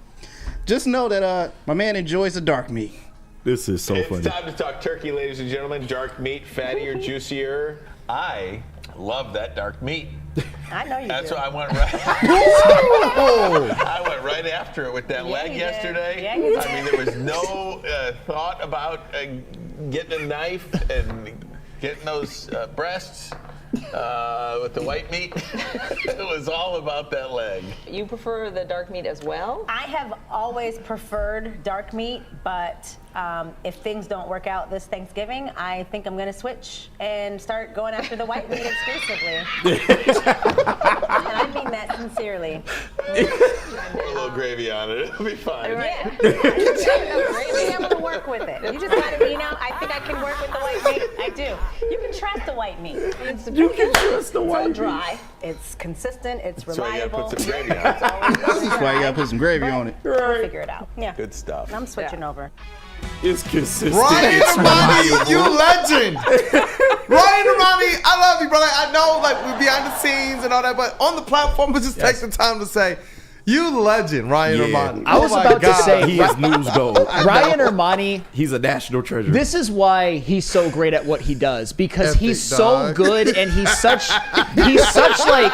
just know that my man enjoys the dark meat. This is so funny. It's time to talk turkey, ladies and gentlemen. Dark meat, fattier, juicier. I love that dark meat. I know you That's do. why I went right after it with that leg you did. yesterday. Yeah, you I mean, there was no thought about getting a knife and getting those breasts with the white meat. It was all about that leg. You prefer the dark meat as well? I have always preferred dark meat, but if things don't work out this Thanksgiving, I think I'm going to switch and start going after the white meat exclusively. And I mean that sincerely. Put a little gravy on it. It'll be fine. Yeah. Be able to work with it. You just got to, I think I can work with the white meat. I do. You can trust the white meat. You can trust the white meat. It's dry. It's consistent. It's That's why you reliable. gotta put some gravy on it. That's why you got to put some gravy on it. We'll figure it out. Yeah. Good stuff. I'm switching over. It's consistent. Ryan It's Ermanni, you reliable. legend. Ryan Ermanni, I love you, brother. I know, like, we're behind the scenes and all that, but on the platform, we just take the time to say, you legend, Ryan Ermanni. I was Oh my about to God. say, He is news gold. Ryan Ermanni, He's a national treasure. this is why he's so great at what he does, because Epic, he's so dog. good and he's such like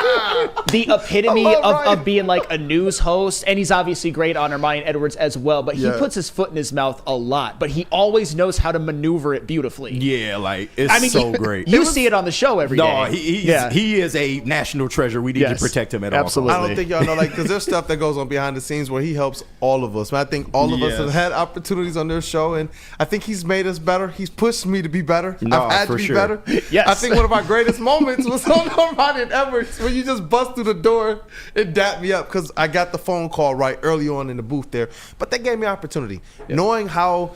the epitome I love Ryan. of being like a news host, and he's obviously great on Ermanni Edwards as well, but he Yeah. puts his foot in his mouth a lot, but he always knows how to maneuver it beautifully. Yeah, like it's so great. You see it on the show every day. No, he is a national treasure. We need Yes, to protect him at all costs. absolutely. I don't think y'all know, like, because there's stuff that goes on behind the scenes where he helps all of us. And I think all of us have had opportunities on their show, and I think he's made us better. He's pushed me to be better. No, I've had for to be sure. better. Yes. I think one of our greatest moments was on Ermanni Edwards when you just bust through the door and dap me up because I got the phone call right early on in the booth there. But that gave me opportunity. Knowing how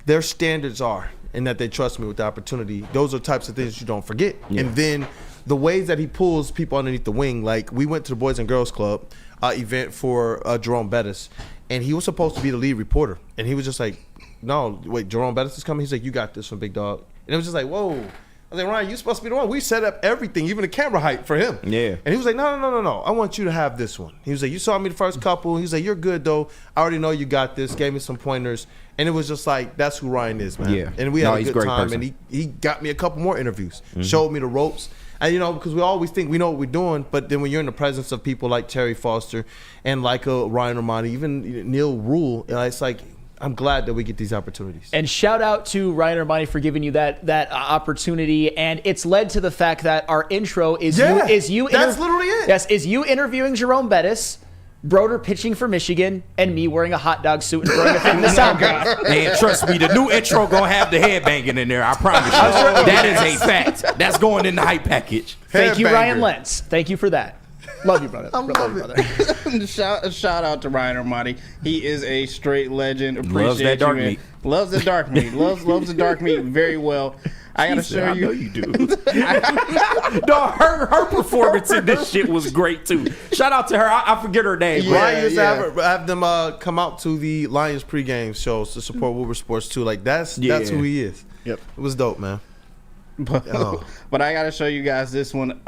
their standards are and that they trust me with the opportunity, those are types of things you don't forget. And then the ways that he pulls people underneath the wing, like we went to the Boys and Girls Club event for Jerome Bettis, and he was supposed to be the lead reporter, and he was just like, no, wait, Jerome Bettis is coming? He's like, you got this one, big dog. And it was just like, whoa. I was like, Ryan, you supposed to be the one. We set up everything, even the camera height for him. Yeah. And he was like, no. I want you to have this one. He was like, you saw me the first couple. He was like, you're good, though. I already know you got this. Gave me some pointers. And it was just like, that's who Ryan is, man. Yeah. And we had he's a a good great time. person. And he got me a couple more interviews, showed me the ropes. And, because we always think we know what we're doing, but then when you're in the presence of people like Terry Foster and like Ryan Ermanni, even Neil Rule, it's like, I'm glad that we get these opportunities. And shout out to Ryan Ermanni for giving you that opportunity, and it's led to the fact that our intro is you. That's literally it. Yes, is you interviewing Jerome Bettis, Broder pitching for Michigan, and me wearing a hot dog suit and throwing a thing in the sound booth. And trust me, the new intro gonna have the head banging in there. I promise you. That is a fact. That's going in the hype package. Thank you, Headbanger. Ryan Lentz. Thank you for that. Love you, brother. Love you, brother. Shout out to Ryan Ermanni. He is a straight legend. Appreciate Loves that dark you, man. meat. Loves the dark meat. Loves the dark meat very well. I gotta show I you. know you do. No, her performance in this shit was great too. Shout out to her. I forget her name. Yeah, Ryan used to have them come out to the Lions pregame shows to support Woodward Sports too. Like that's who he is. Yep, it was dope, man. But I gotta show you guys this one.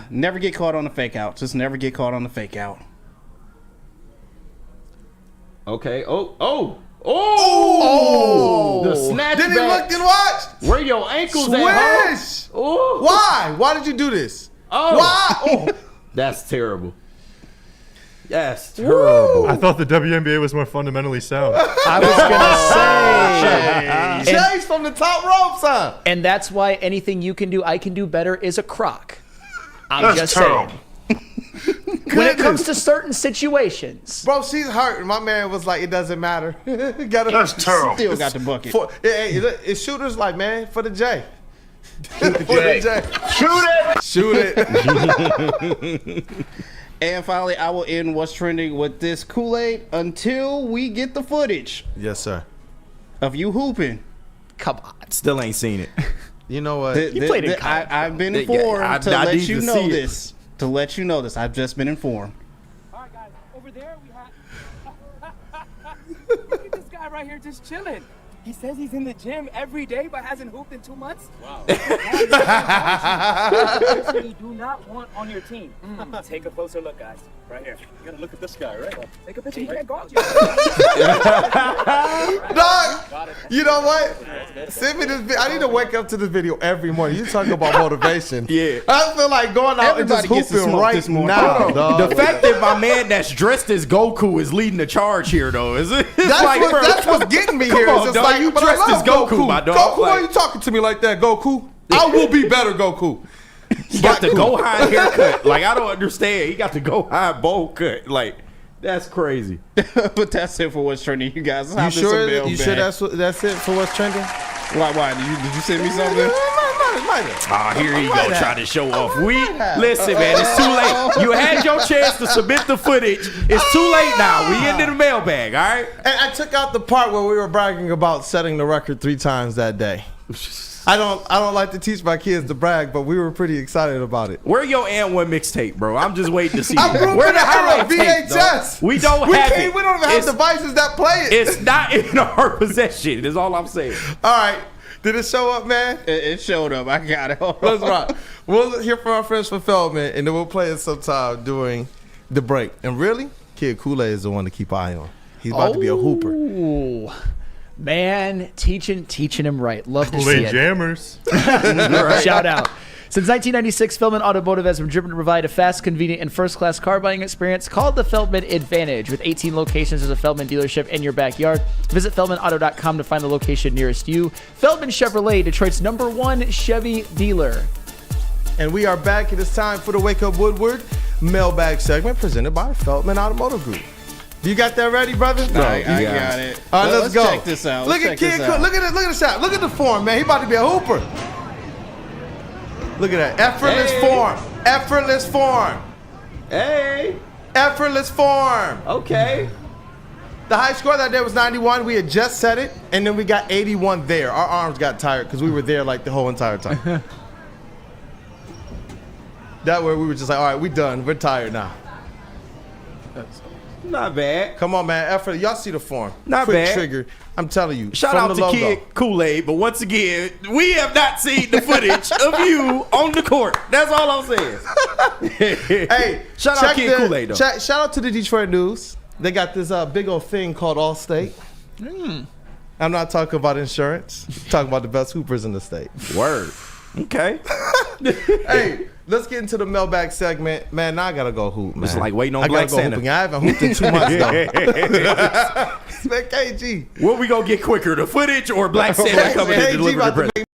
Never get caught on the fake out. Just never get caught on the fake out. Okay. The snatch Did he back. look and watch? Where your ankles Swish. at? Oh. Why? Why did you do this? Oh. Why? Oh. That's terrible. That's terrible. I thought the WNBA was more fundamentally sound. I was gonna say, Chase from the top rope, son. and that's why anything you can do, I can do better is a crock. I'm just saying. When it comes to certain situations, Bro, she's hurt. And my man was like, it doesn't matter. That's terrible. Still got the bucket. Hey, it's shooters like, man, for the J. For the J. Shoot Shoot it. And finally, I will end what's trending with this Kool-Aid until we get the footage Yes, sir. of you hooping. come on. Still ain't seen it. You know what? You played in college, I've been Yeah, informed I to let need you to know see it. this. To let you know this. I've just been informed. All right, guys. Over there, we have. Look at this guy right here just chilling. He says he's in the gym every day, but hasn't hooped in 2 months. Wow. Person you do not want on your team. Take a closer look, guys. Right here. You gotta look at this guy, right? Take a picture. He can't guard you. Dog, you know what? Send me this. I need to wake up to this video every morning. You talking about motivation? Yeah. I feel like going out Everybody and gets just to hooping smoke right this morning. now. Dog. The fact that my man that's dressed as Goku is leading the charge here, though, is it? That's what's getting me here. It's just dog, like, you but I dressed as love Goku, my dog. Goku, why Like- are you talking to me like that, Goku? I will be better, Goku. He got the Gohan haircut. Like, I don't understand. He got the Gohan bowl cut. Like, that's crazy. But that's it for what's trending, you guys. You sure? You sure that's it for what's trending? Why? Did you send me something? Ah, here you go, trying to show off. Listen, man, it's too late. You had your chance to submit the footage. It's too late now. We into the mailbag, all right? And I took out the part where we were bragging about setting the record 3 times that day. I don't like to teach my kids to brag, but we were pretty excited about it. Where your and one mixtape, bro? I'm just waiting to see I grew it. up Where in the the era highlight of tape, dog? VHS. We don't have it. We don't even have It's- devices that play it. It's not in our possession. Is all I'm saying. All right. Did it show up, man? It showed up. I got it. Let's rock. We'll hear from our friends from Feldman, and then we'll play it sometime during the break. And really, Kid Kool-Aid is the one to keep an eye on. He's about to be a hooper. Ooh. Man, teaching him right. Love to see Kool-Aid it. Jammers. Shout out. Since 1996, Feldman Automotive has been driven to provide a fast, convenient, and first-class car buying experience called the Feldman Advantage. With 18 locations, there's a Feldman dealership in your backyard. Visit feldmanauto.com to find the location nearest you. Feldman Chevrolet, Detroit's #1 Chevy dealer. And we are back. It is time for the Wake Up Woodward mailbag segment presented by Feldman Automotive Group. You got that ready, brother? I got it. All right, let's go. Check this out. Look at Kid Kool. Look at it. Look at the shot. Look at the form, man. He about to be a hooper. Look at that. Effortless form. Effortless form. Hey. Effortless form. Okay. The high score that day was 91. We had just set it, and then we got 81 there. Our arms got tired because we were there like the whole entire time. That way we were just like, all right, we done. We're tired now. Not bad. Come on, man. Effort. Y'all see the form. Not Quick bad. trigger. I'm telling you. Shout from out the to logo. Kid Kool-Aid, but once again, we have not seen the footage of you on the court. That's all I'm saying. Hey, shout out check Kid Kool-Aid, though. Shout out to the Detroit News. They got this big old thing called Allstate. I'm not talking about insurance. I'm talking about the best hoopers in the state. Word. Okay. Hey, let's get into the mailbag segment. Man, now I gotta go hoop, man. It's like waiting on I Black gotta go Santa. hooping. I haven't hooped in 2 months though. Man, KG. What we gonna get quicker, the footage or Black Santa coming to KG deliver the about to present? make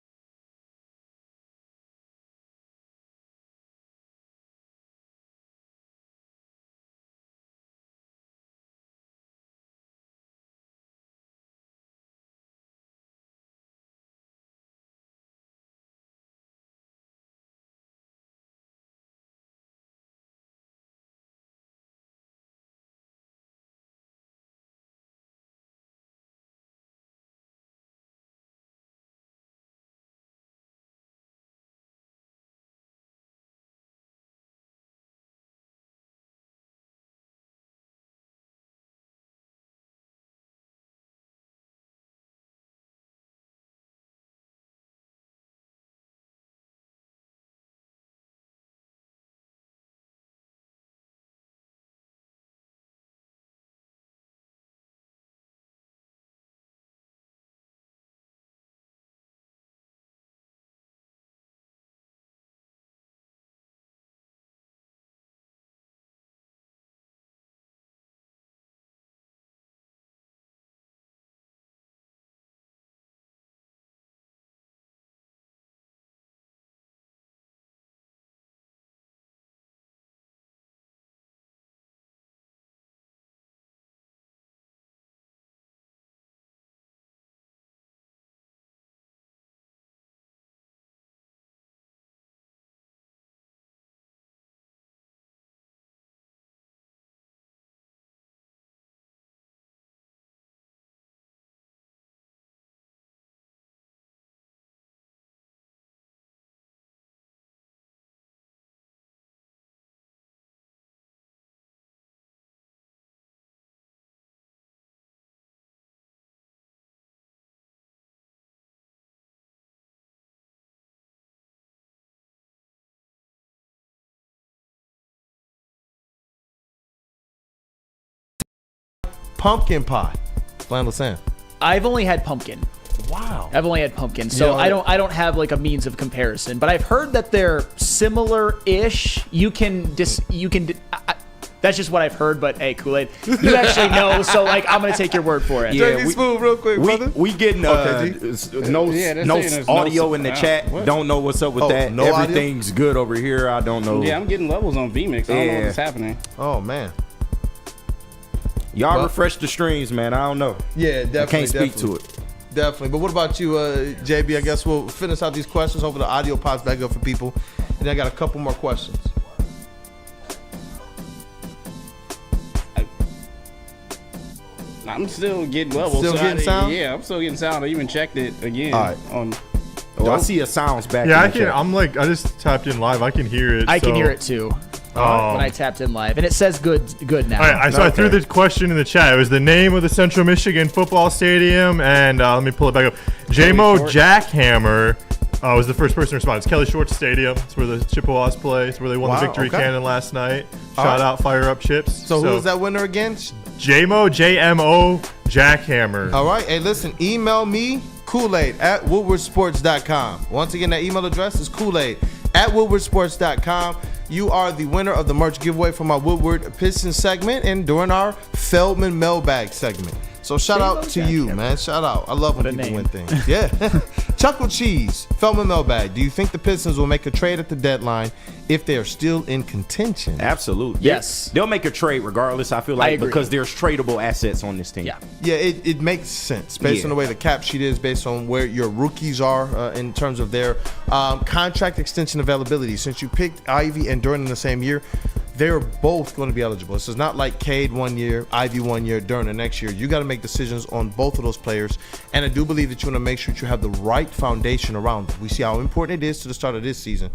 pumpkin pie? Flannel Sam. I've only had pumpkin. Wow. I've only had pumpkin, so I don't have like a means of comparison. But I've heard that they're similar-ish. That's just what I've heard, but hey, Kool-Aid, you actually know, so like I'm gonna take your word for it. Yeah, Smooth, real quick, brother. We getting no audio in the chat. What? Don't know what's up with that. no Everything's good over here. I don't know. Yeah, I'm getting levels on VMix. I don't know what's happening. Oh man. Y'all refresh the streams, man. I don't know. Yeah, definitely. I can't speak to it. Definitely. But what about you, JB? I guess we'll finish out these questions. Hopefully the audio pops back up for people. And then I got a couple more questions. I'm still getting levels. Still getting sound? Yeah, I'm still getting sound. I even checked it again. All right. I see a sounds back. Yeah, in the chat. I just tapped in live. I can hear it. I can hear it too. When I tapped in live, and it says good now. All right, I threw the question in the chat. It was the name of the Central Michigan football stadium, and let me pull it back up. JMO Jackhammer was the first person to respond. It's Kelly Short Stadium. It's where the Chippewas play. It's where they won the victory cannon last night. Shout out Fire Up Chips. So who was that winner again? JMO Jackhammer. All right. Hey, listen, email me, Kool-Aid at woodwardsports.com. Once again, that email address is Kool-Aid at woodwardsports.com. You are the winner of the merch giveaway from our Woodward Pistons segment and during our Feldman Mailbag segment. So shout out to you, man. Shout out. I love when people win things. Yeah. Chuckle Cheese, Feldman Mailbag. Do you think the Pistons will make a trade at the deadline if they are still in contention? Absolutely. Yes. They'll make a trade regardless, I feel like, because there's tradable assets on this team. Yeah. Yeah, it makes sense based on the way the cap sheet is, based on where your rookies are in terms of their contract extension availability. Since you picked Ivy and Durant in the same year, they're both going to be eligible. So it's not like Cade 1 year, Ivy 1 year, Durant the next year. You got to make decisions on both of those players. And I do believe that you want to make sure that you have the right foundation around them. We see how important it is to the start of this season.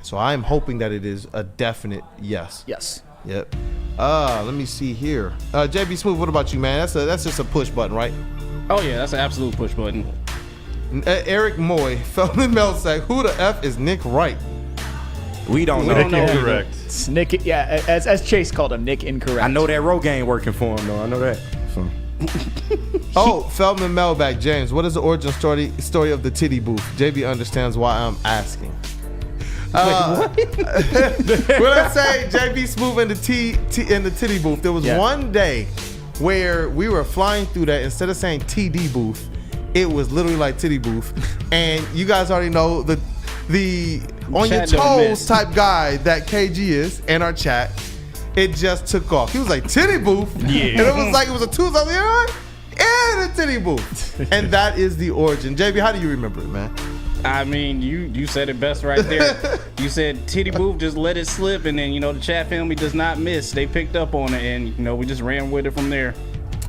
So I'm hoping that it is a definite yes. Yes. Yep. Let me see here. JB Smooth, what about you, man? That's just a push button, right? Oh, yeah, that's an absolute push button. Eric Moy, Feldman Mailbag, who the F is Nick Wright? We don't know. Nick Incorrect. It's Nick, yeah, as Chase called him, Nick Incorrect. I know that Rogaine working for him, though. I know that. So. Feldman Mailbag, James, what is the origin story of the titty booth? JB understands why I'm asking. When I say JB Smooth in the titty booth, there was one day where we were flying through that. Instead of saying TD booth, it was literally like titty booth. And you guys already know the on your toes type guy that KG is in our chat. It just took off. He was like, titty booth? Yeah. And it was like, it was a Tuesday. Yeah, the titty booth. And that is the origin. JB, how do you remember it, man? I mean, you said it best right there. You said titty booth, just let it slip. And then, the chat family does not miss. They picked up on it, and, we just ran with it from there.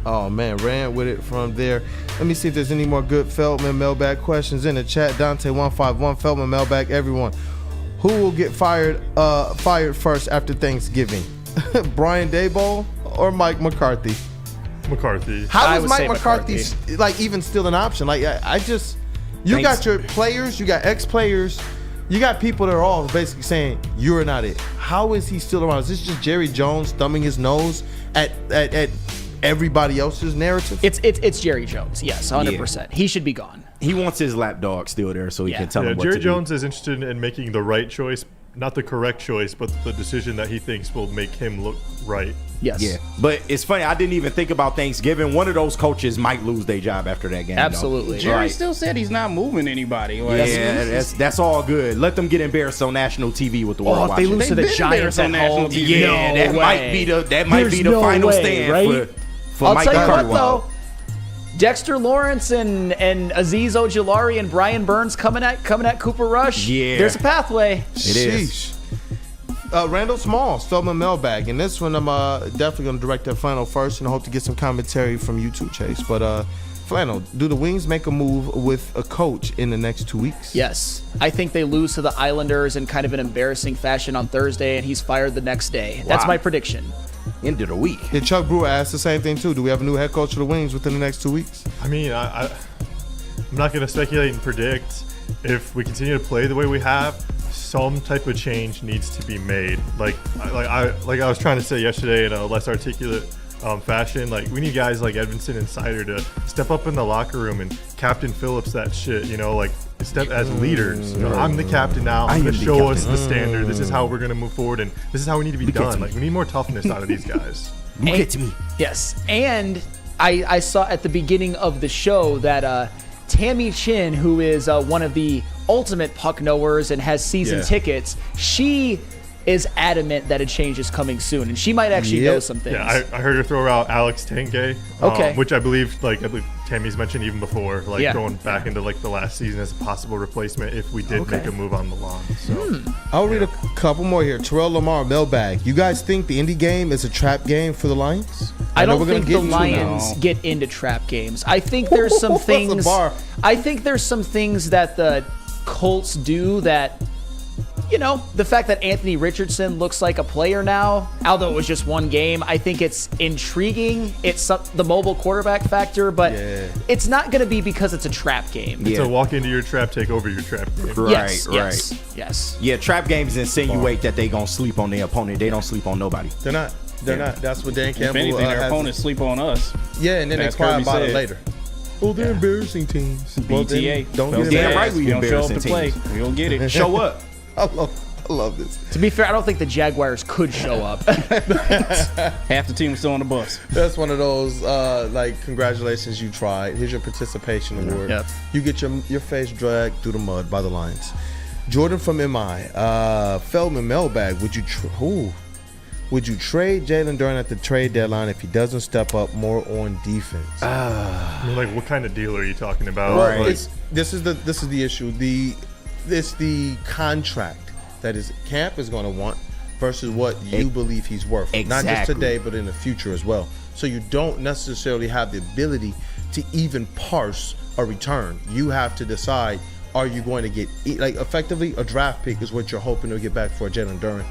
Oh, man, ran with it from there. Let me see if there's any more good Feldman Mailbag questions in the chat. Dante151, Feldman Mailbag, everyone. Who will get fired first after Thanksgiving? Brian Daboll or Mike McCarthy? McCarthy. How is Mike McCarthy like even still an option? Like you got your players, you got ex-players, you got people that are all basically saying you're not it. How is he still around? Is this just Jerry Jones thumbing his nose at everybody else's narrative? It's Jerry Jones, yes, 100%. Yeah. He should be gone. He wants his lapdog still there so he can tell him what Jerry to Jones do. is interested in making the right choice, not the correct choice, but the decision that he thinks will make him look right. Yes. Yeah. But it's funny, I didn't even think about Thanksgiving. One of those coaches might lose their job after that game. Absolutely. Jerry still said he's not moving anybody. That's all good. Let them get embarrassed on national TV with the world watching. If they lose to the Giants at home, that might be the final stand right? for Mike McCarthy. I'll tell you what, though. Dexter Lawrence and Azeez Ojulari and Brian Burns coming at Cooper Rush. Yeah. There's a pathway. It is. Randall Smalls, Feldman Mailbag. And this one, I'm definitely going to direct that Flannel first, and I hope to get some commentary from you too, Chase. But Flannel, do the Wings make a move with a coach in the next 2 weeks? Yes. I think they lose to the Islanders in kind of an embarrassing fashion on Thursday, and he's fired the next day. That's my prediction. End of the week. Yeah, Chuck Brewer asked the same thing too. Do we have a new head coach for the Wings within the next 2 weeks? I mean, I'm not going to speculate and predict. If we continue to play the way we have, some type of change needs to be made. Like I was trying to say yesterday in a less articulate fashion. Like, we need guys like Edvinson and Sider to step up in the locker room and Captain Phillips that shit, like step as leaders. I'm the captain now. I'm going to show us the standard. This is how we're going to move forward, and this is how we need to be done. Like, we need more toughness out of these guys. Look at me. Yes. And I saw at the beginning of the show that Tammy Chin, who is one of the ultimate puck knowers and has season tickets, she is adamant that a change is coming soon, and she might actually know some things. Yeah, I heard her throw out Alex Tanke, which I believe Tammy's mentioned even before, going back into like the last season as a possible replacement if we did make a move on the lawn. So I'll read a couple more here. Terrell Lamar, Mailbag. You guys think the indie game is a trap game for the Lions? I don't think the Lions get into trap games. I think there's some things. I think there's some things that the Colts do that. The fact that Anthony Richardson looks like a player now, although it was just one game, I think it's intriguing. It's the mobile quarterback factor, but it's not going to be because it's a trap game. It's a walk into your trap, take over your trap game. Yes. Yeah, trap games insinuate that they going to sleep on their opponent. They don't sleep on nobody. They're not. That's what Dan Campbell If anything, their opponents sleep on us. Yeah, and then they cry about it later. Oh, they're embarrassing teams. BTA. Don't get it. Right, we don't show up embarrassing to play. teams. We don't get it. Show up. I love this. To be fair, I don't think the Jaguars could show up. Half the team was still on the bus. That's one of those, congratulations, you tried. Here's your participation award. Yep. You get your face dragged through the mud by the Lions. Jordan from MI. Feldman Mailbag. Would you trade Jalen Duren at the trade deadline if he doesn't step up more on defense? What kind of deal are you talking about? Well, this is the issue. It's the contract that his camp is going to want versus what you believe he's worth. Exactly. Not just today, but in the future as well. So you don't necessarily have the ability to even parse a return. You have to decide, are you going to get, effectively a draft pick is what you're hoping to get back for Jalen Duren.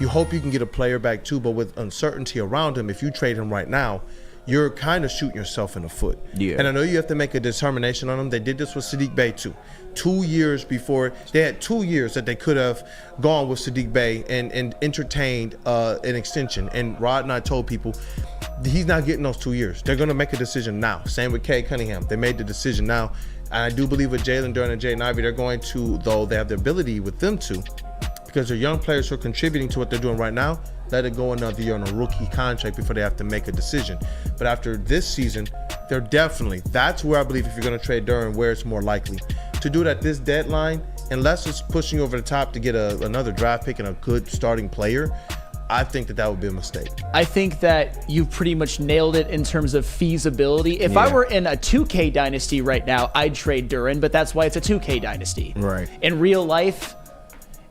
You hope you can get a player back too, but with uncertainty around him, if you trade him right now, you're kind of shooting yourself in the foot. Yeah. And I know you have to make a determination on him. They did this with Sadiq Bey too. 2 years before, they had 2 years that they could have gone with Sadiq Bey and entertained an extension. And Rod and I told people, he's not getting those 2 years. They're going to make a decision now. Same with Cade Cunningham. They made the decision now. And I do believe with Jalen Duren and Jaden Ivey, they're going to, though they have the ability with them to, because they're young players who are contributing to what they're doing right now, let it go another year on a rookie contract before they have to make a decision. But after this season, that's where I believe if you're going to trade Duren, where it's more likely. To do it at this deadline, unless it's pushing you over the top to get another draft pick and a good starting player, I think that would be a mistake. I think that you've pretty much nailed it in terms of feasibility. If I were in a 2K dynasty right now, I'd trade Duren, but that's why it's a 2K dynasty. Right. In real life,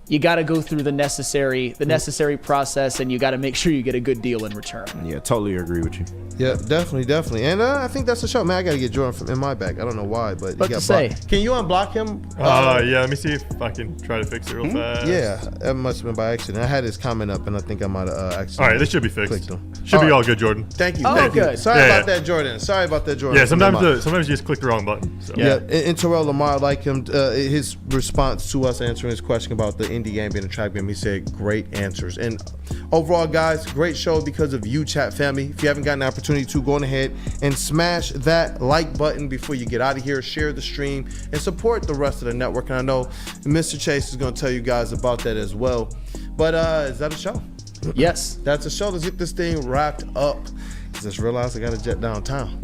you got to go through the necessary process, and you got to make sure you get a good deal in return. Yeah, totally agree with you. Yeah, definitely. And I think that's the show. Man, I got to get Jordan from MI back. I don't know why, but What he got to say? blocked. Can you unblock him? Let me see if I can try to fix it real fast. Yeah, that must have been by accident. I had his comment up, and I think I might have accidentally. All right, this should be fixed. Clicked him. Should be all good, Jordan. Thank you. Oh, Thank good. you. Sorry about that, Jordan. Yeah, sometimes you just click the wrong button. So. Yeah, and Terrell Lamar, like him, his response to us answering his question about the indie game being a trap game, he said great answers. And overall, guys, great show because of you, chat family. If you haven't gotten the opportunity to, go on ahead and smash that like button before you get out of here. Share the stream and support the rest of the network. And I know Mr. Chase is going to tell you guys about that as well. But is that a show? Yes. That's a show. Let's get this thing wrapped up. Just realized I got to jet downtown.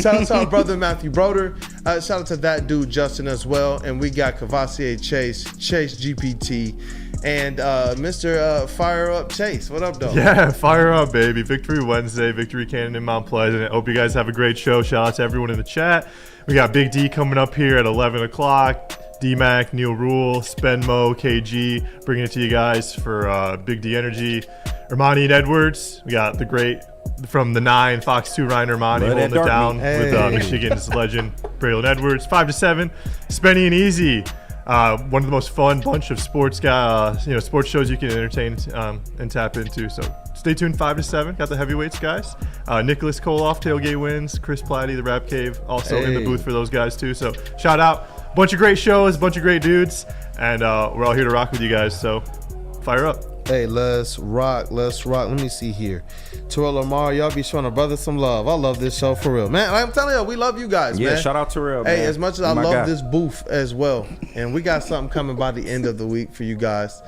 Shout out to our brother Matthew Broder. Shout out to that dude Justin as well. And we got Cavassier Chase GPT, and Mr. Fire Up Chase. What up, though? Yeah, fire up, baby. Victory Wednesday, Victory Cannon in Mount Pleasant. Hope you guys have a great show. Shout out to everyone in the chat. We got Big D coming up here at 11 o'clock. D-Mac, Neil Rule, Spenmo, KG, bringing it to you guys for Big D Energy. Ermanni and Edwards. We got the great from the 9, Fox 2, Ryan Ermanni holding it down with Michigan's legend, Braylon Edwards. 5 to 7, Spenny and Easy. One of the most fun bunch of sports sports shows you can entertain and tap into. So stay tuned. 5 to 7. Got the heavyweights guys. Nicholas Koloff, tailgate wins. Chris Platty, the Rap Cave, also in the booth for those guys too. So shout out. Bunch of great shows, bunch of great dudes, and we're all here to rock with you guys. So fire up. Hey, let's rock. Let me see here. Terrell Lamar, y'all be showing a brother some love. I love this show for real, man. I'm telling you, we love you guys, man. Yeah, shout out Terrell, man. Hey, as much as I My love guy. this booth as well, and we got something coming by the end of the week for you guys.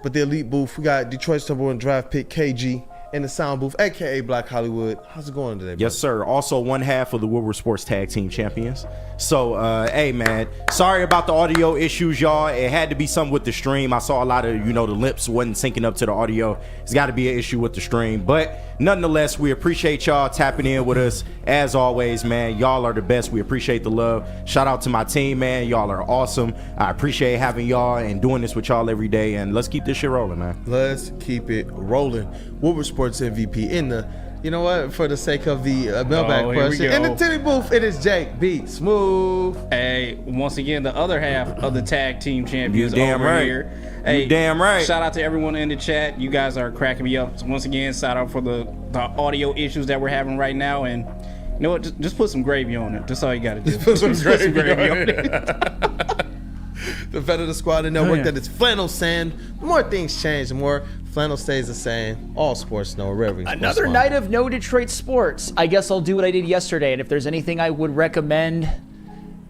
But the elite booth, we got Detroit's number 1 draft pick KG in the sound booth, aka Black Hollywood. How's it going today, bro? Yes, sir. Also, one half of the Woodward Sports Tag Team Champions. So, hey, man, sorry about the audio issues, y'all. It had to be something with the stream. I saw a lot of, the lips wasn't syncing up to the audio. It's got to be an issue with the stream. But nonetheless, we appreciate y'all tapping in with us. As always, man, y'all are the best. We appreciate the love. Shout out to my team, man. Y'all are awesome. I appreciate having y'all and doing this with y'all every day. And let's keep this shit rolling, man. Let's keep it rolling. Woodward Sports MVP in the, you know what, for the sake of the mailbag question. In the titty booth, it is Jake B. Smooth. Hey, once again, the other half of the tag team champions damn over right. here. Hey, You damn right. Shout out to everyone in the chat. You guys are cracking me up. So once again, shout out for the audio issues that we're having right now. And you know what? Just put some gravy on it. That's all you got to do. Just put some gravy on it. The Federal Squad and Network that is Flannel Sand. The more things change, the more Flannel stays the same. All sports know wherever. Another night of no Detroit sports. I guess I'll do what I did yesterday, and if there's anything I would recommend,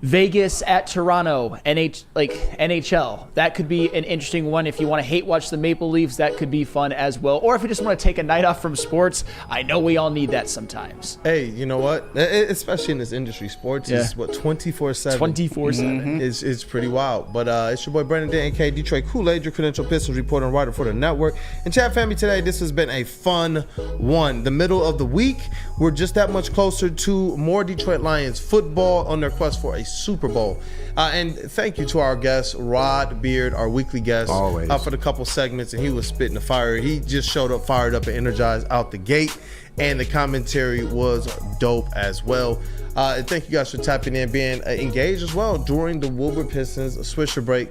Vegas at Toronto, NHL. That could be an interesting one. If you want to hate watch the Maple Leafs, that could be fun as well. Or if you just want to take a night off from sports, I know we all need that sometimes. Hey, you know what? Especially in this industry, sports is what 24/7. 24/7. It's pretty wild. But it's your boy Brandon Day, aka Detroit Kool-Aid, your credential Pistons reporter and writer for the network. And chat family, today this has been a fun one. The middle of the week, we're just that much closer to more Detroit Lions football on their quest for a Super Bowl. And thank you to our guest, Rod Beard, our weekly guest, Always. For the couple segments, and he was spitting the fire. He just showed up, fired up, and energized out the gate. And the commentary was dope as well. And thank you guys for tapping in, being engaged as well during the Woodward Pistons Swisher Break,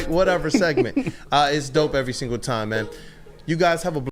whatever segment. It's dope every single time, man. You guys have a